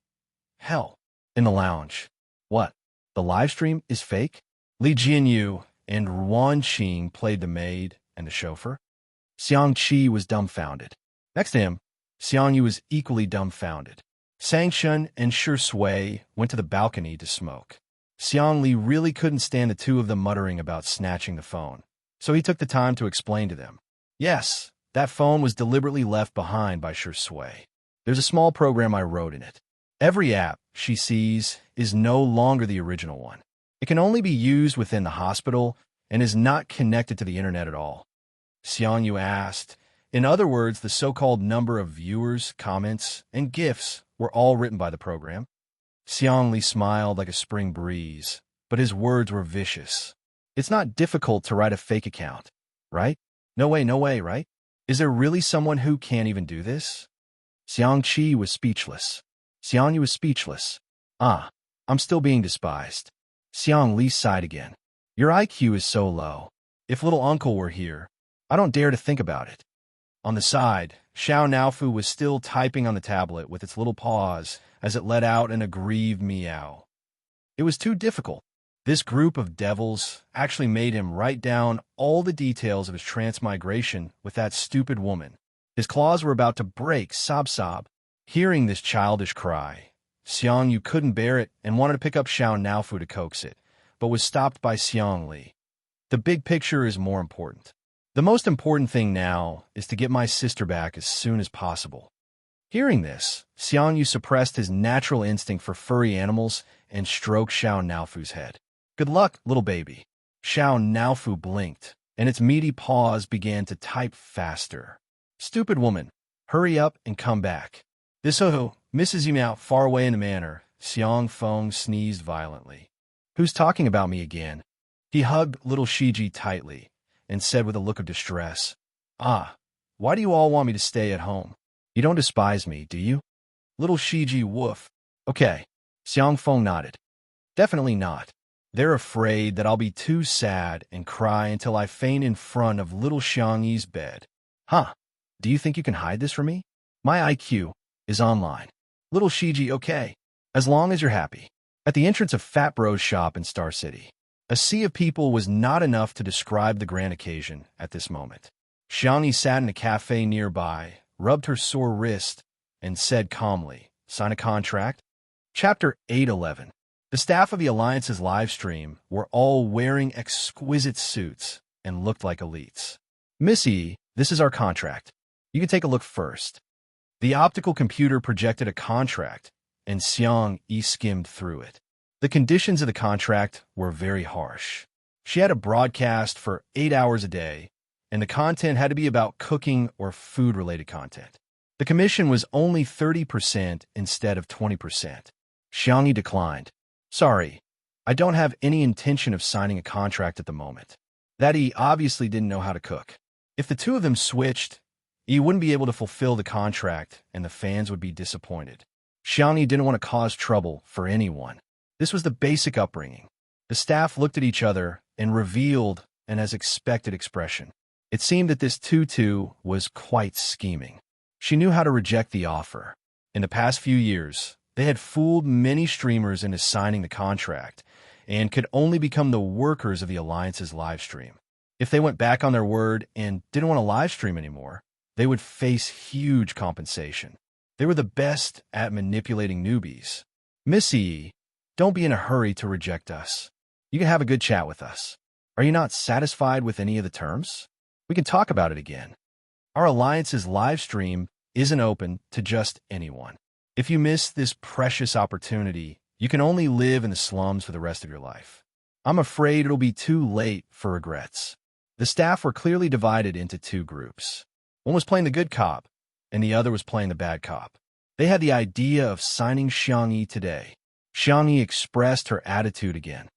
hell. In the lounge. What? The live stream is fake? Li Jinyu and Wan Qing played the maid and the chauffeur. Xiang Qi was dumbfounded. Next to him, Xiangyu was equally dumbfounded. Sang Shun and Shi Sui went to the balcony to smoke. Xiang Li really couldn't stand the two of them muttering about snatching the phone, so he took the time to explain to them. Yes, that phone was deliberately left behind by Shi Sui. There's a small program I wrote in it. Every app she sees is no longer the original one. It can only be used within the hospital and is not connected to the internet at all. Xiangyu asked. In other words, the so-called number of viewers, comments, and GIFs were all written by the program. Xiang Li smiled like a spring breeze, but his words were vicious. It's not difficult to write a fake account, right? No way, right? Is there really someone who can't even do this? Xiang Qi was speechless. Xiangyu was speechless. I'm still being despised. Xiang Li sighed again. Your IQ is so low. If little uncle were here, I don't dare to think about it. On the side, Xiao Naofu was still typing on the tablet with its little paws as it let out an aggrieved meow. It was too difficult. This group of devils actually made him write down all the details of his transmigration with that stupid woman. His claws were about to break, sob. Hearing this childish cry, Xiangyu couldn't bear it and wanted to pick up Xiao Naofu to coax it, but was stopped by Xiang Li. The big picture is more important. The most important thing now is to get my sister back as soon as possible. Hearing this, Xiangyu suppressed his natural instinct for furry animals and stroked Xiao Naofu's head. Good luck, little baby. Xiao Naofu blinked, and its meaty paws began to type faster. Stupid woman, hurry up and come back. This misses you out far away in the manor. Xiang Feng sneezed violently. Who's talking about me again? He hugged little Shiji tightly and said with a look of distress, why do you all want me to stay at home? You don't despise me, do you? Little Shiji woof. Okay. Xiang Feng nodded. Definitely not. They're afraid that I'll be too sad and cry until I faint in front of little Xiangyi's bed. Do you think you can hide this from me? My IQ is online. Little Shiji, okay. As long as you're happy. At the entrance of Fat Bro's shop in Star City, a sea of people was not enough to describe the grand occasion at this moment. Xiangyi sat in a cafe nearby, rubbed her sore wrist, and said calmly, "Sign a contract?" Chapter 811. The staff of the Alliance's live stream were all wearing exquisite suits and looked like elites. "Miss Yi, this is our contract. You can take a look first." The optical computer projected a contract, and Xiang Yi skimmed through it. The conditions of the contract were very harsh. She had to broadcast for 8 hours a day, and the content had to be about cooking or food-related content. The commission was only 30% instead of 20%. Xiang Yi declined. "Sorry, I don't have any intention of signing a contract at the moment." That Yi obviously didn't know how to cook. If the two of them switched, Yi wouldn't be able to fulfill the contract, and the fans would be disappointed. Xiang Yi didn't want to cause trouble for anyone. This was the basic upbringing. The staff looked at each other and revealed an as expected expression. It seemed that this tutu was quite scheming. She knew how to reject the offer. In the past few years, they had fooled many streamers into signing the contract and could only become the workers of the Alliance's live stream. If they went back on their word and didn't want to live stream anymore, they would face huge compensation. They were the best at manipulating newbies. "Miss Yi, don't be in a hurry to reject us. You can have a good chat with us. Are you not satisfied with any of the terms? We can talk about it again. Our Alliance's live stream isn't open to just anyone. If you miss this precious opportunity, you can only live in the slums for the rest of your life. I'm afraid it'll be too late for regrets." The staff were clearly divided into two groups. One was playing the good cop, and the other was playing the bad cop. They had the idea of signing Xiang Yi today. Xiang Yi expressed her attitude again.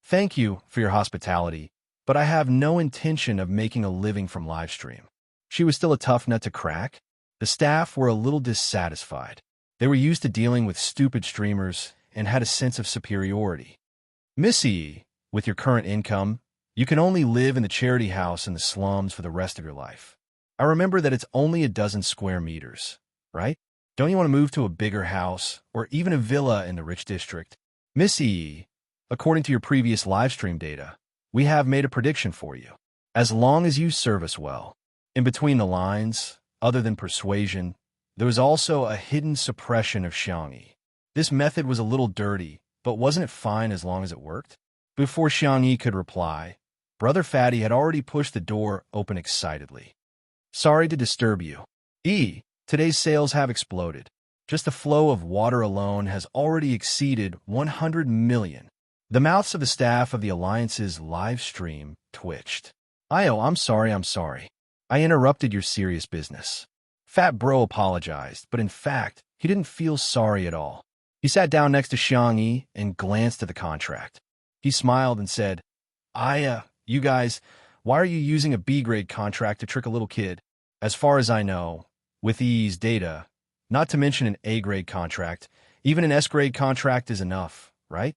"Thank you for your hospitality, but I have no intention of making a living from livestream." She was still a tough nut to crack. The staff were a little dissatisfied. They were used to dealing with stupid streamers and had a sense of superiority. "Miss Yi, with your current income, you can only live in the charity house in the slums for the rest of your life. I remember that it's only a dozen square meters, right? Don't you want to move to a bigger house or even a villa in the rich district? Miss Yi, according to your previous livestream data, we have made a prediction for you. As long as you serve us well." In between the lines, other than persuasion, there was also a hidden suppression of Xiang Yi. This method was a little dirty, but wasn't it fine as long as it worked? Before Xiang Yi could reply, Brother Fatty had already pushed the door open excitedly. "Sorry to disturb you. Yi, today's sales have exploded. Just the flow of water alone has already exceeded 100 million. The mouths of the staff of the Alliance's live stream twitched. I'm sorry. I interrupted your serious business." Fat Bro apologized, but in fact, he didn't feel sorry at all. He sat down next to Xiang Yi and glanced at the contract. He smiled and said, You guys, why are you using a B-grade contract to trick a little kid? As far as I know, with Yi's data, not to mention an A-grade contract, even an S-grade contract is enough, right?"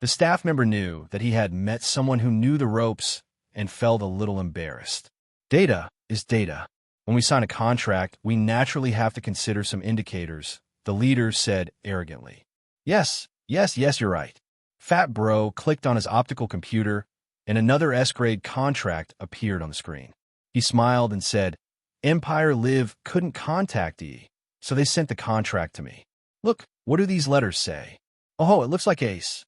The staff member knew that he had met someone who knew the ropes and felt a little embarrassed. "Data is data. When we sign a contract, we naturally have to consider some indicators," the leader said arrogantly. Yes, you're right." Fat Bro clicked on his optical computer, and another S-grade contract appeared on the screen. He smiled and said, "Empire Live couldn't contact E, so they sent the contract to me. Look, what do these letters say? Oh, it looks like Ace."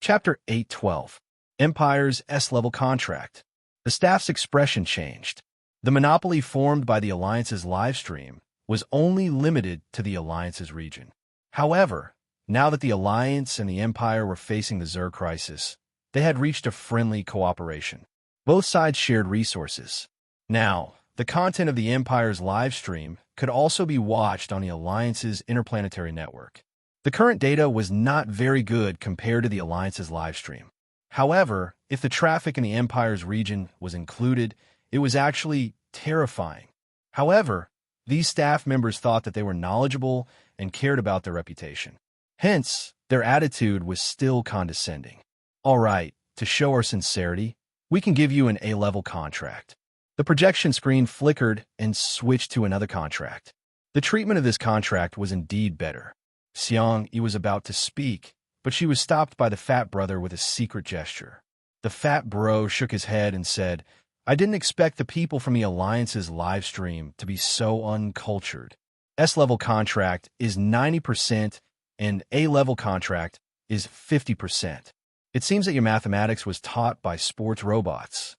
Chapter 812. Empire's S-level contract. The staff's expression changed. The monopoly formed by the Alliance's live stream was only limited to the Alliance's region. However, now that the Alliance and the Empire were facing the Zur crisis, they had reached a friendly cooperation. Both sides shared resources. Now, the content of the Empire's live stream could also be watched on the Alliance's interplanetary network. The current data was not very good compared to the Alliance's live stream. However, if the traffic in the Empire's region was included, it was actually terrifying. However, these staff members thought that they were knowledgeable and cared about their reputation. Hence, their attitude was still condescending. "All right, to show our sincerity, we can give you an A-level contract." The projection screen flickered and switched to another contract. The treatment of this contract was indeed better. Xiang Yi was about to speak, but she was stopped by the fat brother with a secret gesture. The fat bro shook his head and said, I didn't expect the people from the Alliance's live stream to be so uncultured. S-level contract is 90% and A-level contract is 50%. It seems that your mathematics was taught by sports robots.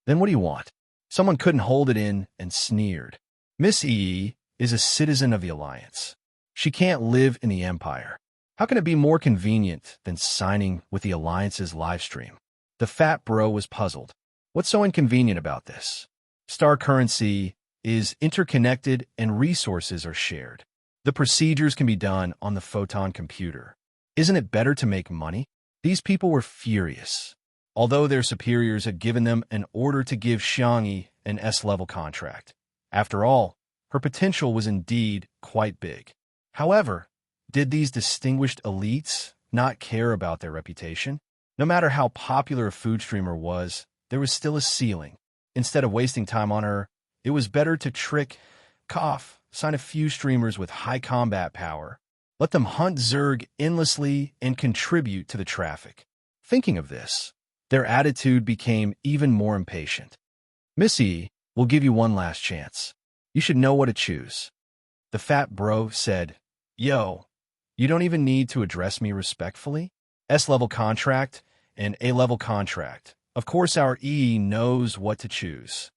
Then what do you want? Someone couldn't hold it in and sneered. Miss EE is a citizen of the Alliance. She can't live in the Empire. How can it be more convenient than signing with the Alliance's livestream? The fat bro was puzzled. What's so inconvenient about this? Star currency is interconnected and resources are shared. The procedures can be done on the photon computer. Isn't it better to make money? These people were furious. Although their superiors had given them an order to give Xiangyi an S-level contract. After all, her potential was indeed quite big. However, did these distinguished elites not care about their reputation? No matter how popular a food streamer was, there was still a ceiling. Instead of wasting time on her, it was better to sign a few streamers with high combat power, let them hunt Zerg endlessly and contribute to the traffic. Thinking of this, their attitude became even more impatient. Missy, we'll give you one last chance. You should know what to choose. The fat bro said, Yo, you don't even need to address me respectfully. S-level contract and A-level contract. Of course our EE knows what to choose.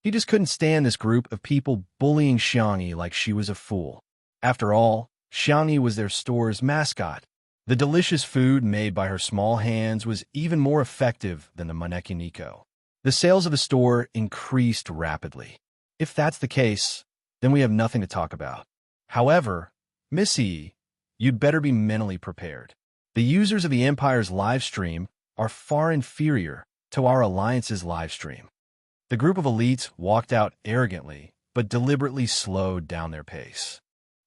He just couldn't stand this group of people bullying Xiangyi like she was a fool. After all, Xiangyi was their store's mascot. The delicious food made by her small hands was even more effective than the Maneki Nico. The sales of the store increased rapidly. If that's the case, then we have nothing to talk about. However, Missy, you'd better be mentally prepared. The users of the Empire's live stream are far inferior to our Alliance's live stream. The group of elites walked out arrogantly, but deliberately slowed down their pace.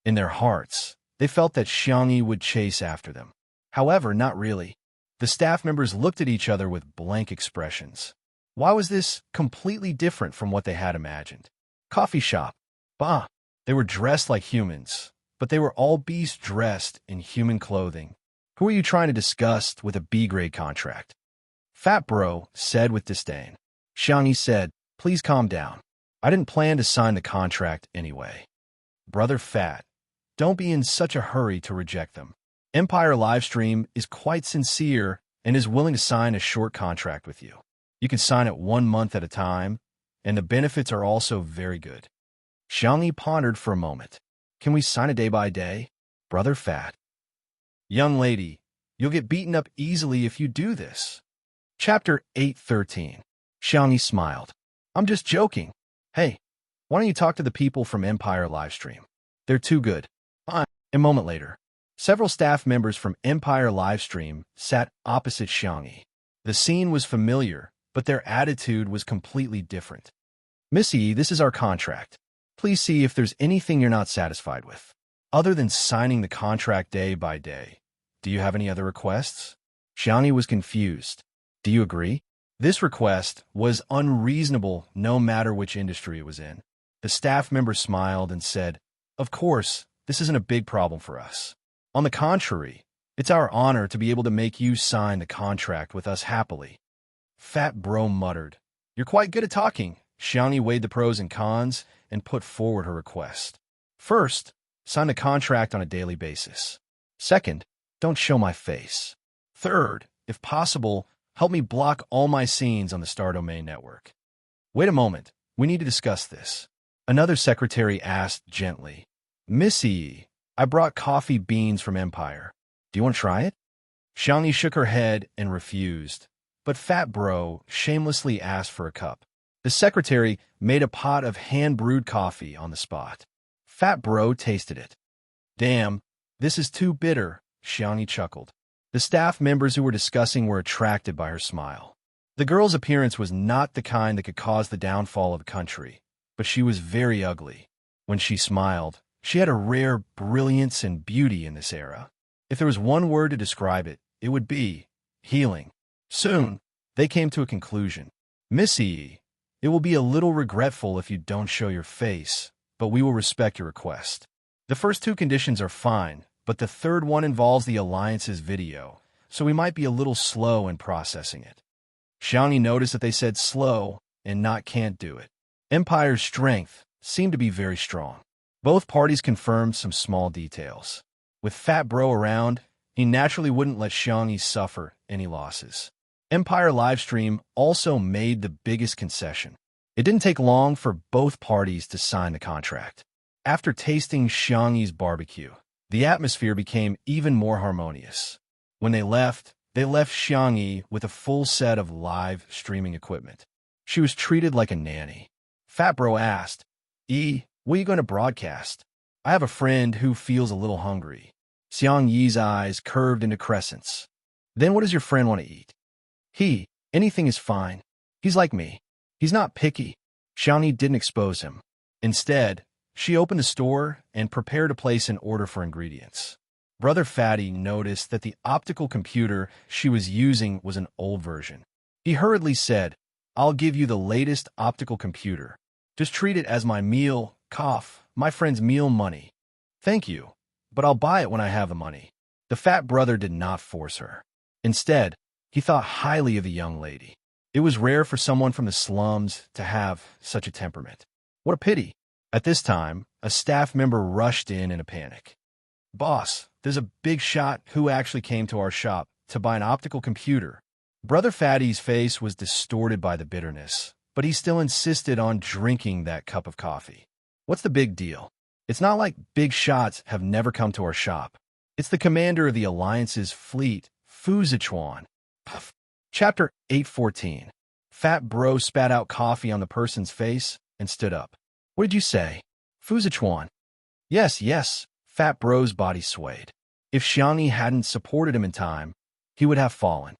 In their hearts, they felt that Xiangyi would chase after them. However, not really. The staff members looked at each other with blank expressions. Why was this completely different from what they had imagined? Coffee shop. Bah! They were dressed like humans, but they were all beasts dressed in human clothing. Who are you trying to disgust with a B-grade contract? Fat bro said with disdain. Xiangyi said, Please calm down. I didn't plan to sign the contract anyway. Brother Fat, don't be in such a hurry to reject them. Empire Livestream is quite sincere and is willing to sign a short contract with you. You can sign it 1 month at a time, and the benefits are also very good. Xiangyi pondered for a moment. Can we sign a day by day? Brother Fat. Young lady, you'll get beaten up easily if you do this. Chapter 8:13. Xiangyi smiled. I'm just joking. Hey, why don't you talk to the people from Empire Livestream? They're too good. A moment later, several staff members from Empire Livestream sat opposite Xiangyi. The scene was familiar, but their attitude was completely different. Missy, this is our contract. Please see if there's anything you're not satisfied with. Other than signing the contract day by day, do you have any other requests? Xiangyi was confused. Do you agree? This request was unreasonable no matter which industry it was in. The staff member smiled and said, Of course, this isn't a big problem for us. On the contrary, it's our honor to be able to make you sign the contract with us happily. Fat bro muttered. You're quite good at talking. Xiangyi weighed the pros and cons and put forward her request. First, sign the contract on a daily basis. Second, don't show my face. Third, if possible, help me block all my scenes on the Star Domain network. Wait a moment, we need to discuss this. Another secretary asked gently. Missy, I brought coffee beans from Empire. Do you want to try it? Xiangyi shook her head and refused, but Fat Bro shamelessly asked for a cup. The secretary made a pot of hand-brewed coffee on the spot. Fat Bro tasted it. Damn, this is too bitter, Xiangyi chuckled. The staff members who were discussing were attracted by her smile. The girl's appearance was not the kind that could cause the downfall of a country, but she was very ugly. When she smiled, she had a rare brilliance and beauty in this era. If there was one word to describe it, it would be healing. Soon, they came to a conclusion. Missy, it will be a little regretful if you don't show your face, but we will respect your request. The first 2 conditions are fine, but the third one involves the Alliance's video, so we might be a little slow in processing it. Xiangyi noticed that they said slow and not can't do it. Empire's strength seemed to be very strong. Both parties confirmed some small details. With Fat Bro around, he naturally wouldn't let Xiangyi suffer any losses. Empire Livestream also made the biggest concession. It didn't take long for both parties to sign the contract. After tasting Xiangyi's barbecue, the atmosphere became even more harmonious. When they left Xiangyi with a full set of live streaming equipment. She was treated like a nanny. Fat Bro asked, what are you going to broadcast? I have a friend who feels a little hungry. Xiangyi's eyes curved into crescents. Then what does your friend want to eat? Anything is fine. He's like me. He's not picky. Xiangyi didn't expose him. Instead, she opened the store and prepared to place an order for ingredients. Brother Fatty noticed that the optical computer she was using was an old version. He hurriedly said, I'll give you the latest optical computer. Just treat it as my my friend's meal money. Thank you, but I'll buy it when I have the money. The fat brother did not force her. Instead, he thought highly of the young lady. It was rare for someone from the slums to have such a temperament. What a pity. At this time, a staff member rushed in a panic. Boss, there's a big shot who actually came to our shop to buy an optical computer. Brother Fatty's face was distorted by the bitterness, but he still insisted on drinking that cup of coffee. What's the big deal? It's not like big shots have never come to our shop. It's the commander of the Alliance's fleet, Fu Zichuan. Chapter 814. Fat Bro spat out coffee on the person's face and stood up. What did you say? Fu Zichuan. Yes. Fat Bro's body swayed. If Xiangyi hadn't supported him in time, he would have fallen.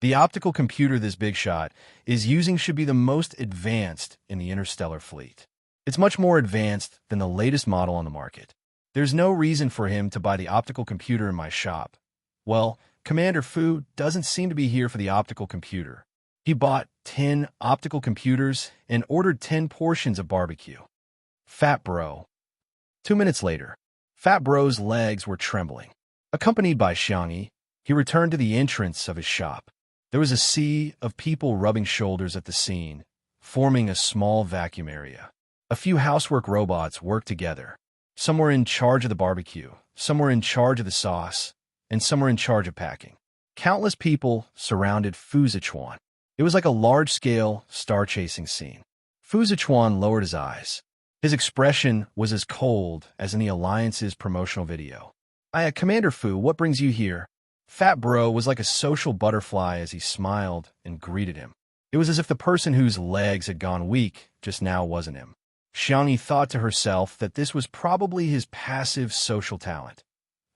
The optical computer this big shot is using should be the most advanced in the interstellar fleet. It's much more advanced than the latest model on the market. There's no reason for him to buy the optical computer in my shop. Well, Commander Fu doesn't seem to be here for the optical computer. He bought 10 optical computers and ordered 10 portions of barbecue. Fat Bro. 2 minutes later, Fat Bro's legs were trembling. Accompanied by Xiangyi, he returned to the entrance of his shop. There was a sea of people rubbing shoulders at the scene, forming a small vacuum area. A few housework robots worked together. Some were in charge of the barbecue, some were in charge of the sauce, and some were in charge of packing. Countless people surrounded Fu Zichuan. It was like a large-scale star-chasing scene. Fu Zichuan lowered his eyes. His expression was as cold as in the Alliance's promotional video. Commander Fu, what brings you here? Fat Bro was like a social butterfly as he smiled and greeted him. It was as if the person whose legs had gone weak just now wasn't him. Xiangyi thought to herself that this was probably his passive social talent.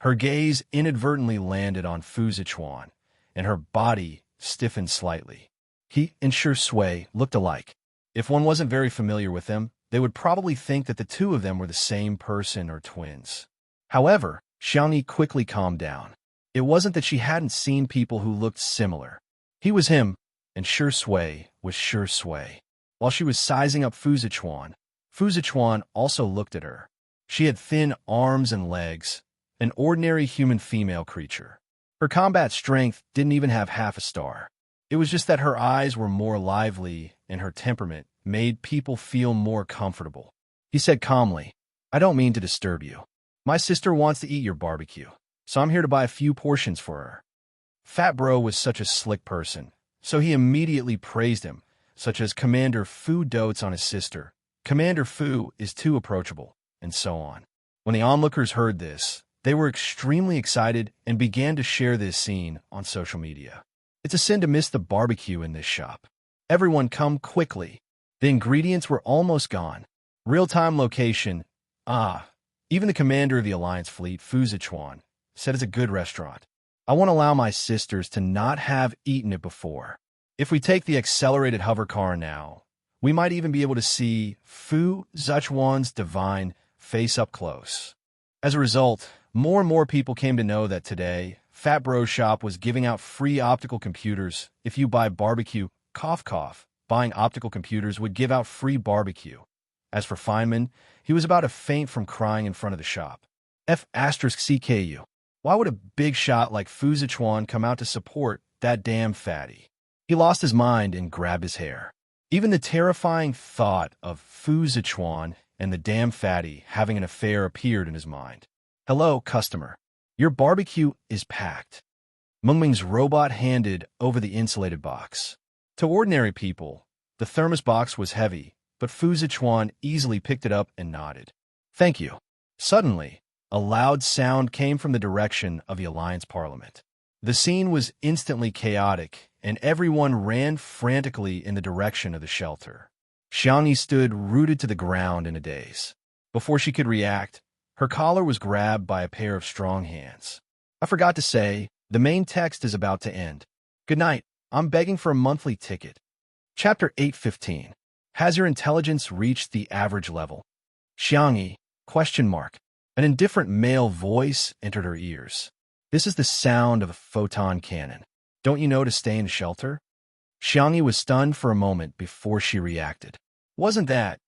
Her gaze inadvertently landed on Fu Zichuan, and her body stiffened slightly. He and Shui looked alike. If one wasn't very familiar with them, they would probably think that the two of them were the same person or twins. However, Xiangyi quickly calmed down. It wasn't that she hadn't seen people who looked similar. He was him, and Shui was Shui. While she was sizing up Fu Zichuan also looked at her. She had thin arms and legs, an ordinary human female creature. Her combat strength didn't even have half a star. It was just that her eyes were more lively and her temperament made people feel more comfortable. He said calmly, I don't mean to disturb you. My sister wants to eat your barbecue, so I'm here to buy a few portions for her. Fat Bro was such a slick person, so he immediately praised him, such as Commander Fu dotes on his sister, Commander Fu is too approachable, and so on. When the onlookers heard this, they were extremely excited and began to share this scene on social media. It's a sin to miss the barbecue in this shop. Everyone come quickly. The ingredients were almost gone. Real-time location. Even the commander of the Alliance fleet, Fu Zichuan, said it's a good restaurant. I won't allow my sisters to not have eaten it before. If we take the accelerated hover car now, we might even be able to see Fu Zichuan's divine face up close. As a result, more and more people came to know that today, Fat Bro's shop was giving out free optical computers. If you buy barbecue, buying optical computers would give out free barbecue. As for Feynman, he was about to faint from crying in front of the shop. CKU. Why would a big shot like Fu Zichuan come out to support that damn fatty? He lost his mind and grabbed his hair. Even the terrifying thought of Fu Zichuan and the damn fatty having an affair appeared in his mind. Hello, customer. Your barbecue is packed. Mengming's robot handed over the insulated box. To ordinary people, the thermos box was heavy, but Fu Zichuan easily picked it up and nodded. Thank you. Suddenly, a loud sound came from the direction of the Alliance Parliament. The scene was instantly chaotic, and everyone ran frantically in the direction of the shelter. Xiangyi stood rooted to the ground in a daze. Before she could react, her collar was grabbed by a pair of strong hands. I forgot to say, the main text is about to end. Good night. I'm begging for a monthly ticket. Chapter 8:15. Has your intelligence reached the average level? Xiangyi, ? An indifferent male voice entered her ears. This is the sound of a photon cannon. Don't you know to stay in shelter? Xiangyi was stunned for a moment before she reacted. Wasn't that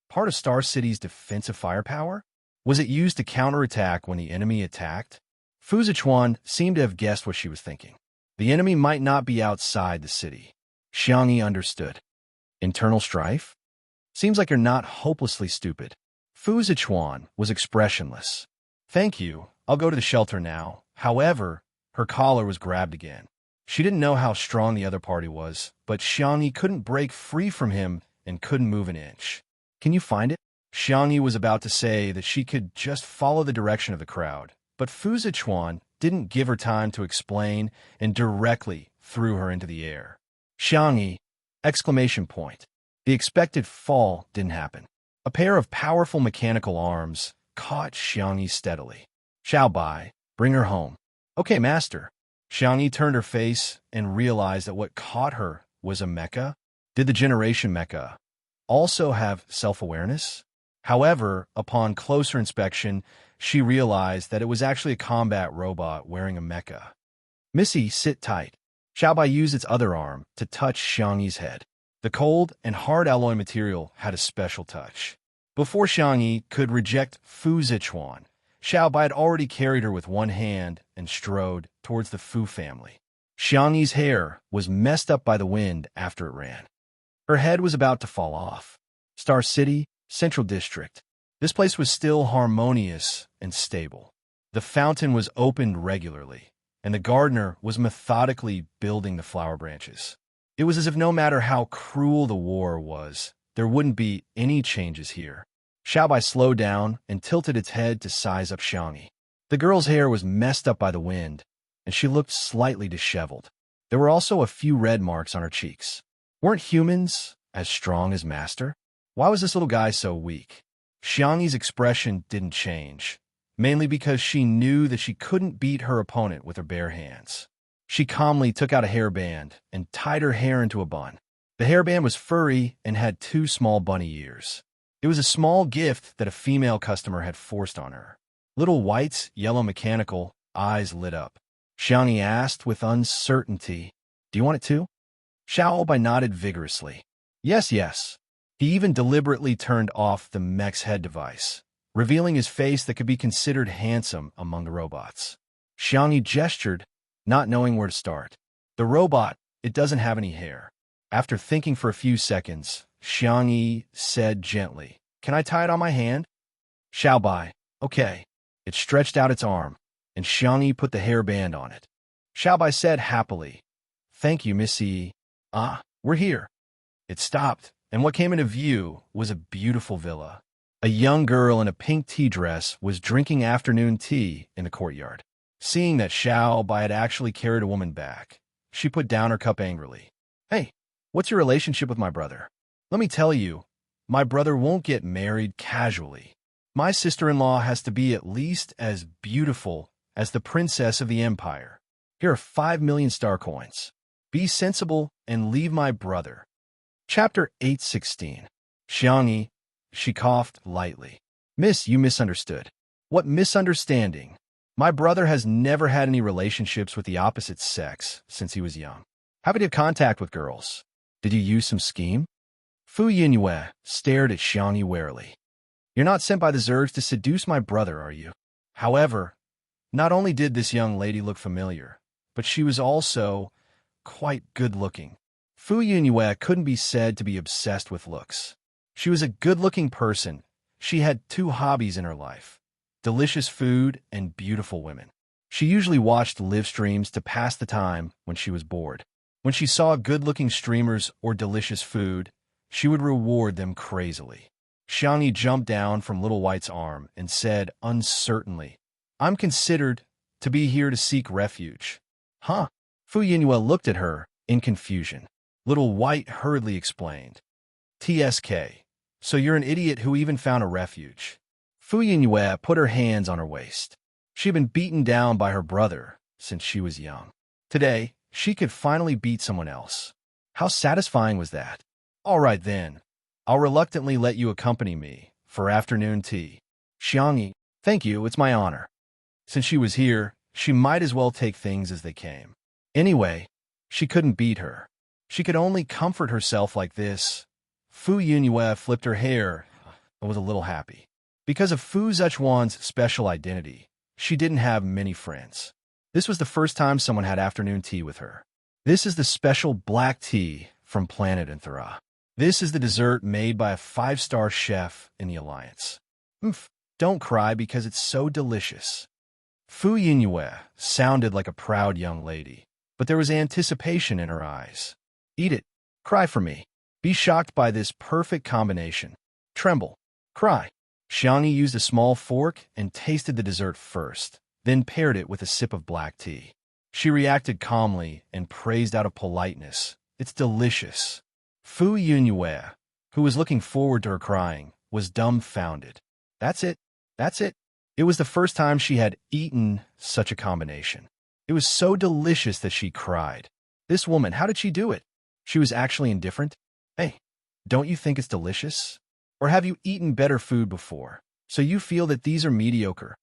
part of Star City's defensive firepower? Was it used to counterattack when the enemy attacked? Fu Zichuan seemed to have guessed what she was thinking. The enemy might not be outside the city. Xiangyi understood. Internal strife? Seems like you're not hopelessly stupid. Fu Zichuan was expressionless. Thank you. I'll go to the shelter now. However, her collar was grabbed again. She didn't know how strong the other party was, but Xiangyi couldn't break free from him and couldn't move an inch. Can you find it? Xiangyi was about to say that she could just follow the direction of the crowd, but Fu Zichuan didn't give her time to explain and directly threw her into the air. Xiangyi! ! The expected fall didn't happen. A pair of powerful mechanical arms caught Xiangyi steadily. Xiaobai, bring her home. Okay, master. Xiangyi turned her face and realized that what caught her was a mecha. Did the generation mecha also have self-awareness? However, upon closer inspection, she realized that it was actually a combat robot wearing a mecha. Missy, sit tight. Xiaobai used its other arm to touch Xiangyi's head. The cold and hard alloy material had a special touch. Before Xiangyi could reject Fu Zichuan, Xiaobai had already carried her with one hand and strode towards the Fu family. Xiangyi's hair was messed up by the wind after it ran. Her head was about to fall off. Star City, Central District. This place was still harmonious and stable. The fountain was opened regularly, and the gardener was methodically building the flower branches. It was as if no matter how cruel the war was, there wouldn't be any changes here. Xiaobai slowed down and tilted its head to size up Xiangyi. The girl's hair was messed up by the wind, and she looked slightly disheveled. There were also a few red marks on her cheeks. Weren't humans as strong as Master? Why was this little guy so weak? Xiangyi's expression didn't change, mainly because she knew that she couldn't beat her opponent with her bare hands. She calmly took out a hairband and tied her hair into a bun. The hairband was furry and had 2 small bunny ears. It was a small gift that a female customer had forced on her. Little White's yellow mechanical eyes lit up. Xiangyi asked with uncertainty, "Do you want it too?" Xiaobai nodded vigorously. Yes, yes. He even deliberately turned off the mech's head device, revealing his face that could be considered handsome among the robots. Xiangyi gestured, not knowing where to start. The robot, it doesn't have any hair. After thinking for a few seconds, Xiangyi said gently, "Can I tie it on my hand?" Xiaobai, okay. It stretched out its arm, and Xiangyi put the hairband on it. Xiaobai said happily, "Thank you, Missy. Ah, we're here." It stopped, and what came into view was a beautiful villa. A young girl in a pink tea dress was drinking afternoon tea in the courtyard. Seeing that Xiaobai had actually carried a woman back, she put down her cup angrily. "Hey, what's your relationship with my brother? Let me tell you, my brother won't get married casually. My sister-in-law has to be at least as beautiful as the princess of the empire. Here are 5 million star coins. Be sensible and leave my brother." Chapter 8:16. Xiangyi, she coughed lightly. "Miss, you misunderstood." "What misunderstanding? My brother has never had any relationships with the opposite sex since he was young. How could he have contact with girls? Did you use some scheme?" Fu Yinyue stared at Xiangyi warily. "You're not sent by the Zergs to seduce my brother, are you? However, not only did this young lady look familiar, but she was also quite good-looking. Fu Yunyue couldn't be said to be obsessed with looks. She was a good-looking person. She had two hobbies in her life: delicious food and beautiful women. She usually watched live streams to pass the time when she was bored. When she saw good-looking streamers or delicious food, she would reward them crazily. Xiangyi jumped down from Little White's arm and said uncertainly, "I'm considered to be here to seek refuge." Huh? Fu Yunyue looked at her in confusion. Little White hurriedly explained, "TSK, so you're an idiot who even found a refuge." Fu Yunyue put her hands on her waist. She'd been beaten down by her brother since she was young. Today, she could finally beat someone else. How satisfying was that? All right then, I'll reluctantly let you accompany me for afternoon tea. Xiangyi, thank you, it's my honor. Since she was here, she might as well take things as they came. Anyway, she couldn't beat her. She could only comfort herself like this. Fu Yunyue flipped her hair and was a little happy. Because of Fu Zechuan's special identity, she didn't have many friends. This was the first time someone had afternoon tea with her. This is the special black tea from Planet Anthera. This is the dessert made by a 5-star chef in the Alliance. Don't cry because it's so delicious. Fu Yunyue sounded like a proud young lady, but there was anticipation in her eyes. Eat it. Cry for me. Be shocked by this perfect combination. Tremble. Cry. Xiangyi used a small fork and tasted the dessert first, then paired it with a sip of black tea. She reacted calmly and praised out of politeness, "It's delicious." Fu Yunyue, who was looking forward to her crying, was dumbfounded. That's it. That's it. It was the first time she had eaten such a combination. It was so delicious that she cried. This woman, how did she do it? She was actually indifferent? Hey, don't you think it's delicious? Or have you eaten better food before, so you feel that these are mediocre?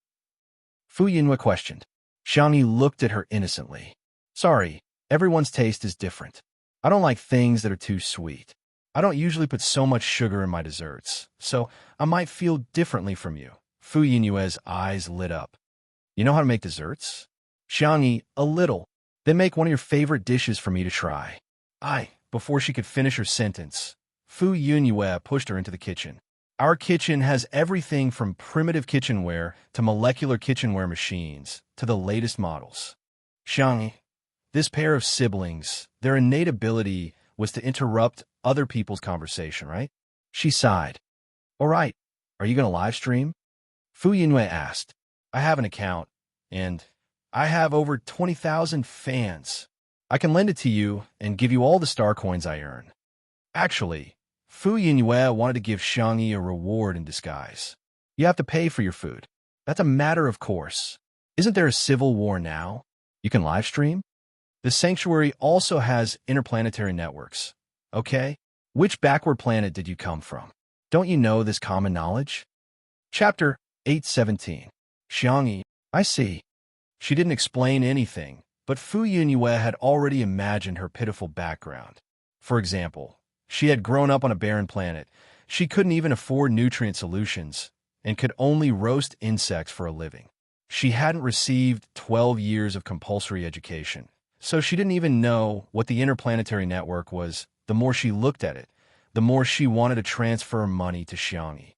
Fu Yunyue questioned. Xiangyi looked at her innocently. Sorry, everyone's taste is different. I don't like things that are too sweet. I don't usually put so much sugar in my desserts, so I might feel differently from you. Fu Yunyue's eyes lit up. You know how to make desserts? Xiangyi, a little. Then make one of your favorite dishes for me to try. Before she could finish her sentence, Fu Yunyue pushed her into the kitchen. Our kitchen has everything from primitive kitchenware to molecular kitchenware machines to the latest models. Xiangyi, this pair of siblings, their innate ability was to interrupt other people's conversation, right? She sighed. All right, are you going to live stream? Fu Yunyue asked. I have an account, and I have over 20,000 fans. I can lend it to you and give you all the star coins I earn. Actually, Fu Yunyue wanted to give Xiangyi a reward in disguise. You have to pay for your food. That's a matter of course. Isn't there a civil war now? You can live stream? The sanctuary also has interplanetary networks. Okay? Which backward planet did you come from? Don't you know this common knowledge? Chapter 817. Xiangyi, I see. She didn't explain anything, but Fu Yunyue had already imagined her pitiful background. For example, she had grown up on a barren planet. She couldn't even afford nutrient solutions and could only roast insects for a living. She hadn't received 12 years of compulsory education, so she didn't even know what the interplanetary network was. The more she looked at it, the more she wanted to transfer money to Xiangyi.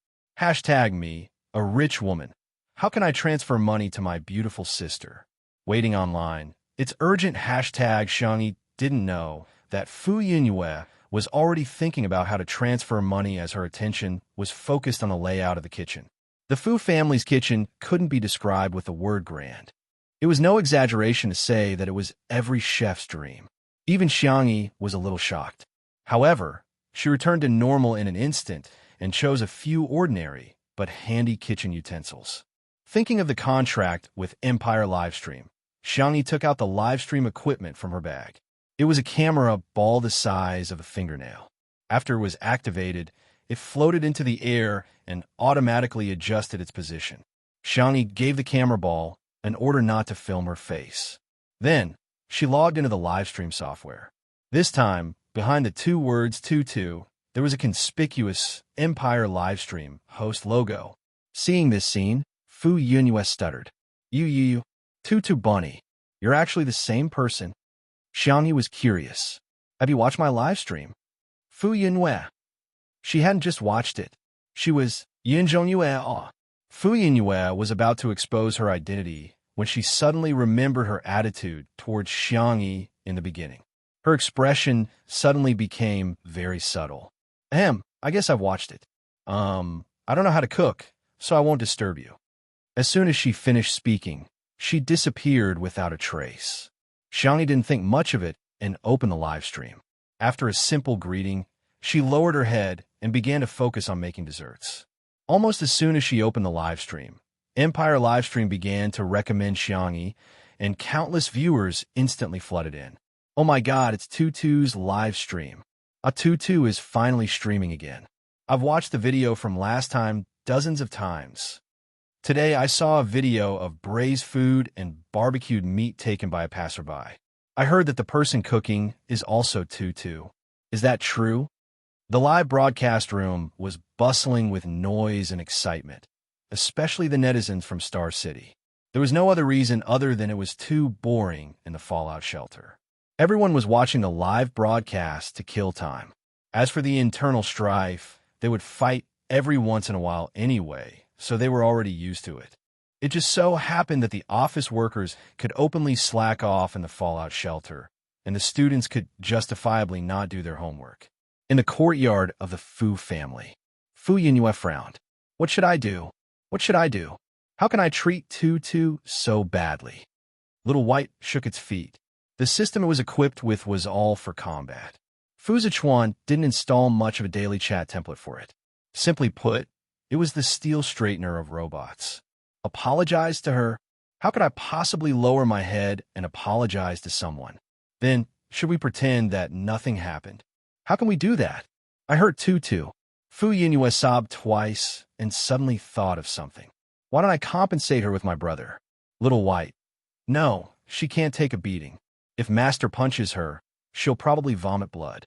#me, a rich woman. How can I transfer money to my beautiful sister? Waiting online. It's urgent. Xiangyi didn't know that Fu Yunyue was already thinking about how to transfer money as her attention was focused on the layout of the kitchen. The Fu family's kitchen couldn't be described with the word grand. It was no exaggeration to say that it was every chef's dream. Even Xiangyi was a little shocked. However, she returned to normal in an instant and chose a few ordinary but handy kitchen utensils. Thinking of the contract with Empire Livestream, Xiangyi took out the livestream equipment from her bag. It was a camera ball the size of a fingernail. After it was activated, it floated into the air and automatically adjusted its position. Xiangyi gave the camera ball an order not to film her face. Then, she logged into the livestream software. This time, behind the two words 22, there was a conspicuous Empire Livestream host logo. Seeing this scene, Fu Yunhue stuttered. You. Tutu Bunny. You're actually the same person? Xiangyi was curious. Have you watched my live stream? Fu Yunhue. She hadn't just watched it. She was Yunzhongyue. Fu Yunhue was about to expose her identity when she suddenly remembered her attitude towards Xiangyi in the beginning. Her expression suddenly became very subtle. I guess I've watched it. I don't know how to cook, so I won't disturb you. As soon as she finished speaking, she disappeared without a trace. Xiangyi didn't think much of it and opened the live stream. After a simple greeting, she lowered her head and began to focus on making desserts. Almost as soon as she opened the live stream, Empire Livestream began to recommend Xiangyi, and countless viewers instantly flooded in. Oh my god, it's Tutu's live stream. Tutu is finally streaming again. I've watched the video from last time dozens of times. Today I saw a video of braised food and barbecued meat taken by a passerby. I heard that the person cooking is also Tutu. Is that true? The live broadcast room was bustling with noise and excitement, especially the netizens from Star City. There was no other reason other than it was too boring in the fallout shelter. Everyone was watching the live broadcast to kill time. As for the internal strife, they would fight every once in a while anyway, so they were already used to it. It just so happened that the office workers could openly slack off in the fallout shelter, and the students could justifiably not do their homework. In the courtyard of the Fu family, Fu Yunhue frowned. What should I do? What should I do? How can I treat Tutu so badly? Little White shook its feet. The system it was equipped with was all for combat. Fu Zichuan didn't install much of a daily chat template for it. Simply put, it was the steel straightener of robots. Apologize to her? How could I possibly lower my head and apologize to someone? Then, should we pretend that nothing happened? How can we do that? I hurt Tutu. Fu Yunhue sobbed twice and suddenly thought of something. Why don't I compensate her with my brother? Little White. No, she can't take a beating. If Master punches her, she'll probably vomit blood.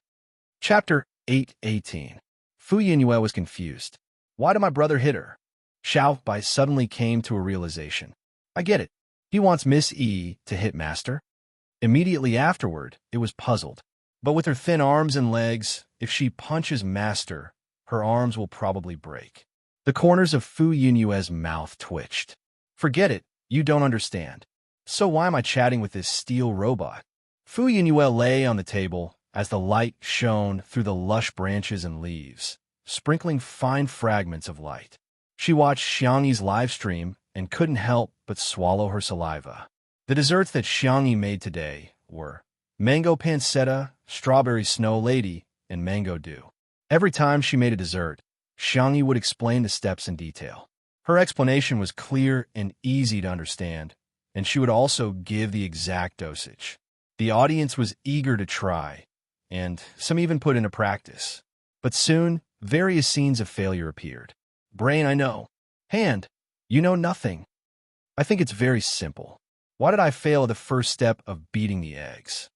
Chapter 8:18. Fu Yunhue was confused. Why did my brother hit her? Xiao Bai suddenly came to a realization. I get it. He wants Miss E to hit Master. Immediately afterward, it was puzzled. But with her thin arms and legs, if she punches Master, her arms will probably break. The corners of Fu Yunyue's mouth twitched. Forget it, you don't understand. So why am I chatting with this steel robot? Fu Yunyue lay on the table as the light shone through the lush branches and leaves, sprinkling fine fragments of light. She watched Xiangyi's live stream and couldn't help but swallow her saliva. The desserts that Xiangyi made today were mango pancetta, strawberry snow lady, and mango dew. Every time she made a dessert, Xiangyi would explain the steps in detail. Her explanation was clear and easy to understand, and she would also give the exact dosage. The audience was eager to try, and some even put into practice. But soon, various scenes of failure appeared. Brain, I know. Hand, you know nothing. I think it's very simple. Why did I fail at the first step of beating the eggs?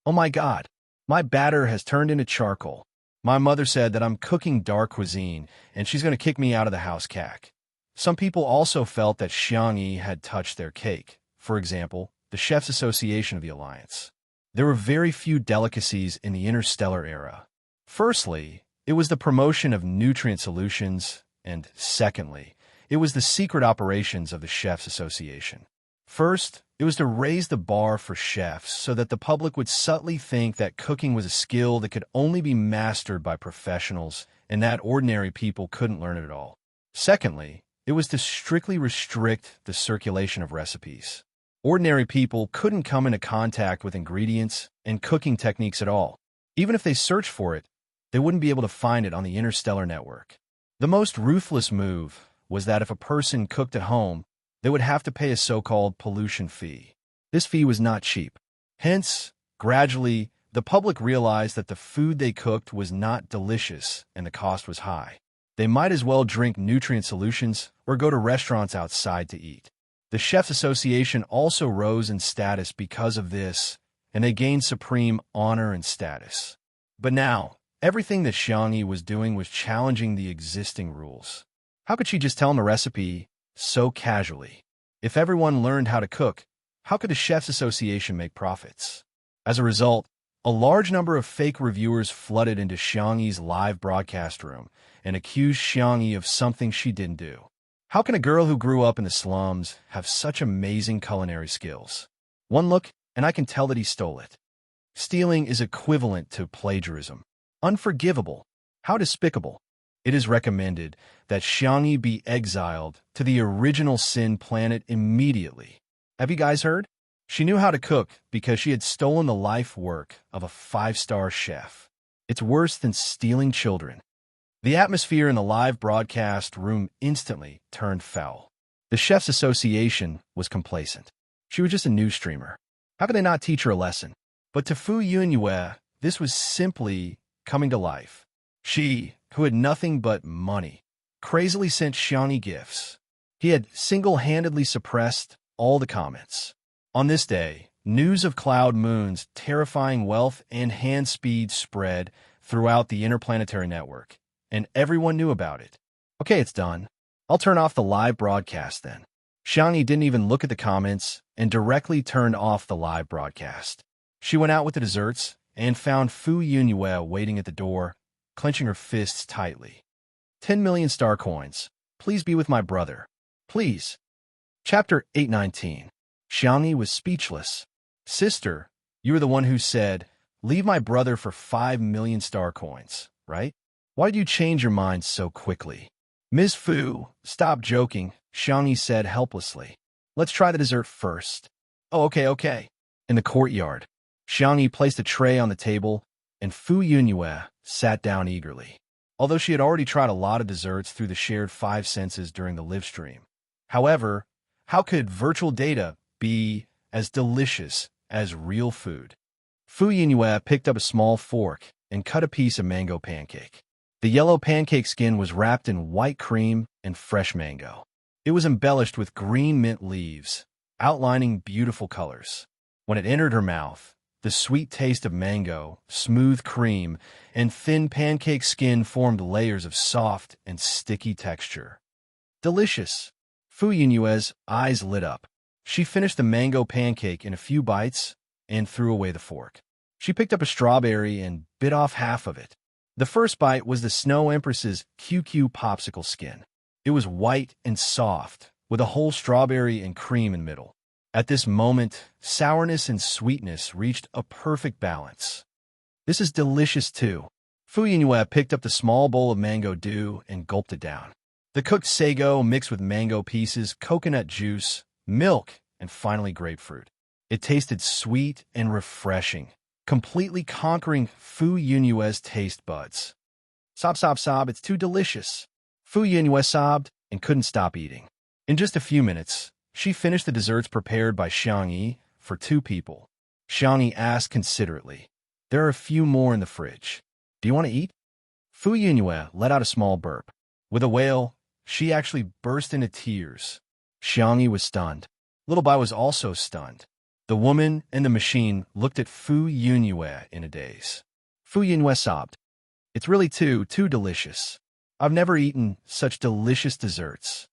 Oh my god, my batter has turned into charcoal. My mother said that I'm cooking dark cuisine, and she's going to kick me out of the house cack. Some people also felt that Xiangyi had touched their cake. For example, the Chefs Association of the Alliance. There were very few delicacies in the interstellar era. Firstly, it was the promotion of nutrient solutions, and secondly, it was the secret operations of the Chefs Association. First, it was to raise the bar for chefs so that the public would subtly think that cooking was a skill that could only be mastered by professionals and that ordinary people couldn't learn it at all. Secondly, it was to strictly restrict the circulation of recipes. Ordinary people couldn't come into contact with ingredients and cooking techniques at all. Even if they searched for it, they wouldn't be able to find it on the interstellar network. The most ruthless move was that if a person cooked at home, they would have to pay a so-called pollution fee. This fee was not cheap. Hence, gradually, the public realized that the food they cooked was not delicious and the cost was high. They might as well drink nutrient solutions or go to restaurants outside to eat. The Chefs Association also rose in status because of this, and they gained supreme honor and status. But now, everything that Xiangyi was doing was challenging the existing rules. How could she just tell him a recipe so casually. If everyone learned how to cook, how could a chef's association make profits? As a result, a large number of fake reviewers flooded into Xiangyi's live broadcast room and accused Xiangyi of something she didn't do. How can a girl who grew up in the slums have such amazing culinary skills? One look, and I can tell that he stole it. Stealing is equivalent to plagiarism. Unforgivable. How despicable. It is recommended that Xiangyi be exiled to the original Sin planet immediately. Have you guys heard? She knew how to cook because she had stolen the life work of a 5-star chef. It's worse than stealing children. The atmosphere in the live broadcast room instantly turned foul. The Chefs Association was complacent. She was just a news streamer. How could they not teach her a lesson? But to Fu Yunyue, this was simply coming to life. She, who had nothing but money, crazily sent Xiangyi gifts. He had single-handedly suppressed all the comments. On this day, news of Cloud Moon's terrifying wealth and hand speed spread throughout the interplanetary network, and everyone knew about it. Okay, it's done. I'll turn off the live broadcast then. Xiangyi didn't even look at the comments and directly turned off the live broadcast. She went out with the desserts and found Fu Yunyue waiting at the door, clenching her fists tightly. 10 million star coins. Please be with my brother. Please. Chapter 819. Xiangyi was speechless. Sister, you were the one who said, leave my brother for 5 million star coins, right? Why did you change your mind so quickly? Ms. Fu, stop joking, Xiangyi said helplessly. Let's try the dessert first. Oh, okay. In the courtyard, Xiangyi placed a tray on the table, and Fu Yunyue sat down eagerly. Although she had already tried a lot of desserts through the shared 5 senses during the live stream. However, how could virtual data be as delicious as real food? Fu Yunyue picked up a small fork and cut a piece of mango pancake. The yellow pancake skin was wrapped in white cream and fresh mango. It was embellished with green mint leaves, outlining beautiful colors. When it entered her mouth, the sweet taste of mango, smooth cream, and thin pancake skin formed layers of soft and sticky texture. Delicious! Fu Yunyue's eyes lit up. She finished the mango pancake in a few bites and threw away the fork. She picked up a strawberry and bit off half of it. The first bite was the Snow Empress's QQ popsicle skin. It was white and soft, with a whole strawberry and cream in the middle. At this moment, sourness and sweetness reached a perfect balance. This is delicious too. Fu Yunyue picked up the small bowl of mango dew and gulped it down. The cooked sago mixed with mango pieces, coconut juice, milk, and finally grapefruit. It tasted sweet and refreshing, completely conquering Fu Yunyue's taste buds. Sob, it's too delicious. Fu Yunyue sobbed and couldn't stop eating. In just a few minutes, she finished the desserts prepared by Xiangyi for 2 people. Xiangyi asked considerately, there are a few more in the fridge. Do you want to eat? Fu Yunyue let out a small burp. With a wail, she actually burst into tears. Xiangyi was stunned. Little Bai was also stunned. The woman and the machine looked at Fu Yunyue in a daze. Fu Yunyue sobbed. It's really too delicious. I've never eaten such delicious desserts.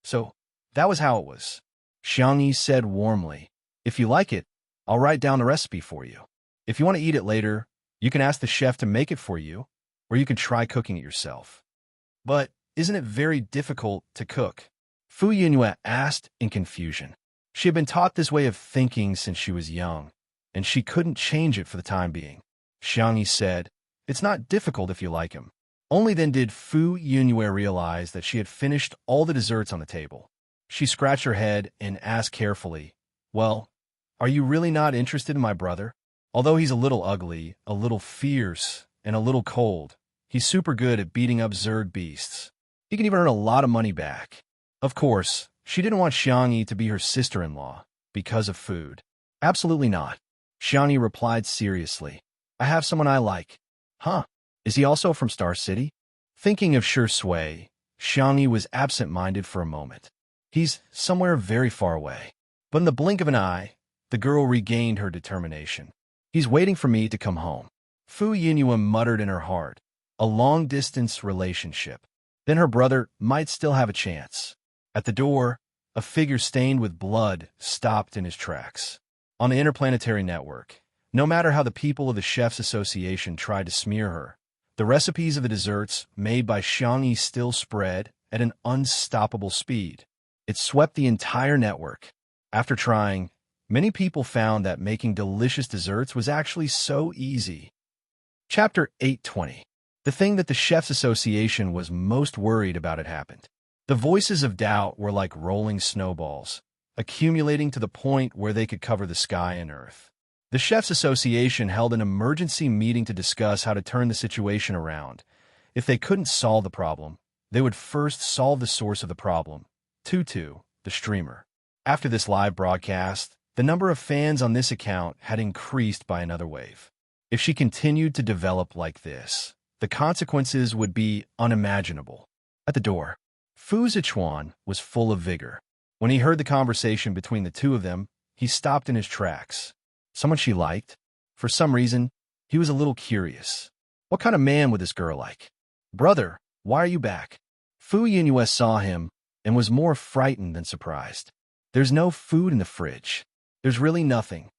So, that was how it was. Xiangyi said warmly, if you like it, I'll write down the recipe for you. If you want to eat it later, you can ask the chef to make it for you, or you can try cooking it yourself. But isn't it very difficult to cook? Fu Yunyue asked in confusion. She had been taught this way of thinking since she was young, and she couldn't change it for the time being. Xiangyi said, it's not difficult if you like him. Only then did Fu Yunyue realize that she had finished all the desserts on the table. She scratched her head and asked carefully, well, are you really not interested in my brother? Although he's a little ugly, a little fierce, and a little cold, he's super good at beating up Zerg beasts. He can even earn a lot of money back. Of course, she didn't want Xiangyi to be her sister-in-law because of food. Absolutely not. Xiangyi replied seriously. I have someone I like. Huh? Is he also from Star City? Thinking of Shui, Xiangyi was absent-minded for a moment. He's somewhere very far away. But in the blink of an eye, the girl regained her determination. He's waiting for me to come home. Fu Yunyue muttered in her heart. A long-distance relationship. Then her brother might still have a chance. At the door, a figure stained with blood stopped in his tracks. On the interplanetary network, no matter how the people of the Chefs Association tried to smear her, the recipes of the desserts made by Xiangyi still spread at an unstoppable speed. It swept the entire network. After trying, many people found that making delicious desserts was actually so easy. Chapter 820. The thing that the Chefs Association was most worried about had happened. The voices of doubt were like rolling snowballs, accumulating to the point where they could cover the sky and earth. The Chefs Association held an emergency meeting to discuss how to turn the situation around. If they couldn't solve the problem, they would first solve the source of the problem, Tutu, the streamer. After this live broadcast, the number of fans on this account had increased by another wave. If she continued to develop like this, the consequences would be unimaginable. At the door, Fu Zichuan was full of vigor. When he heard the conversation between the two of them, he stopped in his tracks. Someone she liked? For some reason, he was a little curious. What kind of man would this girl like? Brother, why are you back? Fu Yingyue saw him and was more frightened than surprised. There's no food in the fridge. There's really nothing.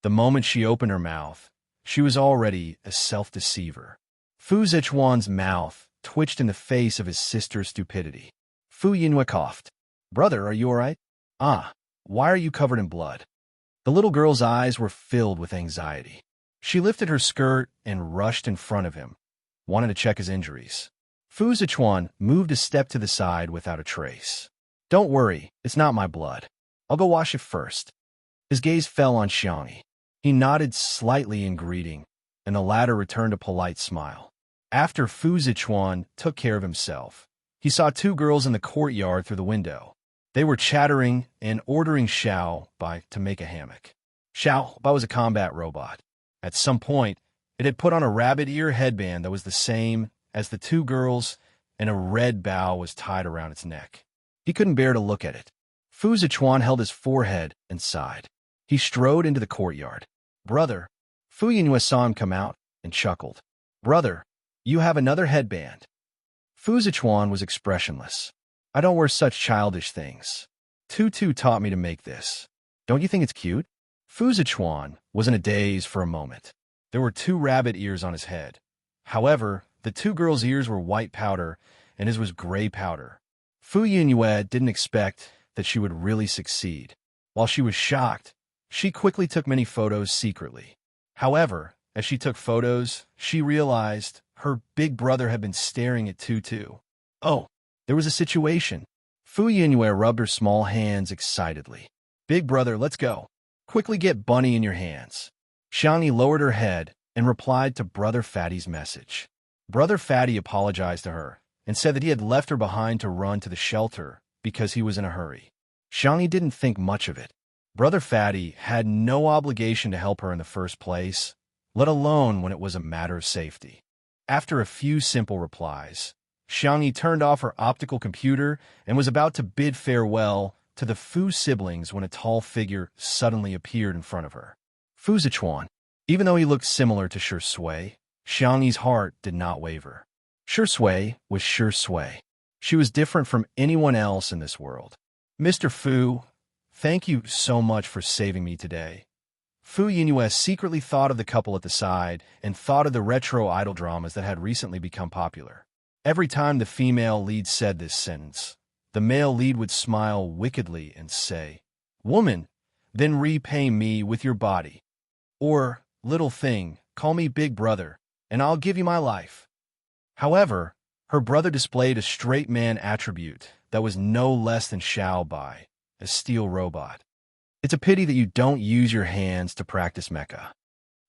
The moment she opened her mouth, she was already a self-deceiver. Fu Zichuan's mouth twitched in the face of his sister's stupidity. Fu Yingyue coughed. Brother, are you all right? Ah, why are you covered in blood? The little girl's eyes were filled with anxiety. She lifted her skirt and rushed in front of him, wanted to check his injuries. Fu Zichuan moved a step to the side without a trace. Don't worry, it's not my blood. I'll go wash it first. His gaze fell on Xiangyi. He nodded slightly in greeting, and the latter returned a polite smile. After Fu Zichuan took care of himself, he saw two girls in the courtyard through the window. They were chattering and ordering Xiao Bai to make a hammock. Xiao Bai was a combat robot. At some point, it had put on a rabbit ear headband that was the same as the two girls, and a red bow was tied around its neck. He couldn't bear to look at it. Fu Zichuan held his forehead and sighed. He strode into the courtyard. Brother, Fu Yingyue saw him come out and chuckled. Brother, you have another headband. Fu Zichuan was expressionless. I don't wear such childish things. Tutu taught me to make this. Don't you think it's cute? Fu Zichuan was in a daze for a moment. There were two rabbit ears on his head. However, the two girls' ears were white powder, and his was gray powder. Fu Yingyue didn't expect that she would really succeed. While she was shocked, she quickly took many photos secretly. However, as she took photos, she realized her big brother had been staring at Tutu. Oh, there was a situation. Fu Yingyue rubbed her small hands excitedly. Big brother, let's go. Quickly get Bunny in your hands. Xiangyi lowered her head and replied to Brother Fatty's message. Brother Fatty apologized to her and said that he had left her behind to run to the shelter because he was in a hurry. Xiangyi didn't think much of it. Brother Fatty had no obligation to help her in the first place, let alone when it was a matter of safety. After a few simple replies, Xiangyi turned off her optical computer and was about to bid farewell to the Fu siblings when a tall figure suddenly appeared in front of her. Fu Zichuan. Even though he looked similar to Shi Sui, Xiangyi's heart did not waver. Shi Sui was Shi Sui. She was different from anyone else in this world. Mr. Fu, thank you so much for saving me today. Fu Yingyue secretly thought of the couple at the side and thought of the retro idol dramas that had recently become popular. Every time the female lead said this sentence, the male lead would smile wickedly and say, Woman, then repay me with your body. Or, little thing, call me big brother, and I'll give you my life. However, her brother displayed a straight man attribute that was no less than Xiao Bai, a steel robot. It's a pity that you don't use your hands to practice mecha.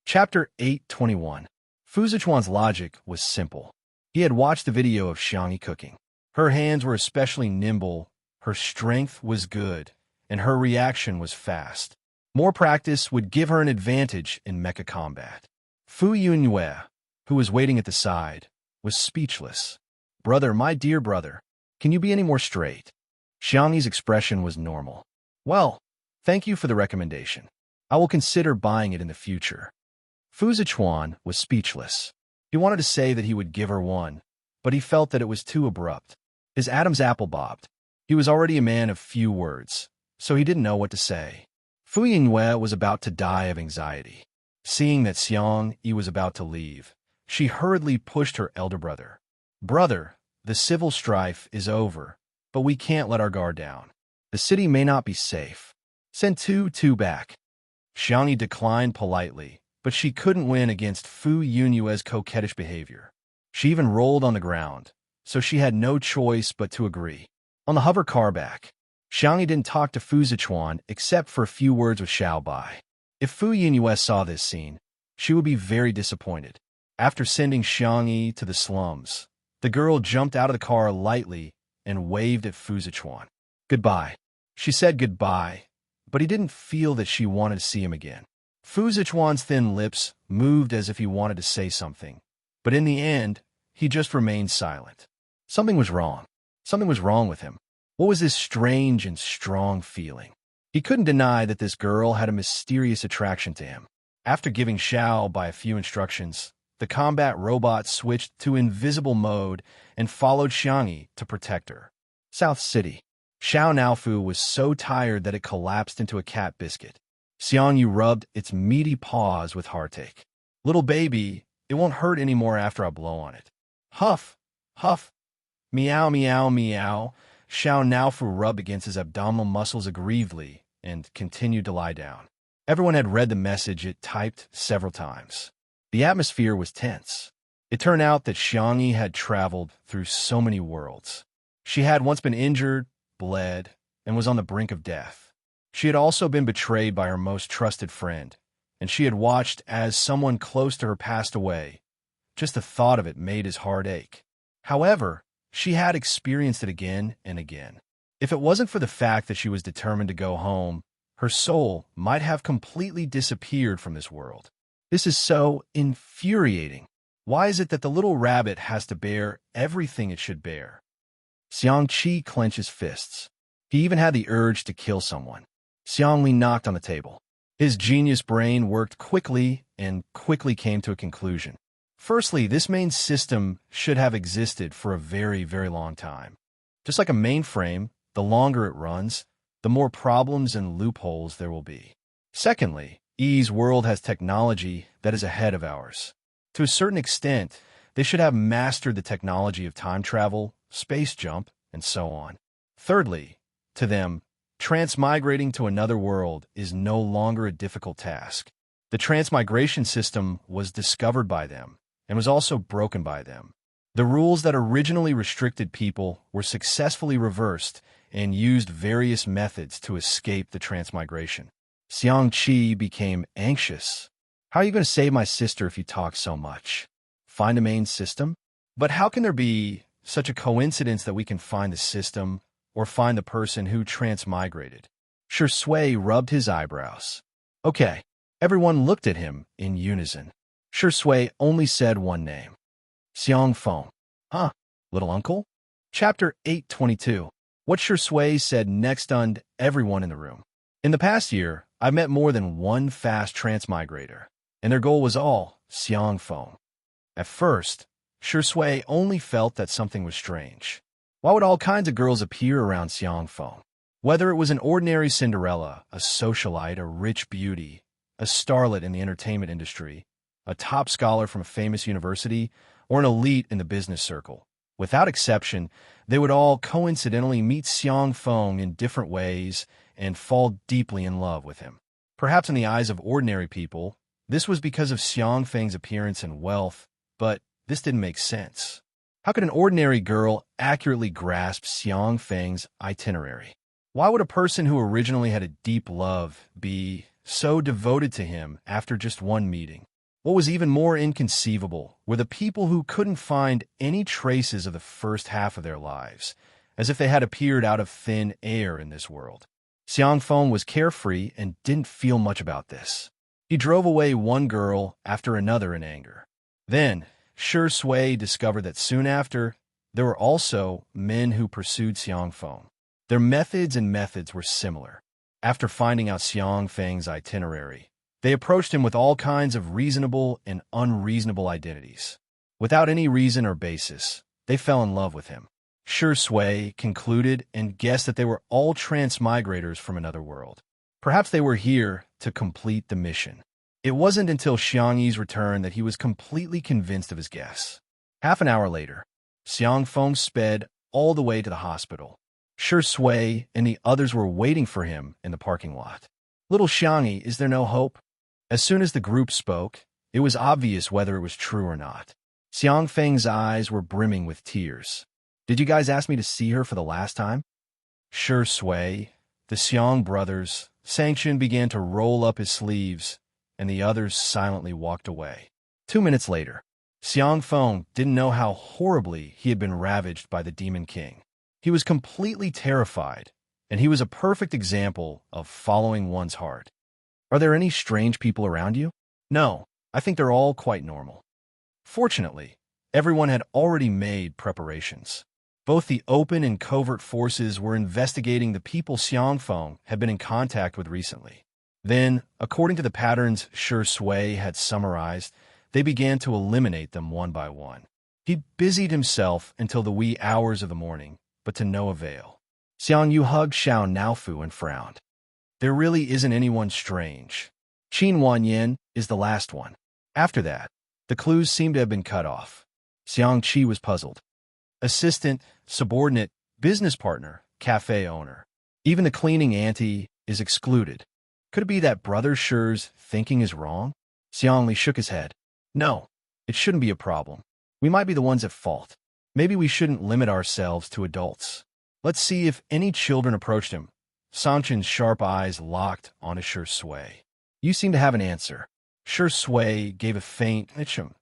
Chapter 821. Fu Zichuan's logic was simple. He had watched the video of Xiangyi cooking. Her hands were especially nimble, her strength was good, and her reaction was fast. More practice would give her an advantage in mecha combat. Fu Yingyue, who was waiting at the side, was speechless. Brother, my dear brother, can you be any more straight? Xiangyi's expression was normal. Well, thank you for the recommendation. I will consider buying it in the future. Fu Zichuan was speechless. He wanted to say that he would give her one, but he felt that it was too abrupt. His Adam's apple bobbed. He was already a man of few words, so he didn't know what to say. Fu Yingyue was about to die of anxiety. Seeing that Xiang Yi was about to leave, she hurriedly pushed her elder brother. "Brother, the civil strife is over, but we can't let our guard down. The city may not be safe. Send two back." Xiang Yi declined politely, but she couldn't win against Fu Yunyue's coquettish behavior. She even rolled on the ground, so she had no choice but to agree. On the hover car back, Xiang Yi didn't talk to Fu Zichuan except for a few words with Xiao Bai. If Fu Yunyue saw this scene, she would be very disappointed. After sending Xiang Yi to the slums, the girl jumped out of the car lightly and waved at Fu Zichuan. "Goodbye." She said goodbye, but he didn't feel that she wanted to see him again. Fu Zichuan's thin lips moved as if he wanted to say something, but in the end, he just remained silent. Something was wrong. Something was wrong with him. What was this strange and strong feeling? He couldn't deny that this girl had a mysterious attraction to him. After giving Xiao Bai a few instructions, the combat robot switched to invisible mode and followed Xiang Yi to protect her. South City. Xiao Naofu was so tired that it collapsed into a cat biscuit. Xiang Yi rubbed its meaty paws with heartache. "Little baby, it won't hurt anymore after I blow on it." Huff, huff, meow, meow, meow. Xiao Naofu rubbed against his abdominal muscles aggrievedly and continued to lie down. Everyone had read the message it typed several times. The atmosphere was tense. It turned out that Xiang Yi had traveled through so many worlds. She had once been injured, bled, and was on the brink of death. She had also been betrayed by her most trusted friend, and she had watched as someone close to her passed away. Just the thought of it made his heart ache. However, she had experienced it again and again. If it wasn't for the fact that she was determined to go home, her soul might have completely disappeared from this world. This is so infuriating. Why is it that the little rabbit has to bear everything it should bear? Xiang Qi clenched his fists. He even had the urge to kill someone. Xiang Li knocked on the table. His genius brain worked quickly and quickly came to a conclusion. Firstly, this main system should have existed for a very, very long time. Just like a mainframe, the longer it runs, the more problems and loopholes there will be. Secondly, Yi's world has technology that is ahead of ours. To a certain extent, they should have mastered the technology of time travel, space jump, and so on. Thirdly, to them, transmigrating to another world is no longer a difficult task. The transmigration system was discovered by them and was also broken by them. The rules that originally restricted people were successfully reversed and used various methods to escape the transmigration. Xiang Qi became anxious. "How are you going to save my sister if you talk so much? Find a main system? But how can there be such a coincidence that we can find the system or find the person who transmigrated?" Shi Sui rubbed his eyebrows. "Okay." Everyone looked at him in unison. Shi Sui only said one name. Xiang Feng. "Huh, little uncle?" Chapter 822. What Shi Sui said next stunned everyone in the room. In the past year, I've met more than one fast transmigrator, and their goal was all Xiang Feng. At first, Shi Sui only felt that something was strange. Why would all kinds of girls appear around Xiang Feng? Whether it was an ordinary Cinderella, a socialite, a rich beauty, a starlet in the entertainment industry, a top scholar from a famous university, or an elite in the business circle, without exception, they would all coincidentally meet Xiang Feng in different ways and fall deeply in love with him. Perhaps in the eyes of ordinary people, this was because of Xiang Feng's appearance and wealth, but this didn't make sense. How could an ordinary girl accurately grasp Xiang Feng's itinerary? Why would a person who originally had a deep love be so devoted to him after just one meeting? What was even more inconceivable were the people who couldn't find any traces of the first half of their lives, as if they had appeared out of thin air in this world. Xiang Feng was carefree and didn't feel much about this. He drove away one girl after another in anger. Then, Shi Sui discovered that soon after, there were also men who pursued Xiang Feng. Their methods were similar. After finding out Xiang Feng's itinerary, they approached him with all kinds of reasonable and unreasonable identities. Without any reason or basis, they fell in love with him. Shui concluded and guessed that they were all transmigrators from another world. Perhaps they were here to complete the mission. It wasn't until Xiangyi's return that he was completely convinced of his guess. Half an hour later, Xiang Feng sped all the way to the hospital. Shui and the others were waiting for him in the parking lot. "Little Xiangyi, is there no hope?" As soon as the group spoke, it was obvious whether it was true or not. Xiang Feng's eyes were brimming with tears. "Did you guys ask me to see her for the last time?" Shui, the Xiang brothers, Sanction began to roll up his sleeves, and the others silently walked away. 2 minutes later, Xiang Feng didn't know how horribly he had been ravaged by the Demon King. He was completely terrified, and he was a perfect example of following one's heart. "Are there any strange people around you?" "No, I think they're all quite normal." Fortunately, everyone had already made preparations. Both the open and covert forces were investigating the people Xiang Feng had been in contact with recently. Then, according to the patterns Shui had summarized, they began to eliminate them one by one. He busied himself until the wee hours of the morning, but to no avail. Xiang Yu hugged Xiao Naofu and frowned. "There really isn't anyone strange. Qin Wanyan is the last one." After that, the clues seemed to have been cut off. Xiang Qi was puzzled. Assistant, subordinate, business partner, cafe owner. Even the cleaning auntie is excluded. Could it be that Brother Shi's thinking is wrong? Xiang Li shook his head. "No, it shouldn't be a problem. We might be the ones at fault. Maybe we shouldn't limit ourselves to adults. Let's see if any children approached him." Sanchin's sharp eyes locked onto Shui. "You seem to have an answer." Shui gave a faint itchum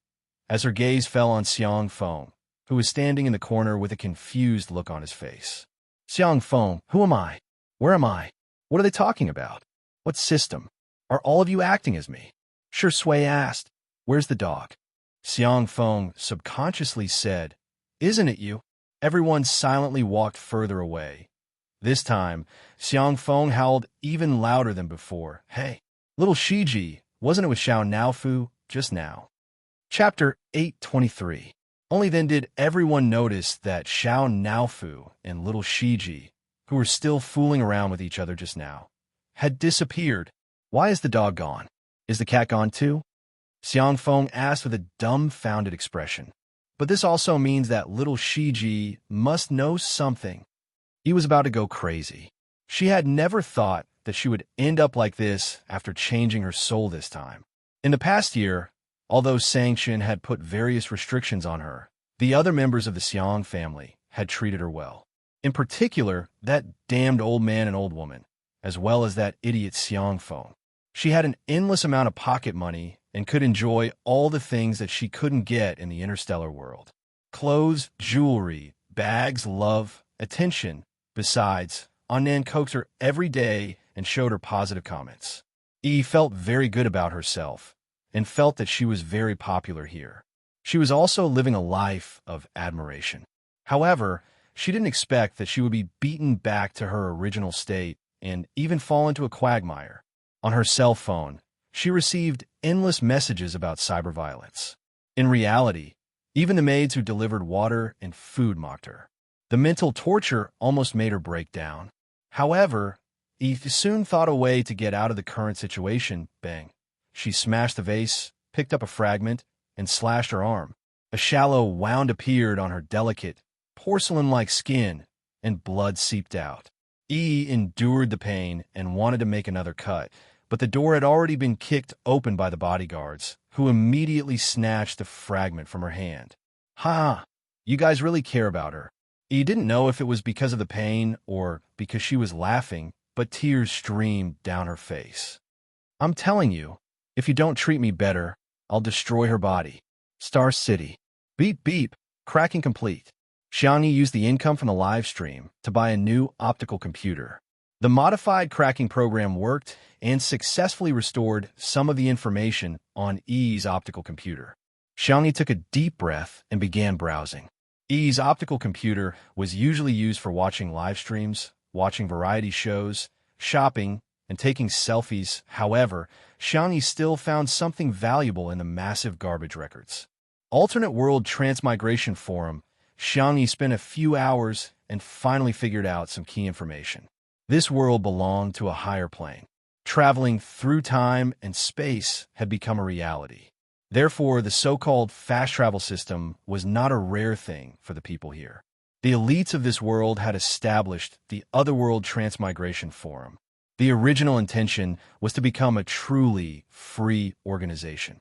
as her gaze fell on Xiang Feng, who was standing in the corner with a confused look on his face. "Xiang Feng, who am I? Where am I? What are they talking about? What system? Are all of you acting as me?" Shui asked. "Where's the dog?" Xiang Feng subconsciously said, "Isn't it you?" Everyone silently walked further away. This time, Xiang Feng howled even louder than before. "Hey, little Shiji, wasn't it with Xiao Naofu just now?" Chapter 823. Only then did everyone notice that Xiao Naofu and little Shiji, who were still fooling around with each other just now, had disappeared. "Why is the dog gone? Is the cat gone too?" Xiang Feng asked with a dumbfounded expression. But this also means that little Shiji must know something. He was about to go crazy. She had never thought that she would end up like this after changing her soul this time. In the past year, although Sanction had put various restrictions on her, the other members of the Xiang family had treated her well. In particular, that damned old man and old woman, as well as that idiot Xiang Feng. She had an endless amount of pocket money and could enjoy all the things that she couldn't get in the interstellar world. Clothes, jewelry, bags, love, attention. Besides, Annan coaxed her every day and showed her positive comments. Yi felt very good about herself and felt that she was very popular here. She was also living a life of admiration. However, she didn't expect that she would be beaten back to her original state and even fall into a quagmire. On her cell phone, she received endless messages about cyber violence. In reality, even the maids who delivered water and food mocked her. The mental torture almost made her break down. However, Eve soon thought a way to get out of the current situation. Bang. She smashed the vase, picked up a fragment, and slashed her arm. A shallow wound appeared on her delicate, porcelain-like skin, and blood seeped out. E endured the pain and wanted to make another cut, but the door had already been kicked open by the bodyguards, who immediately snatched the fragment from her hand. "Ha! You guys really care about her." E didn't know if it was because of the pain or because she was laughing, but tears streamed down her face. "I'm telling you, if you don't treat me better, I'll destroy her body." Star City. Beep beep. Cracking complete. Xiangyi used the income from the live stream to buy a new optical computer. The modified cracking program worked and successfully restored some of the information on Yi's optical computer. Xiangyi took a deep breath and began browsing. Yi's optical computer was usually used for watching live streams, watching variety shows, shopping, and taking selfies. However, Xiangyi still found something valuable in the massive garbage records. Alternate World Transmigration Forum Xiangyi spent a few hours and finally figured out some key information. This world belonged to a higher plane. Traveling through time and space had become a reality. Therefore, the so-called fast travel system was not a rare thing for the people here. The elites of this world had established the Otherworld Transmigration Forum. The original intention was to become a truly free organization.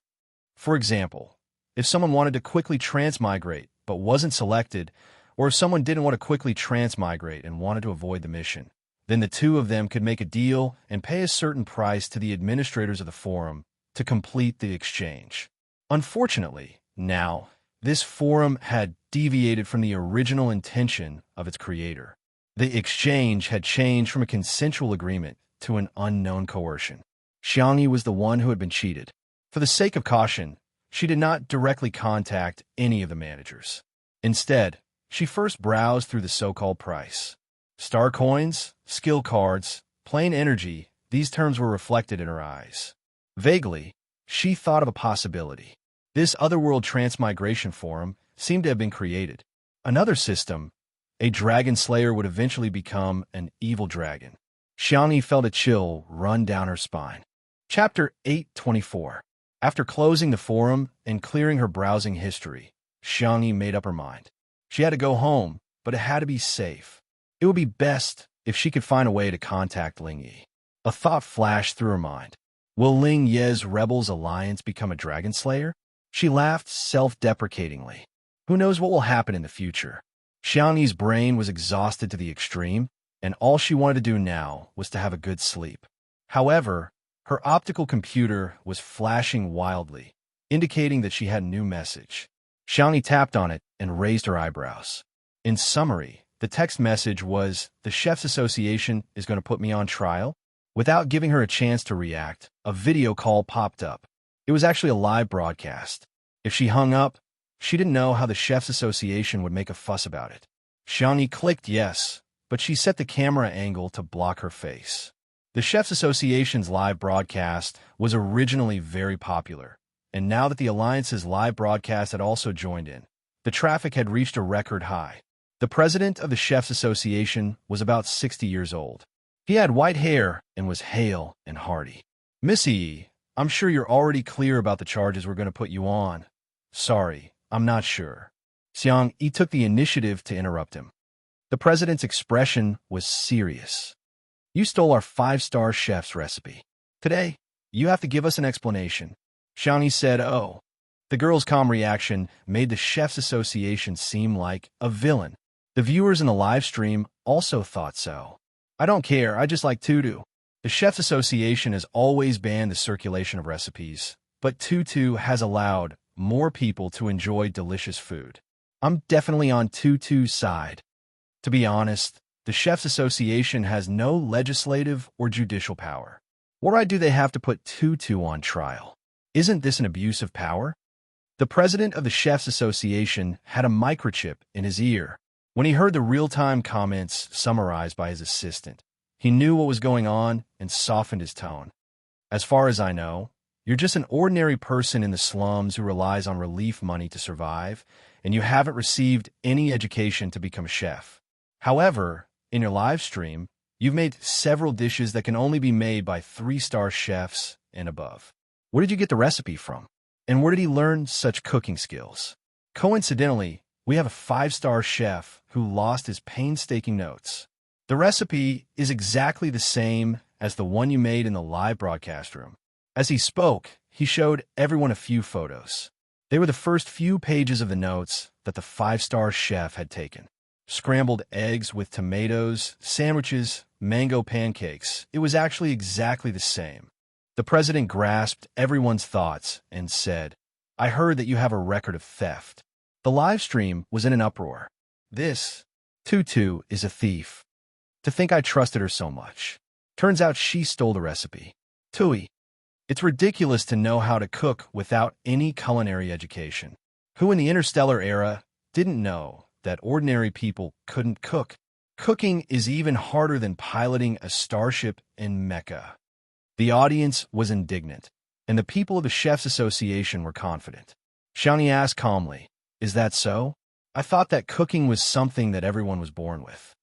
For example, if someone wanted to quickly transmigrate but wasn't selected, or if someone didn't want to quickly transmigrate and wanted to avoid the mission, then the two of them could make a deal and pay a certain price to the administrators of the forum to complete the exchange. Unfortunately, now, this forum had deviated from the original intention of its creator. The exchange had changed from a consensual agreement to an unknown coercion. Xiangyi was the one who had been cheated. For the sake of caution, she did not directly contact any of the managers. Instead, she first browsed through the so-called price. Star coins, skill cards, plain energy, these terms were reflected in her eyes. Vaguely, she thought of a possibility. This Otherworld Transmigration Forum seemed to have been created. Another system, a dragon slayer, would eventually become an evil dragon. Xiangyi felt a chill run down her spine. Chapter 824. After closing the forum and clearing her browsing history, Xiangyi made up her mind. She had to go home, but it had to be safe. It would be best if she could find a way to contact Ling Yi. A thought flashed through her mind. Will Ling Ye's Rebels Alliance become a dragon slayer? She laughed self-deprecatingly. Who knows what will happen in the future? Xiangyi's brain was exhausted to the extreme, and all she wanted to do now was to have a good sleep. However, her optical computer was flashing wildly, indicating that she had a new message. Xiangyi tapped on it and raised her eyebrows. In summary, the text message was, "The Chefs Association is going to put me on trial?" Without giving her a chance to react, a video call popped up. It was actually a live broadcast. If she hung up, she didn't know how the Chefs Association would make a fuss about it. Xiangyi clicked yes, but she set the camera angle to block her face. The Chefs Association's live broadcast was originally very popular, and now that the Alliance's live broadcast had also joined in, the traffic had reached a record high. The president of the Chefs Association was about 60 years old. He had white hair and was hale and hearty. "Missy Yi, I'm sure you're already clear about the charges we're going to put you on." "Sorry, I'm not sure." Xiang Yi took the initiative to interrupt him. The president's expression was serious. "You stole our 5-star chef's recipe. Today, you have to give us an explanation." Xiangyi said, "Oh." The girl's calm reaction made the Chefs Association seem like a villain. The viewers in the live stream also thought so. "I don't care, I just like Tutu." The Chefs Association has always banned the circulation of recipes, but Tutu has allowed more people to enjoy delicious food. I'm definitely on Tutu's side. To be honest, the Chefs Association has no legislative or judicial power. Why do they have to put Tutu on trial? Isn't this an abuse of power? The president of the Chefs Association had a microchip in his ear. When he heard the real-time comments summarized by his assistant, he knew what was going on and softened his tone. "As far as I know, you're just an ordinary person in the slums who relies on relief money to survive, and you haven't received any education to become a chef. However, in your live stream, you've made several dishes that can only be made by 3-star chefs and above. Where did you get the recipe from? And where did he learn such cooking skills? Coincidentally, we have a 5-star chef who lost his painstaking notes. The recipe is exactly the same as the one you made in the live broadcast room." As he spoke, he showed everyone a few photos. They were the first few pages of the notes that the 5-star chef had taken. Scrambled eggs with tomatoes, sandwiches, mango pancakes. It was actually exactly the same. The president grasped everyone's thoughts and said, "I heard that you have a record of theft." The live stream was in an uproar. "This Tutu is a thief. To think I trusted her so much. Turns out she stole the recipe. Tui. It's ridiculous to know how to cook without any culinary education. Who in the interstellar era didn't know that ordinary people couldn't cook? Cooking is even harder than piloting a starship in Mecca." The audience was indignant, and the people of the Chefs Association were confident. Xiangyi asked calmly, "Is that so?" I thought that cooking was something that everyone was born with.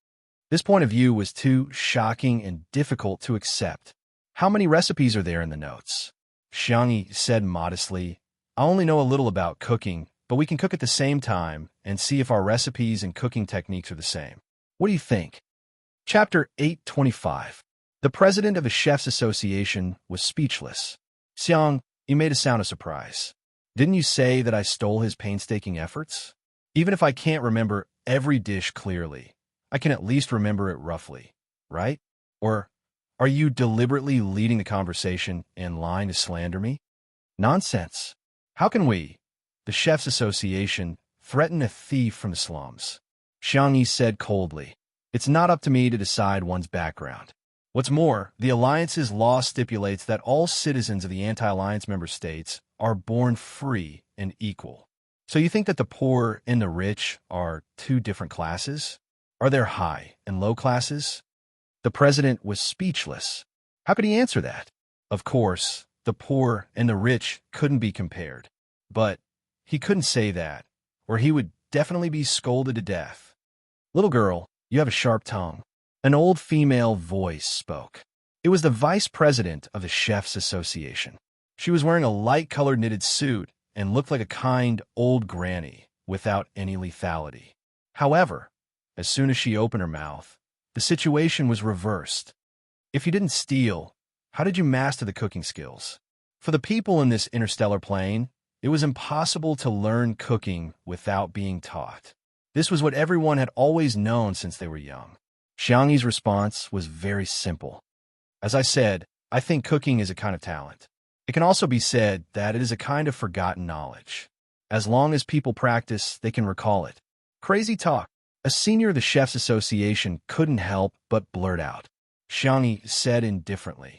This point of view was too shocking and difficult to accept. How many recipes are there in the notes? Xiangyi said modestly, I only know a little about cooking, but we can cook at the same time and see if our recipes and cooking techniques are the same. What do you think? Chapter 825. The president of the Chefs Association was speechless. Xiang, you made a sound of surprise. Didn't you say that I stole his painstaking efforts? Even if I can't remember every dish clearly, I can at least remember it roughly, right? Or are you deliberately leading the conversation and lying to slander me? Nonsense. How can we, the Chefs Association, threaten a thief from the slums? Xiangyi said coldly. It's not up to me to decide one's background. What's more, the Alliance's law stipulates that all citizens of the anti-alliance member states are born free and equal. So you think that the poor and the rich are two different classes? Are there high and low classes? The president was speechless. How could he answer that? Of course, the poor and the rich couldn't be compared. But he couldn't say that, or he would definitely be scolded to death. Little girl, you have a sharp tongue. An old female voice spoke. It was the vice president of the Chefs Association. She was wearing a light-colored knitted suit and looked like a kind old granny without any lethality. However, as soon as she opened her mouth, the situation was reversed. If you didn't steal, how did you master the cooking skills? For the people in this interstellar plane, it was impossible to learn cooking without being taught. This was what everyone had always known since they were young. Xiangyi's response was very simple. As I said, I think cooking is a kind of talent. It can also be said that it is a kind of forgotten knowledge. As long as people practice, they can recall it. Crazy talk. A senior of the Chefs Association couldn't help but blurt out. Xiangyi said indifferently,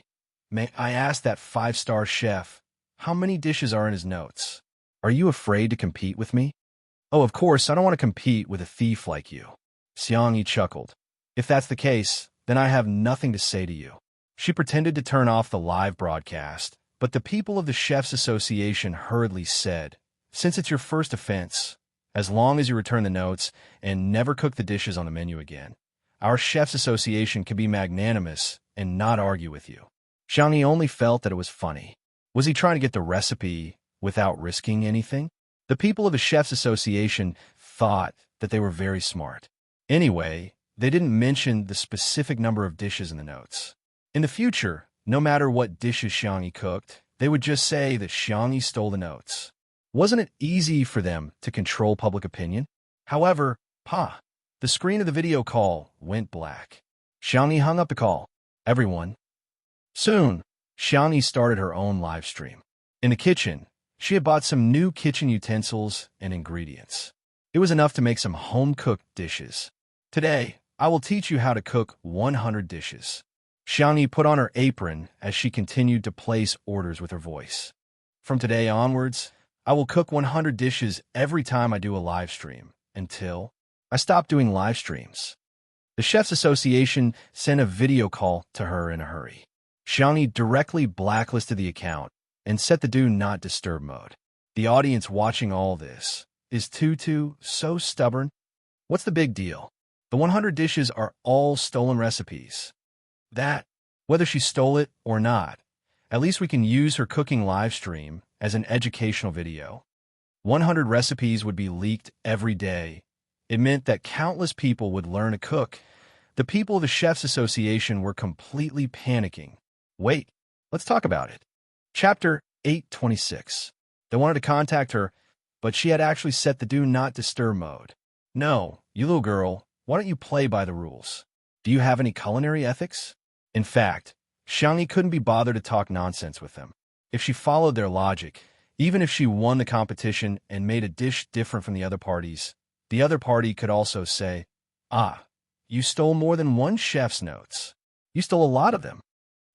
May I ask that five-star chef, how many dishes are in his notes? Are you afraid to compete with me? Oh, of course, I don't want to compete with a thief like you. Xiangyi chuckled. If that's the case, then I have nothing to say to you. She pretended to turn off the live broadcast, but the people of the Chefs Association hurriedly said, Since it's your first offense, as long as you return the notes and never cook the dishes on the menu again, our Chefs Association can be magnanimous and not argue with you. Xiangyi only felt that it was funny. Was he trying to get the recipe without risking anything? The people of the Chefs Association thought that they were very smart. Anyway, they didn't mention the specific number of dishes in the notes. In the future, no matter what dishes Xiangyi cooked, they would just say that Xiangyi stole the notes. Wasn't it easy for them to control public opinion? However, the screen of the video call went black. Xiangyi hung up the call. Everyone. Soon, Xiangyi started her own live stream. In the kitchen, she had bought some new kitchen utensils and ingredients. It was enough to make some home-cooked dishes. Today, I will teach you how to cook 100 dishes. Xiangyi put on her apron as she continued to place orders with her voice. From today onwards, I will cook 100 dishes every time I do a live stream, until I stop doing live streams. The Chefs Association sent a video call to her in a hurry. Xiangyi directly blacklisted the account and set the Do Not Disturb mode. The audience watching all this is so stubborn. What's the big deal? The 100 dishes are all stolen recipes. That, whether she stole it or not, at least we can use her cooking live stream as an educational video. 100 recipes would be leaked every day. It meant that countless people would learn to cook. The people of the Chefs Association were completely panicking. Wait, let's talk about it. Chapter 826. They wanted to contact her, but she had actually set the Do Not Disturb mode. No, you little girl, why don't you play by the rules? Do you have any culinary ethics? In fact, Xiangyi couldn't be bothered to talk nonsense with them. If she followed their logic, even if she won the competition and made a dish different from the other parties, the other party could also say, you stole more than one chef's notes. You stole a lot of them.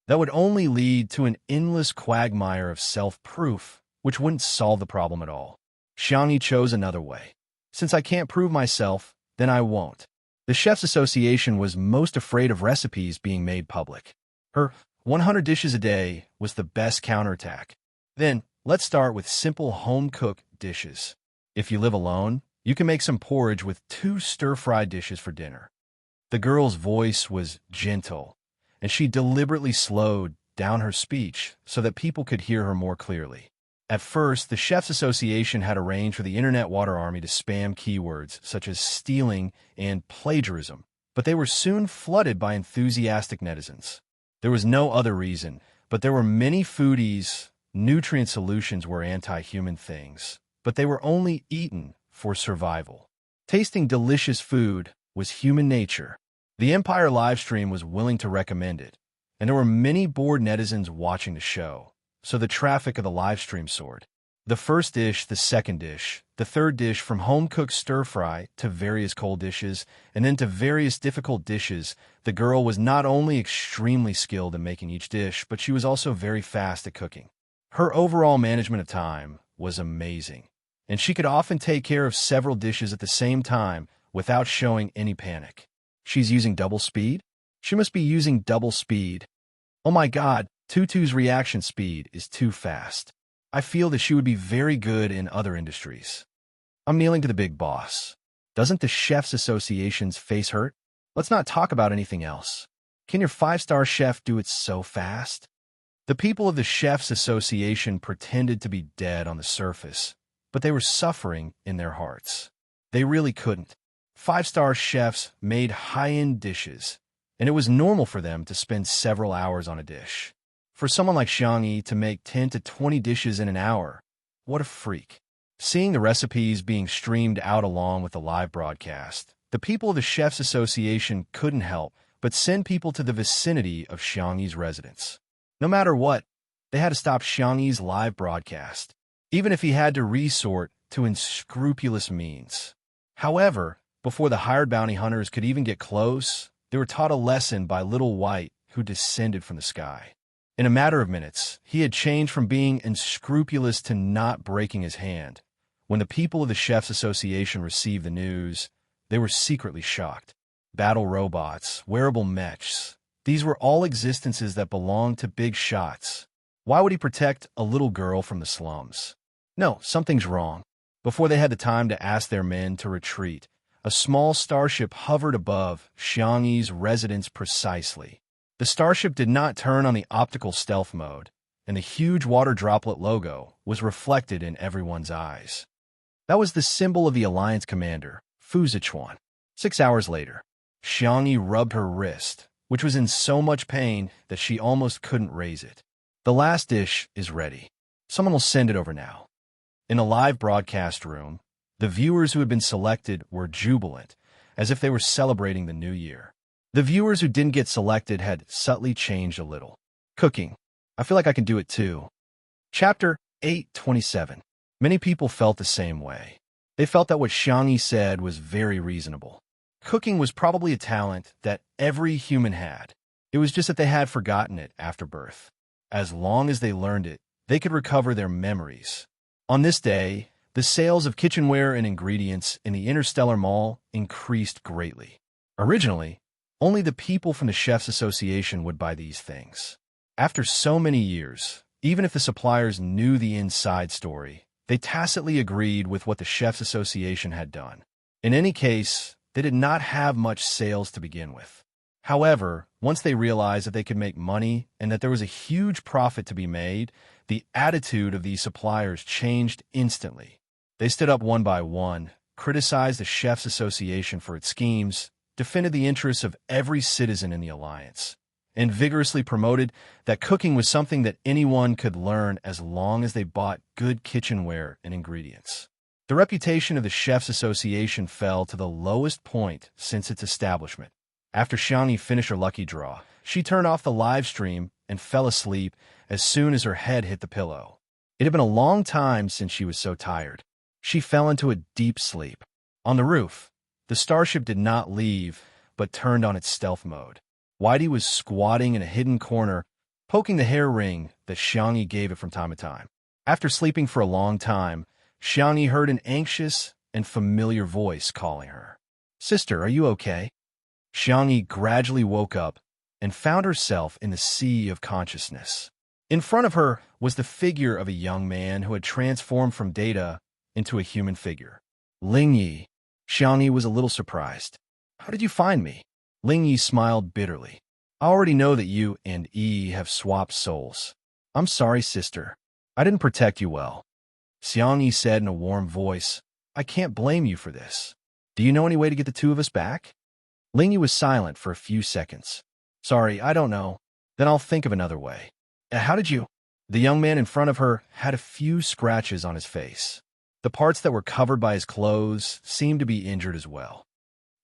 That would only lead to an endless quagmire of self-proof, which wouldn't solve the problem at all. Xiangyi chose another way. Since I can't prove myself, then I won't. The Chefs Association was most afraid of recipes being made public. Her 100 dishes a day was the best counterattack. Then, let's start with simple home-cooked dishes. If you live alone, You can make some porridge with 2 stir-fried dishes for dinner." The girl's voice was gentle, and she deliberately slowed down her speech so that people could hear her more clearly. At first, the Chefs Association had arranged for the Internet Water Army to spam keywords such as stealing and plagiarism, but they were soon flooded by enthusiastic netizens. There was no other reason, but there were many foodies. Nutrient solutions were anti-human things, but they were only eaten for survival. Tasting delicious food was human nature. The Empire livestream was willing to recommend it, and there were many bored netizens watching the show, so the traffic of the livestream soared. The first dish, the second dish, the third dish, from home-cooked stir-fry to various cold dishes, and then to various difficult dishes. The girl was not only extremely skilled in making each dish, but she was also very fast at cooking. Her overall management of time was amazing, and she could often take care of several dishes at the same time without showing any panic. She's using double speed? She must be using double speed. Oh my God, Tutu's reaction speed is too fast. I feel that she would be very good in other industries. I'm kneeling to the big boss. Doesn't the Chefs Association's face hurt? Let's not talk about anything else. Can your 5-star chef do it so fast? The people of the Chefs Association pretended to be dead on the surface, but they were suffering in their hearts. They really couldn't. 5-star chefs made high-end dishes, and it was normal for them to spend several hours on a dish. For someone like Xiangyi to make 10 to 20 dishes in an hour, what a freak. Seeing the recipes being streamed out along with the live broadcast, the people of the Chefs Association couldn't help but send people to the vicinity of Xiangyi's residence. No matter what, they had to stop Xiangyi's live broadcast, even if he had to resort to unscrupulous means. However, before the hired bounty hunters could even get close, they were taught a lesson by Little White, who descended from the sky. In a matter of minutes, he had changed from being unscrupulous to not breaking his hand. When the people of the Chefs Association received the news, they were secretly shocked. Battle robots, wearable mechs, these were all existences that belonged to big shots. Why would he protect a little girl from the slums? No, something's wrong. Before they had the time to ask their men to retreat, a small starship hovered above Xiangyi's residence precisely. The starship did not turn on the optical stealth mode, and the huge water droplet logo was reflected in everyone's eyes. That was the symbol of the Alliance commander, Fu Zichuan. 6 hours later, Xiangyi rubbed her wrist, which was in so much pain that she almost couldn't raise it. The last dish is ready. Someone will send it over now. In a live broadcast room, the viewers who had been selected were jubilant, as if they were celebrating the new year. The viewers who didn't get selected had subtly changed a little. Cooking. I feel like I can do it too. Chapter 8:27. Many people felt the same way. They felt that what Xiangyi said was very reasonable. Cooking was probably a talent that every human had. It was just that they had forgotten it after birth. As long as they learned it, they could recover their memories. On this day, the sales of kitchenware and ingredients in the Interstellar Mall increased greatly. Originally, only the people from the Chefs Association would buy these things. After so many years, even if the suppliers knew the inside story, they tacitly agreed with what the Chefs Association had done. In any case, they did not have much sales to begin with. However, once they realized that they could make money and that there was a huge profit to be made, the attitude of these suppliers changed instantly. They stood up one by one, criticized the Chefs Association for its schemes, defended the interests of every citizen in the Alliance, and vigorously promoted that cooking was something that anyone could learn as long as they bought good kitchenware and ingredients. The reputation of the Chefs Association fell to the lowest point since its establishment. After Xiangyi finished her lucky draw, she turned off the live stream and fell asleep as soon as her head hit the pillow. It had been a long time since she was so tired. She fell into a deep sleep. On the roof, the starship did not leave, but turned on its stealth mode. Whitey was squatting in a hidden corner, poking the hair ring that Xiangyi gave it from time to time. After sleeping for a long time, Xiangyi heard an anxious and familiar voice calling her. "Sister, are you okay?" Xiangyi gradually woke up and found herself in the sea of consciousness. In front of her was the figure of a young man who had transformed from Data into a human figure. Ling Yi. Xiangyi was a little surprised. How did you find me? Ling Yi smiled bitterly. I already know that you and Yi have swapped souls. I'm sorry, sister. I didn't protect you well. Xiangyi said in a warm voice, I can't blame you for this. Do you know any way to get the two of us back? Ling Yi was silent for a few seconds. Sorry, I don't know. Then I'll think of another way. How did you? The young man in front of her had a few scratches on his face. The parts that were covered by his clothes seemed to be injured as well.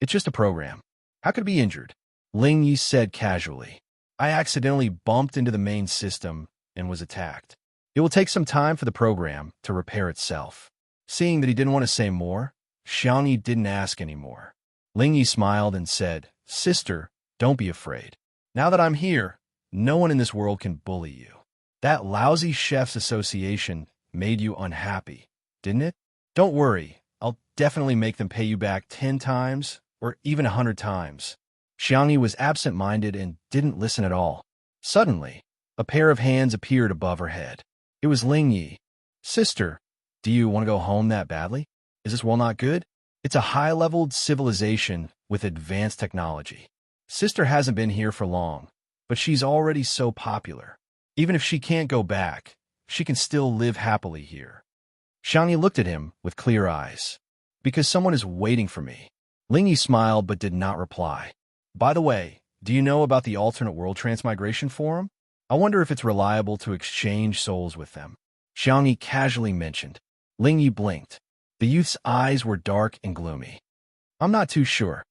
It's just a program. How could it be injured? Ling Yi said casually. I accidentally bumped into the main system and was attacked. It will take some time for the program to repair itself. Seeing that he didn't want to say more, Xiangyi didn't ask anymore. Ling Yi smiled and said, Sister, don't be afraid. Now that I'm here, no one in this world can bully you. That lousy chef's association made you unhappy, didn't it? Don't worry, I'll definitely make them pay you back 10 times or even 100 times. Xiangyi was absent-minded and didn't listen at all. Suddenly, a pair of hands appeared above her head. It was Ling Yi. Sister, do you want to go home that badly? Is this world not good? It's a high-leveled civilization with advanced technology. Sister hasn't been here for long, but she's already so popular. Even if she can't go back, she can still live happily here. Xiangyi looked at him with clear eyes. Because someone is waiting for me. Ling Yi smiled but did not reply. By the way, do you know about the alternate world transmigration forum? I wonder if it's reliable to exchange souls with them. Xiangyi casually mentioned. Ling Yi blinked. The youth's eyes were dark and gloomy. I'm not too sure.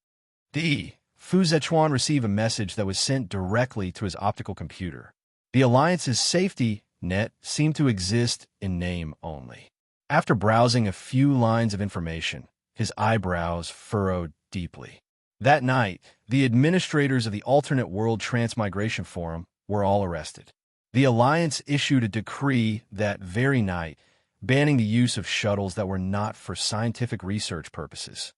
Fu Zechuan received a message that was sent directly to his optical computer. The Alliance's safety net seemed to exist in name only. After browsing a few lines of information, his eyebrows furrowed deeply. That night, the administrators of the Alternate World Transmigration Forum were all arrested. The Alliance issued a decree that very night, banning the use of shuttles that were not for scientific research purposes.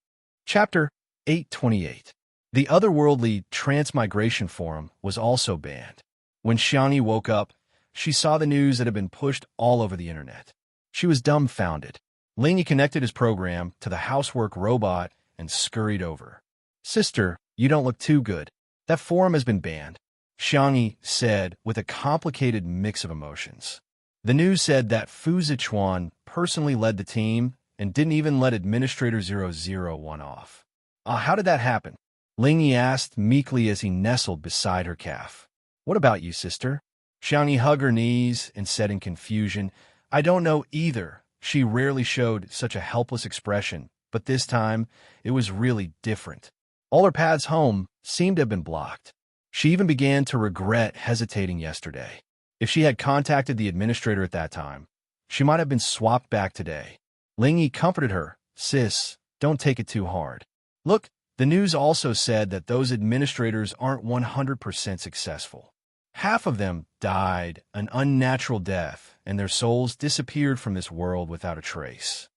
Chapter 828. The Otherworldly Transmigration Forum was also banned. When Xiangyi woke up, she saw the news that had been pushed all over the internet. She was dumbfounded. Ling Yi connected his program to the housework robot and scurried over. Sister, you don't look too good. That forum has been banned, Xiangyi said with a complicated mix of emotions. The news said that Fu Zichuan personally led the team and didn't even let Administrator 001 off. How did that happen? Ling Yi asked meekly as he nestled beside her calf. What about you, sister? Xiangyi hugged her knees and said in confusion, I don't know either. She rarely showed such a helpless expression, but this time it was really different. All her paths home seemed to have been blocked. She even began to regret hesitating yesterday. If she had contacted the administrator at that time, she might have been swapped back today. Ling Yi comforted her. Sis, don't take it too hard. Look, the news also said that those administrators aren't 100% successful. Half of them died an unnatural death, and their souls disappeared from this world without a trace.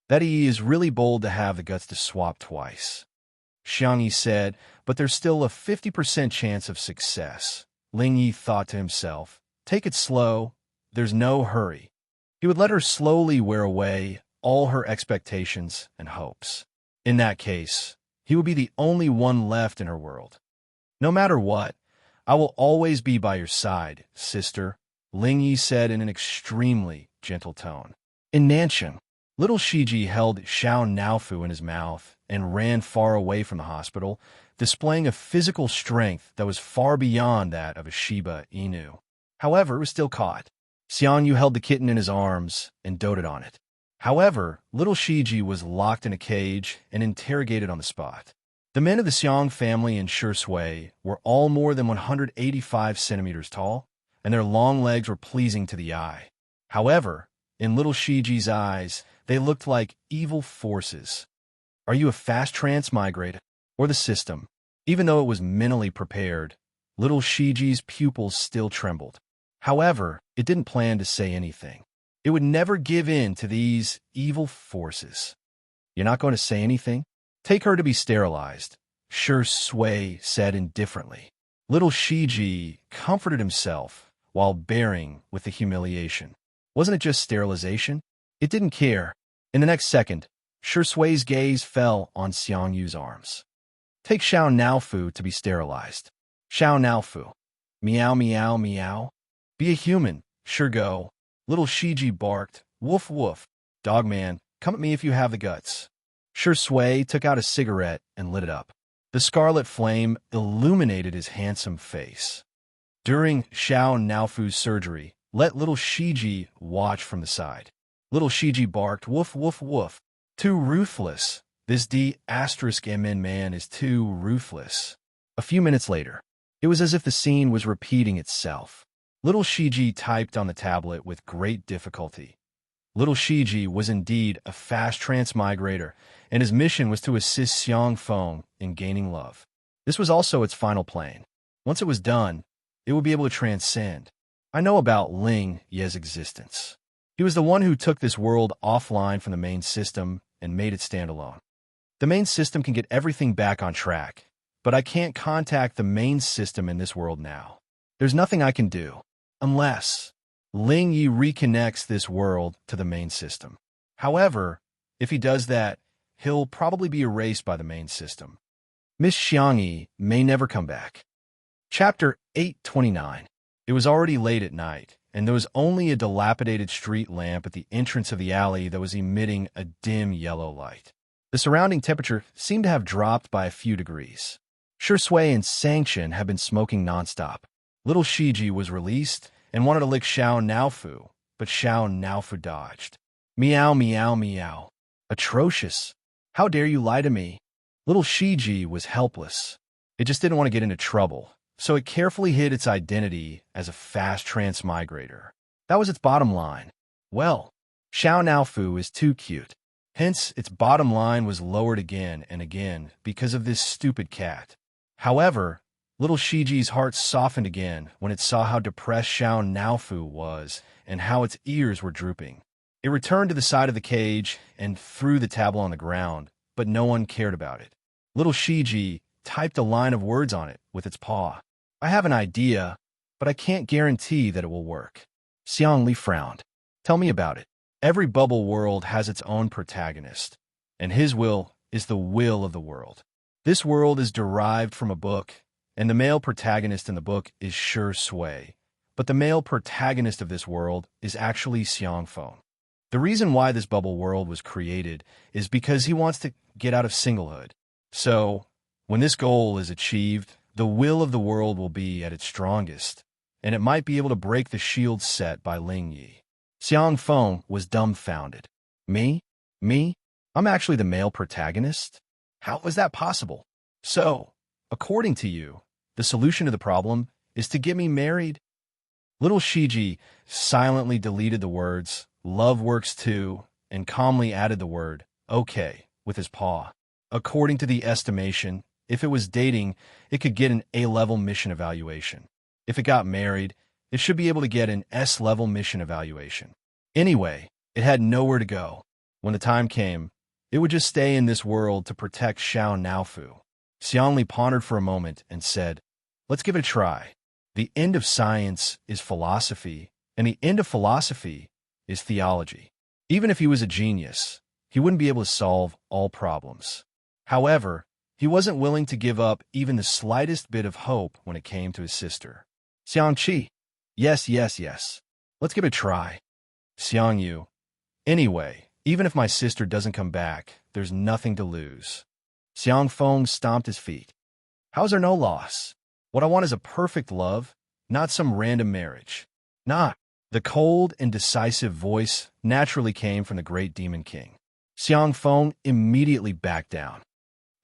That Yi is really bold to have the guts to swap twice. Xiangyi said, but there's still a 50% chance of success. Ling Yi thought to himself, take it slow, there's no hurry. He would let her slowly wear away all her expectations and hopes. In that case, he would be the only one left in her world. No matter what, I will always be by your side, sister, Ling Yi said in an extremely gentle tone. In Nanxing, little Shiji held Xiao Naofu in his mouth and ran far away from the hospital, displaying a physical strength that was far beyond that of a Shiba Inu. However, it was still caught. Xiangyu held the kitten in his arms and doted on it. However, little Shiji was locked in a cage and interrogated on the spot. The men of the Xiang family in Shui were all more than 185 centimeters tall, and their long legs were pleasing to the eye. However, in little Shiji's eyes, they looked like evil forces. Are you a fast transmigrator or the system? Even though it was mentally prepared, little Shiji's pupils still trembled. However, it didn't plan to say anything. It would never give in to these evil forces. You're not going to say anything? Take her to be sterilized, Shui said indifferently. Little Shiji comforted himself while bearing with the humiliation. Wasn't it just sterilization? It didn't care. In the next second, Sui's gaze fell on Xiang Yu's arms. Take Xiao Naofu to be sterilized. Xiao Naofu. Meow meow meow. Be a human, sure go. Little Shiji barked, woof woof. Dogman, come at me if you have the guts. Sui took out a cigarette and lit it up. The scarlet flame illuminated his handsome face. During Xiao Naofu's surgery, let little Shiji watch from the side. Little Shiji barked, woof woof woof. Too ruthless. This D*MN man is too ruthless. A few minutes later, it was as if the scene was repeating itself. Little Shiji typed on the tablet with great difficulty. Little Shiji was indeed a fast transmigrator, and his mission was to assist Xiang Feng in gaining love. This was also its final plane. Once it was done, it would be able to transcend. I know about Ling Ye's existence. He was the one who took this world offline from the main system and made it stand alone. The main system can get everything back on track, but I can't contact the main system in this world now. There's nothing I can do, unless Ling Yi reconnects this world to the main system. However, if he does that, he'll probably be erased by the main system. Miss Xiangyi may never come back. Chapter 829. It was already late at night, and there was only a dilapidated street lamp at the entrance of the alley that was emitting a dim yellow light. The surrounding temperature seemed to have dropped by a few degrees. Sui and Sanction had been smoking nonstop. Little Shiji was released and wanted to lick Xiao Naofu, but Xiao Naofu dodged. Meow meow meow. Atrocious. How dare you lie to me? Little Shiji was helpless. It just didn't want to get into trouble, so it carefully hid its identity as a fast transmigrator. That was its bottom line. Well, Xiao Naofu is too cute. Hence, its bottom line was lowered again and again because of this stupid cat. However, little Shiji's heart softened again when it saw how depressed Xiao Naofu was and how its ears were drooping. It returned to the side of the cage and threw the tablet on the ground, but no one cared about it. Little Shiji typed a line of words on it with its paw. I have an idea, but I can't guarantee that it will work. Xiang Li frowned. Tell me about it. Every bubble world has its own protagonist, and his will is the will of the world. This world is derived from a book, and the male protagonist in the book is Sui, but the male protagonist of this world is actually Xiang Feng. The reason why this bubble world was created is because he wants to get out of singlehood. So, when this goal is achieved, the will of the world will be at its strongest, and it might be able to break the shield set by Ling Yi. Xiang Feng was dumbfounded. Me? Me? I'm actually the male protagonist? How was that possible? So, according to you, the solution to the problem is to get me married? Little Shiji silently deleted the words, love works too, and calmly added the word, okay, with his paw. According to the estimation, if it was dating, it could get an A-level mission evaluation. If it got married, it should be able to get an S-level mission evaluation. Anyway, it had nowhere to go. When the time came, it would just stay in this world to protect Xiao Naofu. Xiangli pondered for a moment and said, let's give it a try. The end of science is philosophy, and the end of philosophy is theology. Even if he was a genius, he wouldn't be able to solve all problems. However, he wasn't willing to give up even the slightest bit of hope when it came to his sister. Xiangqi. Yes, yes, yes. Let's give it a try. Xiang Yu. Anyway, even if my sister doesn't come back, there's nothing to lose. Xiang Feng stomped his feet. How's there no loss? What I want is a perfect love, not some random marriage. Nah. The cold and decisive voice naturally came from the great demon king. Xiang Feng immediately backed down.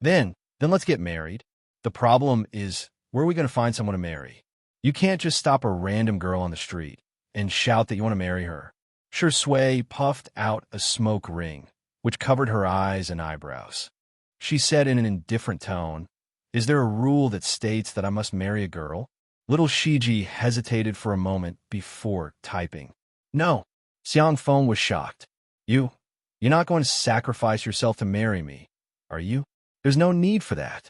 Then let's get married. The problem is, where are we going to find someone to marry? You can't just stop a random girl on the street and shout that you want to marry her. Sui puffed out a smoke ring, which covered her eyes and eyebrows. She said in an indifferent tone, is there a rule that states that I must marry a girl? Little Shiji hesitated for a moment before typing. No. Xiang Feng was shocked. You're not going to sacrifice yourself to marry me, are you? There's no need for that.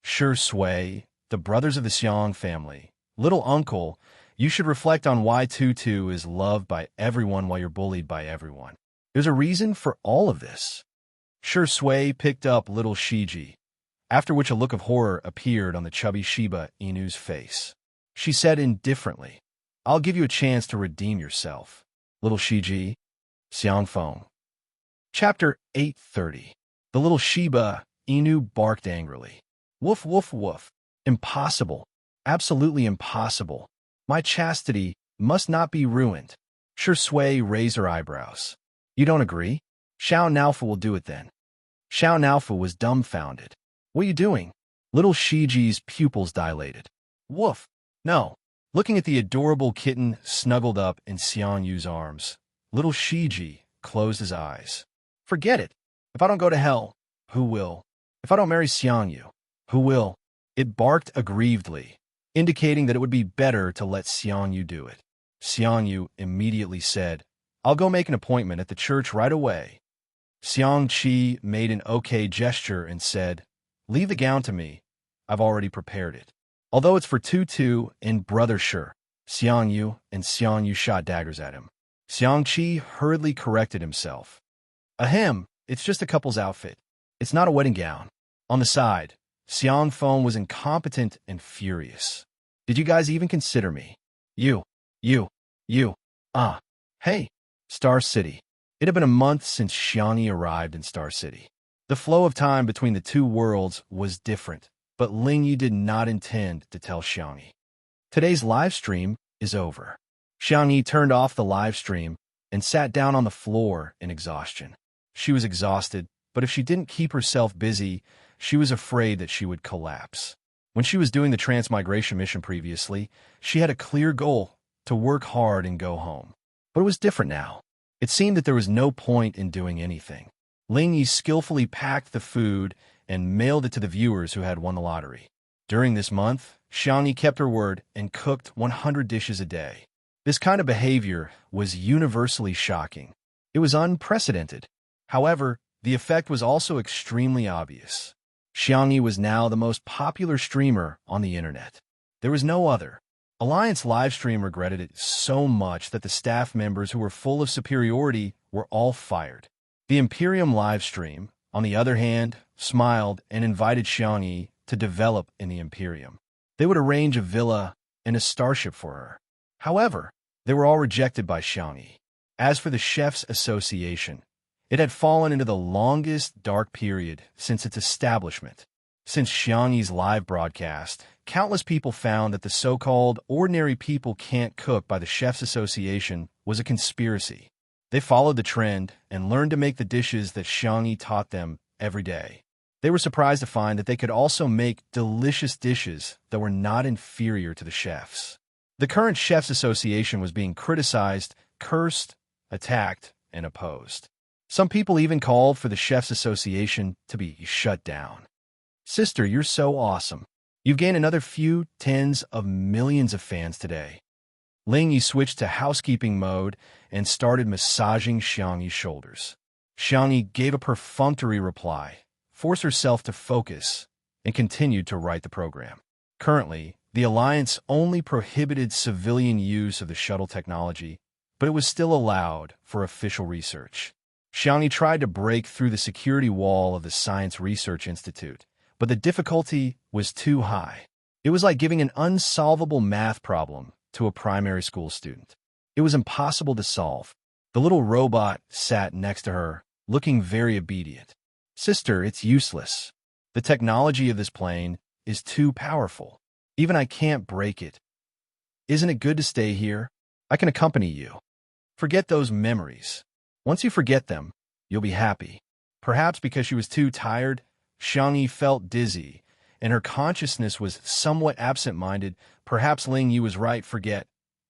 Sui, the brothers of the Xiang family, little uncle, you should reflect on why Tutu is loved by everyone while you're bullied by everyone. There's a reason for all of this. Shui picked up little Shiji, after which a look of horror appeared on the chubby Shiba Inu's face. She said indifferently, "I'll give you a chance to redeem yourself, little Shiji." Xiangfeng. Chapter 830. The little Shiba Inu barked angrily. Woof, woof, woof. Impossible. Absolutely impossible. My chastity must not be ruined. Shui raised her eyebrows. You don't agree? Xiao Naofu will do it then. Xiao Naofu was dumbfounded. What are you doing? Little Shiji's pupils dilated. Woof. No. Looking at the adorable kitten snuggled up in Xiang Yu's arms, little Shiji closed his eyes. Forget it. If I don't go to hell, who will? If I don't marry Xiang Yu, who will? It barked aggrievedly, indicating that it would be better to let Xiang Yu do it. Xiang Yu immediately said, I'll go make an appointment at the church right away. Xiang Qi made an okay gesture and said, Leave the gown to me. I've already prepared it. Although it's for Tutu and Brother Shi, Xiang Yu shot daggers at him. Xiang Qi hurriedly corrected himself. Ahem, it's just a couple's outfit. It's not a wedding gown. On the side, Xiangfeng was incompetent and furious. Did you guys even consider me? You. Hey, Star City. It had been a month since Xiangyi arrived in Star City. The flow of time between the two worlds was different, but Lingyi did not intend to tell Xiangyi. Today's live stream is over. Xiangyi turned off the live stream and sat down on the floor in exhaustion. She was exhausted, but if she didn't keep herself busy, she was afraid that she would collapse. When she was doing the transmigration mission previously, she had a clear goal to work hard and go home. But it was different now. It seemed that there was no point in doing anything. Lingyi skillfully packed the food and mailed it to the viewers who had won the lottery. During this month, Xiangyi kept her word and cooked 100 dishes a day. This kind of behavior was universally shocking. It was unprecedented. However, the effect was also extremely obvious. Xiangyi was now the most popular streamer on the internet. There was no other. Alliance Livestream regretted it so much that the staff members who were full of superiority were all fired. The Imperium Livestream, on the other hand, smiled and invited Xiangyi to develop in the Imperium. They would arrange a villa and a starship for her. However, they were all rejected by Xiangyi. As for the Chefs Association, it had fallen into the longest dark period since its establishment. Since Xiangyi's live broadcast, countless people found that the so-called ordinary people can't cook by the Chefs Association was a conspiracy. They followed the trend and learned to make the dishes that Xiangyi taught them every day. They were surprised to find that they could also make delicious dishes that were not inferior to the chefs. The current Chefs Association was being criticized, cursed, attacked, and opposed. Some people even called for the Chefs Association to be shut down. Sister, you're so awesome. You've gained another few tens of millions of fans today. Lingyi switched to housekeeping mode and started massaging Xiangyi's shoulders. Xiangyi gave a perfunctory reply, forced herself to focus, and continued to write the program. Currently, the Alliance only prohibited civilian use of the shuttle technology, but it was still allowed for official research. Xiangyi tried to break through the security wall of the Science Research Institute, but the difficulty was too high. It was like giving an unsolvable math problem to a primary school student. It was impossible to solve. The little robot sat next to her, looking very obedient. Sister, it's useless. The technology of this plane is too powerful. Even I can't break it. Isn't it good to stay here? I can accompany you. Forget those memories. Once you forget them, you'll be happy. Perhaps because she was too tired, Xiangyi felt dizzy, and her consciousness was somewhat absent-minded. Perhaps Lingyi was right. Forget.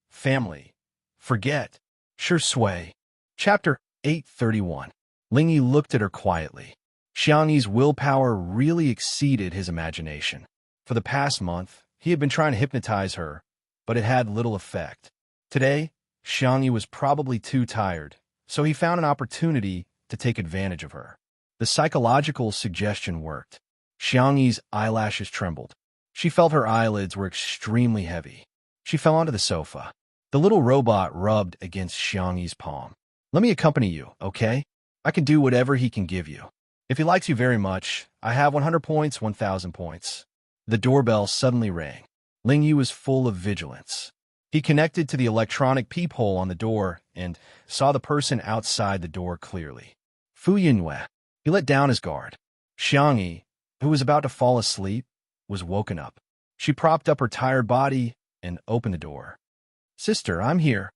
Family. Forget. Shui. Chapter 831. Lingyi looked at her quietly. Xiangyi's willpower really exceeded his imagination. For the past month, he had been trying to hypnotize her, but it had little effect. Today, Xiangyi was probably too tired, so he found an opportunity to take advantage of her. The psychological suggestion worked. Xiangyi's eyelashes trembled. She felt her eyelids were extremely heavy. She fell onto the sofa. The little robot rubbed against Xiangyi's palm. Let me accompany you, okay? I can do whatever he can give you. If he likes you very much, I have 100 points, 1,000 points. The doorbell suddenly rang. Ling Yu was full of vigilance. He connected to the electronic peephole on the door and saw the person outside the door clearly. Fu Yinhue. He let down his guard. Xiangyi, who was about to fall asleep, was woken up. She propped up her tired body and opened the door. Sister, I'm here.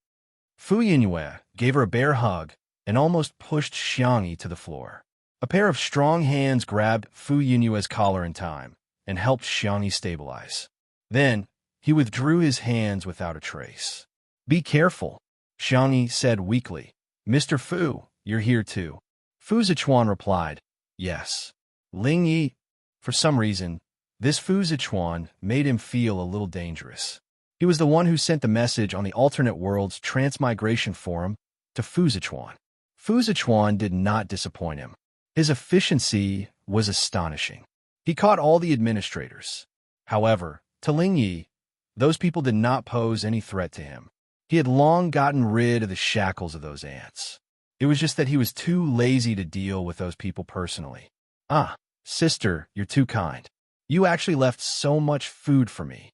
Fu Yinhue gave her a bear hug and almost pushed Xiangyi to the floor. A pair of strong hands grabbed Fu Yinhue's collar in time and helped Xiangyi stabilize. Then, he withdrew his hands without a trace. Be careful, Xiangyi said weakly. Mr. Fu, you're here too. Fu Zichuan replied, yes. Ling Yi, for some reason, this Fu Zichuan made him feel a little dangerous. He was the one who sent the message on the alternate worlds transmigration forum to Fu Zichuan. Fu Zichuan did not disappoint him. His efficiency was astonishing. He caught all the administrators. However, to Ling Yi, those people did not pose any threat to him. He had long gotten rid of the shackles of those ants. It was just that he was too lazy to deal with those people personally. Ah, sister, you're too kind. You actually left so much food for me.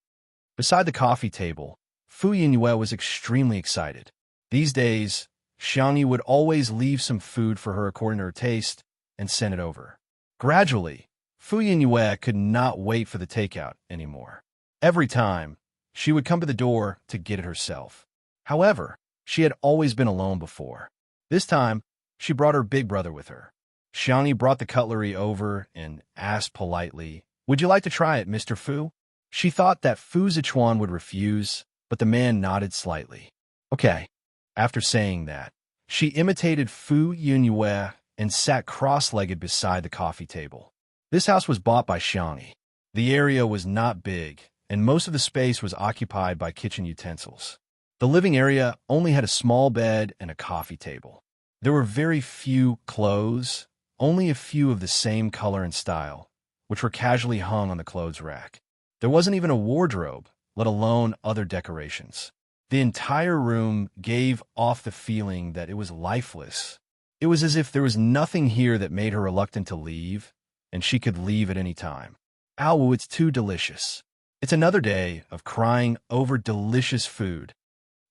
Beside the coffee table, Fu Yinhue was extremely excited. These days, Xiangyi would always leave some food for her according to her taste and send it over. Gradually, Fu Yinhue could not wait for the takeout anymore. Every time, she would come to the door to get it herself. However, she had always been alone before. This time, she brought her big brother with her. Xiangyi brought the cutlery over and asked politely, would you like to try it, Mr. Fu? She thought that Fu Zichuan would refuse, but the man nodded slightly. Okay. After saying that, she imitated Fu Yinhue and sat cross-legged beside the coffee table. This house was bought by Xiangyi. The area was not big, and most of the space was occupied by kitchen utensils. The living area only had a small bed and a coffee table. There were very few clothes, only a few of the same color and style, which were casually hung on the clothes rack. There wasn't even a wardrobe, let alone other decorations. The entire room gave off the feeling that it was lifeless. It was as if there was nothing here that made her reluctant to leave, and she could leave at any time. Ow, it's too delicious. It's another day of crying over delicious food.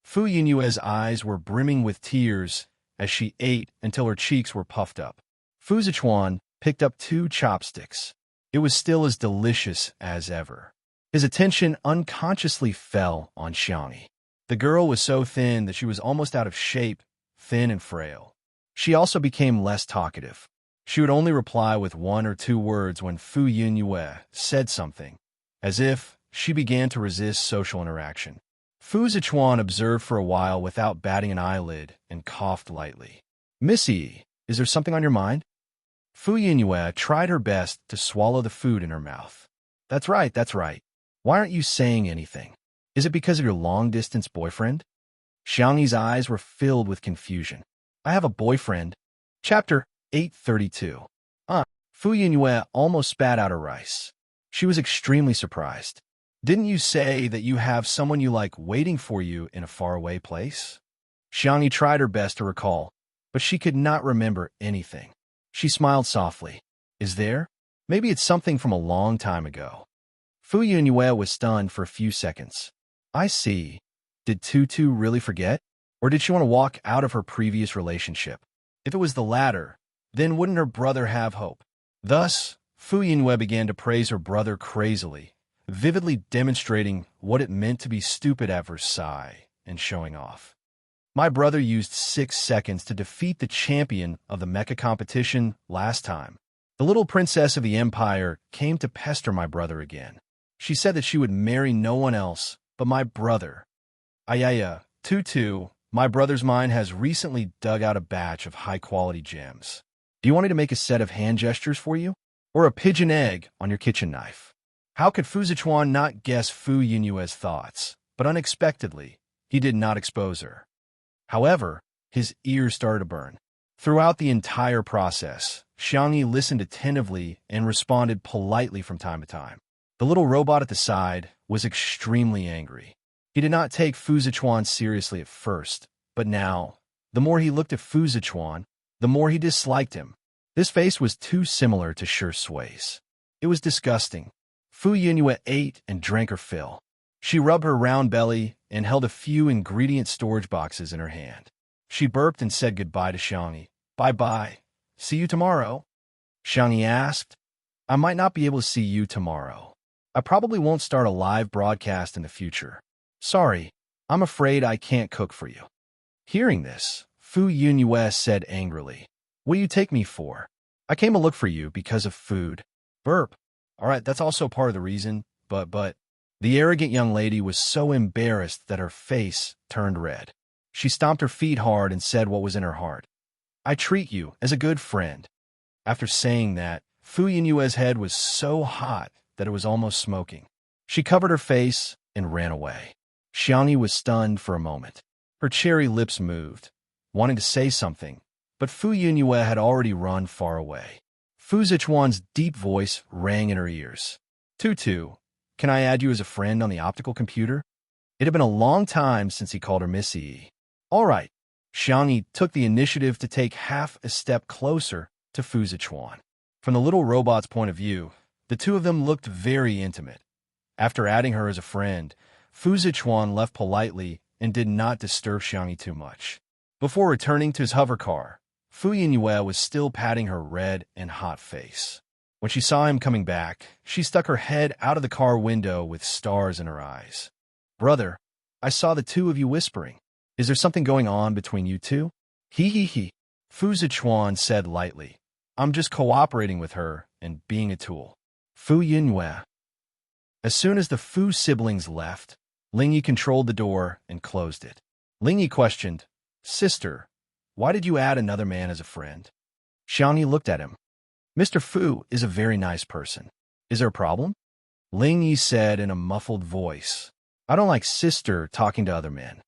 Fu Yinhue's eyes were brimming with tears as she ate until her cheeks were puffed up. Fu Zichuan picked up 2 chopsticks. It was still as delicious as ever. His attention unconsciously fell on Xiangyi. The girl was so thin that she was almost out of shape, thin and frail. She also became less talkative. She would only reply with 1 or 2 words when Fu Yinhue said something, as if she began to resist social interaction. Fu Zichuan observed for a while without batting an eyelid and coughed lightly. Missy, is there something on your mind? Fu Yinhue tried her best to swallow the food in her mouth. That's right, that's right. Why aren't you saying anything? Is it because of your long-distance boyfriend? Xiangyi's eyes were filled with confusion. I have a boyfriend. Chapter 832. Fu Yinhue almost spat out her rice. She was extremely surprised. Didn't you say that you have someone you like waiting for you in a faraway place? Xiangyi tried her best to recall, but she could not remember anything. She smiled softly. Is there? Maybe it's something from a long time ago. Fu Yinhue was stunned for a few seconds. I see. Did Tutu really forget? Or did she want to walk out of her previous relationship? If it was the latter, then wouldn't her brother have hope? Thus, Fu Yinhue began to praise her brother crazily, vividly demonstrating what it meant to be stupid at Versailles and showing off. My brother used 6 seconds to defeat the champion of the mecha competition last time. The little princess of the empire came to pester my brother again. She said that she would marry no one else but my brother. Ayaya, Tutu, my brother's mine has recently dug out a batch of high-quality gems. Do you want me to make a set of hand gestures for you? Or a pigeon egg on your kitchen knife? How could Fu Zichuan not guess Fu Yinhue's thoughts? But unexpectedly, he did not expose her. However, his ears started to burn. Throughout the entire process, Xiangyi listened attentively and responded politely from time to time. The little robot at the side was extremely angry. He did not take Fu Zichuan seriously at first, but now, the more he looked at Fu Zichuan, the more he disliked him. This face was too similar to Sui's. It was disgusting. Fu Yunyue ate and drank her fill. She rubbed her round belly and held a few ingredient storage boxes in her hand. She burped and said goodbye to Xiangyi. Bye-bye. See you tomorrow? Xiangyi asked. I might not be able to see you tomorrow. I probably won't start a live broadcast in the future. Sorry, I'm afraid I can't cook for you. Hearing this, Fu Yunyue said angrily, What do you take me for? I came to look for you because of food. Burp. All right, that's also part of the reason, but... The arrogant young lady was so embarrassed that her face turned red. She stomped her feet hard and said what was in her heart. I treat you as a good friend. After saying that, Fu Yunyue's head was so hot that it was almost smoking. She covered her face and ran away. Xiangyi was stunned for a moment. Her cherry lips moved, wanting to say something, but Fu Yunyue had already run far away. Fu Zichuan's deep voice rang in her ears. Tutu, can I add you as a friend on the optical computer? It had been a long time since he called her Missy. All right. Xiangyi took the initiative to take half a step closer to Fu Zichuan. From the little robot's point of view, the two of them looked very intimate. After adding her as a friend, Fu Zichuan left politely and did not disturb Xiangyi too much. Before returning to his hover car, Fu Yunyue was still patting her red and hot face. When she saw him coming back, she stuck her head out of the car window with stars in her eyes. Brother, I saw the two of you whispering. Is there something going on between you two? He. Fu Zichuan said lightly. I'm just cooperating with her and being a tool. Fu Yunyue. As soon as the Fu siblings left, Lingyi controlled the door and closed it. Lingyi questioned, Sister, why did you add another man as a friend? Xiangyi looked at him. Mr. Fu is a very nice person. Is there a problem? Lingyi said in a muffled voice. I don't like sister talking to other men.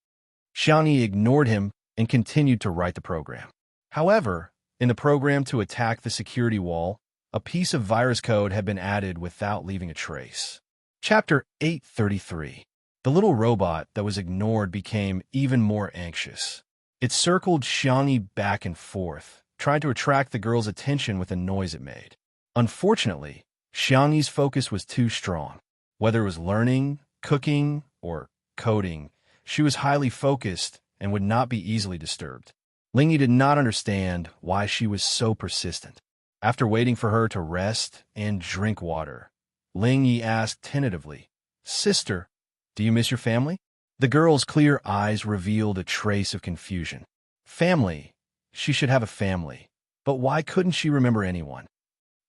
Xiangyi ignored him and continued to write the program. However, in the program to attack the security wall, a piece of virus code had been added without leaving a trace. Chapter 833. The little robot that was ignored became even more anxious. It circled Xiangyi back and forth, trying to attract the girl's attention with the noise it made. Unfortunately, Xiangyi's focus was too strong. Whether it was learning, cooking, or coding, she was highly focused and would not be easily disturbed. Lingyi did not understand why she was so persistent. After waiting for her to rest and drink water, Lingyi asked tentatively, Sister, do you miss your family? The girl's clear eyes revealed a trace of confusion. Family. She should have a family. But why couldn't she remember anyone?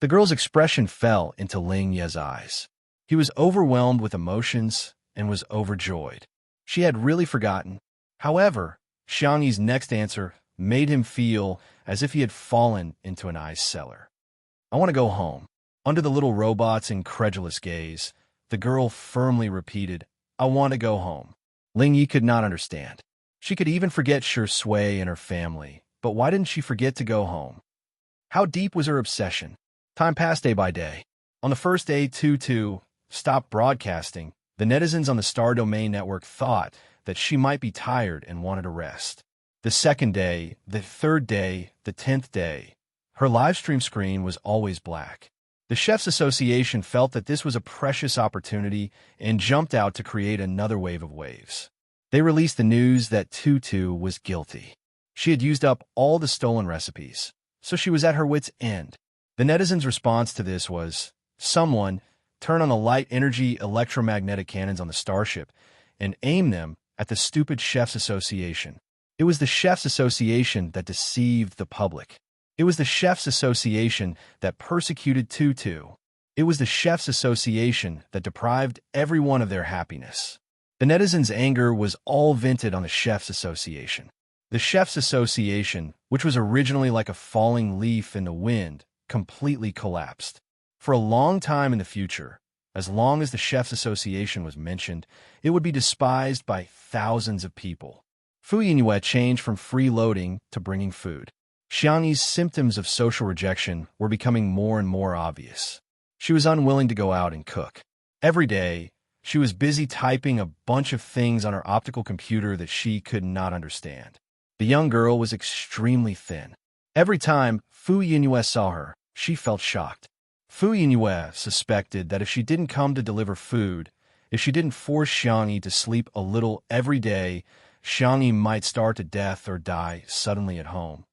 The girl's expression fell into Lingyi's eyes. He was overwhelmed with emotions and was overjoyed. She had really forgotten. However, Xiangyi's next answer made him feel as if he had fallen into an ice cellar. I want to go home. Under the little robot's incredulous gaze, the girl firmly repeated, I want to go home. Lingyi could not understand. She could even forget Shui and her family, but why didn't she forget to go home? How deep was her obsession? Time passed day by day. On the first day Tutu stopped broadcasting, the netizens on the Star Domain network thought that she might be tired and wanted a rest. The second day, the third day, the 10th day, her live stream screen was always black. The Chefs Association felt that this was a precious opportunity and jumped out to create another wave of waves. They released the news that Tutu was guilty. She had used up all the stolen recipes, so she was at her wit's end. The netizens' response to this was, someone turn on the light energy electromagnetic cannons on the starship and aim them at the stupid Chefs Association. It was the Chefs Association that deceived the public. It was the Chefs Association that persecuted Tutu. It was the Chefs Association that deprived everyone of their happiness. The netizens' anger was all vented on the Chefs Association. The Chefs Association, which was originally like a falling leaf in the wind, completely collapsed. For a long time in the future, as long as the Chefs Association was mentioned, it would be despised by thousands of people. Fu Yunyue changed from freeloading to bringing food. Xiangyi's symptoms of social rejection were becoming more and more obvious. She was unwilling to go out and cook. Every day, she was busy typing a bunch of things on her optical computer that she could not understand. The young girl was extremely thin. Every time Fu Yingyue saw her, she felt shocked. Fu Yingyue suspected that if she didn't come to deliver food, if she didn't force Xiangyi to sleep a little every day, Xiangyi might starve to death or die suddenly at home.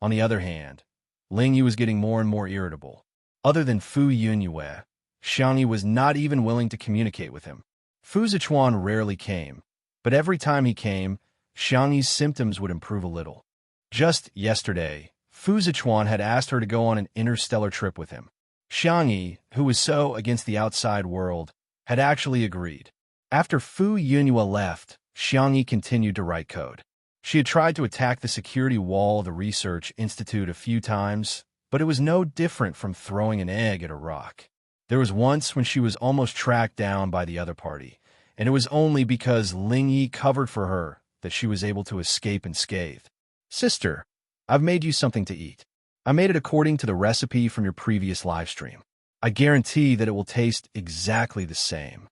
On the other hand, Ling Yu was getting more and more irritable. Other than Fu Yingyue, Xiangyi was not even willing to communicate with him. Fu Zichuan rarely came, but every time he came, Xiangyi's symptoms would improve a little. Just yesterday, Fu Zichuan had asked her to go on an interstellar trip with him. Xiangyi, who was so against the outside world, had actually agreed. After Fu Yingyue left, Xiangyi continued to write code. She had tried to attack the security wall of the Research Institute a few times, but it was no different from throwing an egg at a rock. There was once when she was almost tracked down by the other party, and it was only because Ling Yi covered for her that she was able to escape unscathed. "Sister, I've made you something to eat. I made it according to the recipe from your previous live stream. I guarantee that it will taste exactly the same.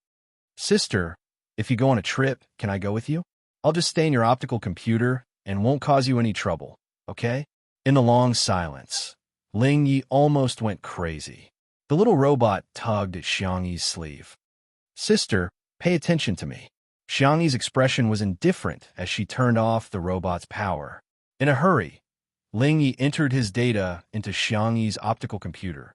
Sister, if you go on a trip, can I go with you? I'll just stay in your optical computer and won't cause you any trouble, okay?" In the long silence, Ling Yi almost went crazy. The little robot tugged at Xiangyi's sleeve. "Sister, pay attention to me." Xiangyi's expression was indifferent as she turned off the robot's power. In a hurry, Ling Yi entered his data into Xiangyi's optical computer.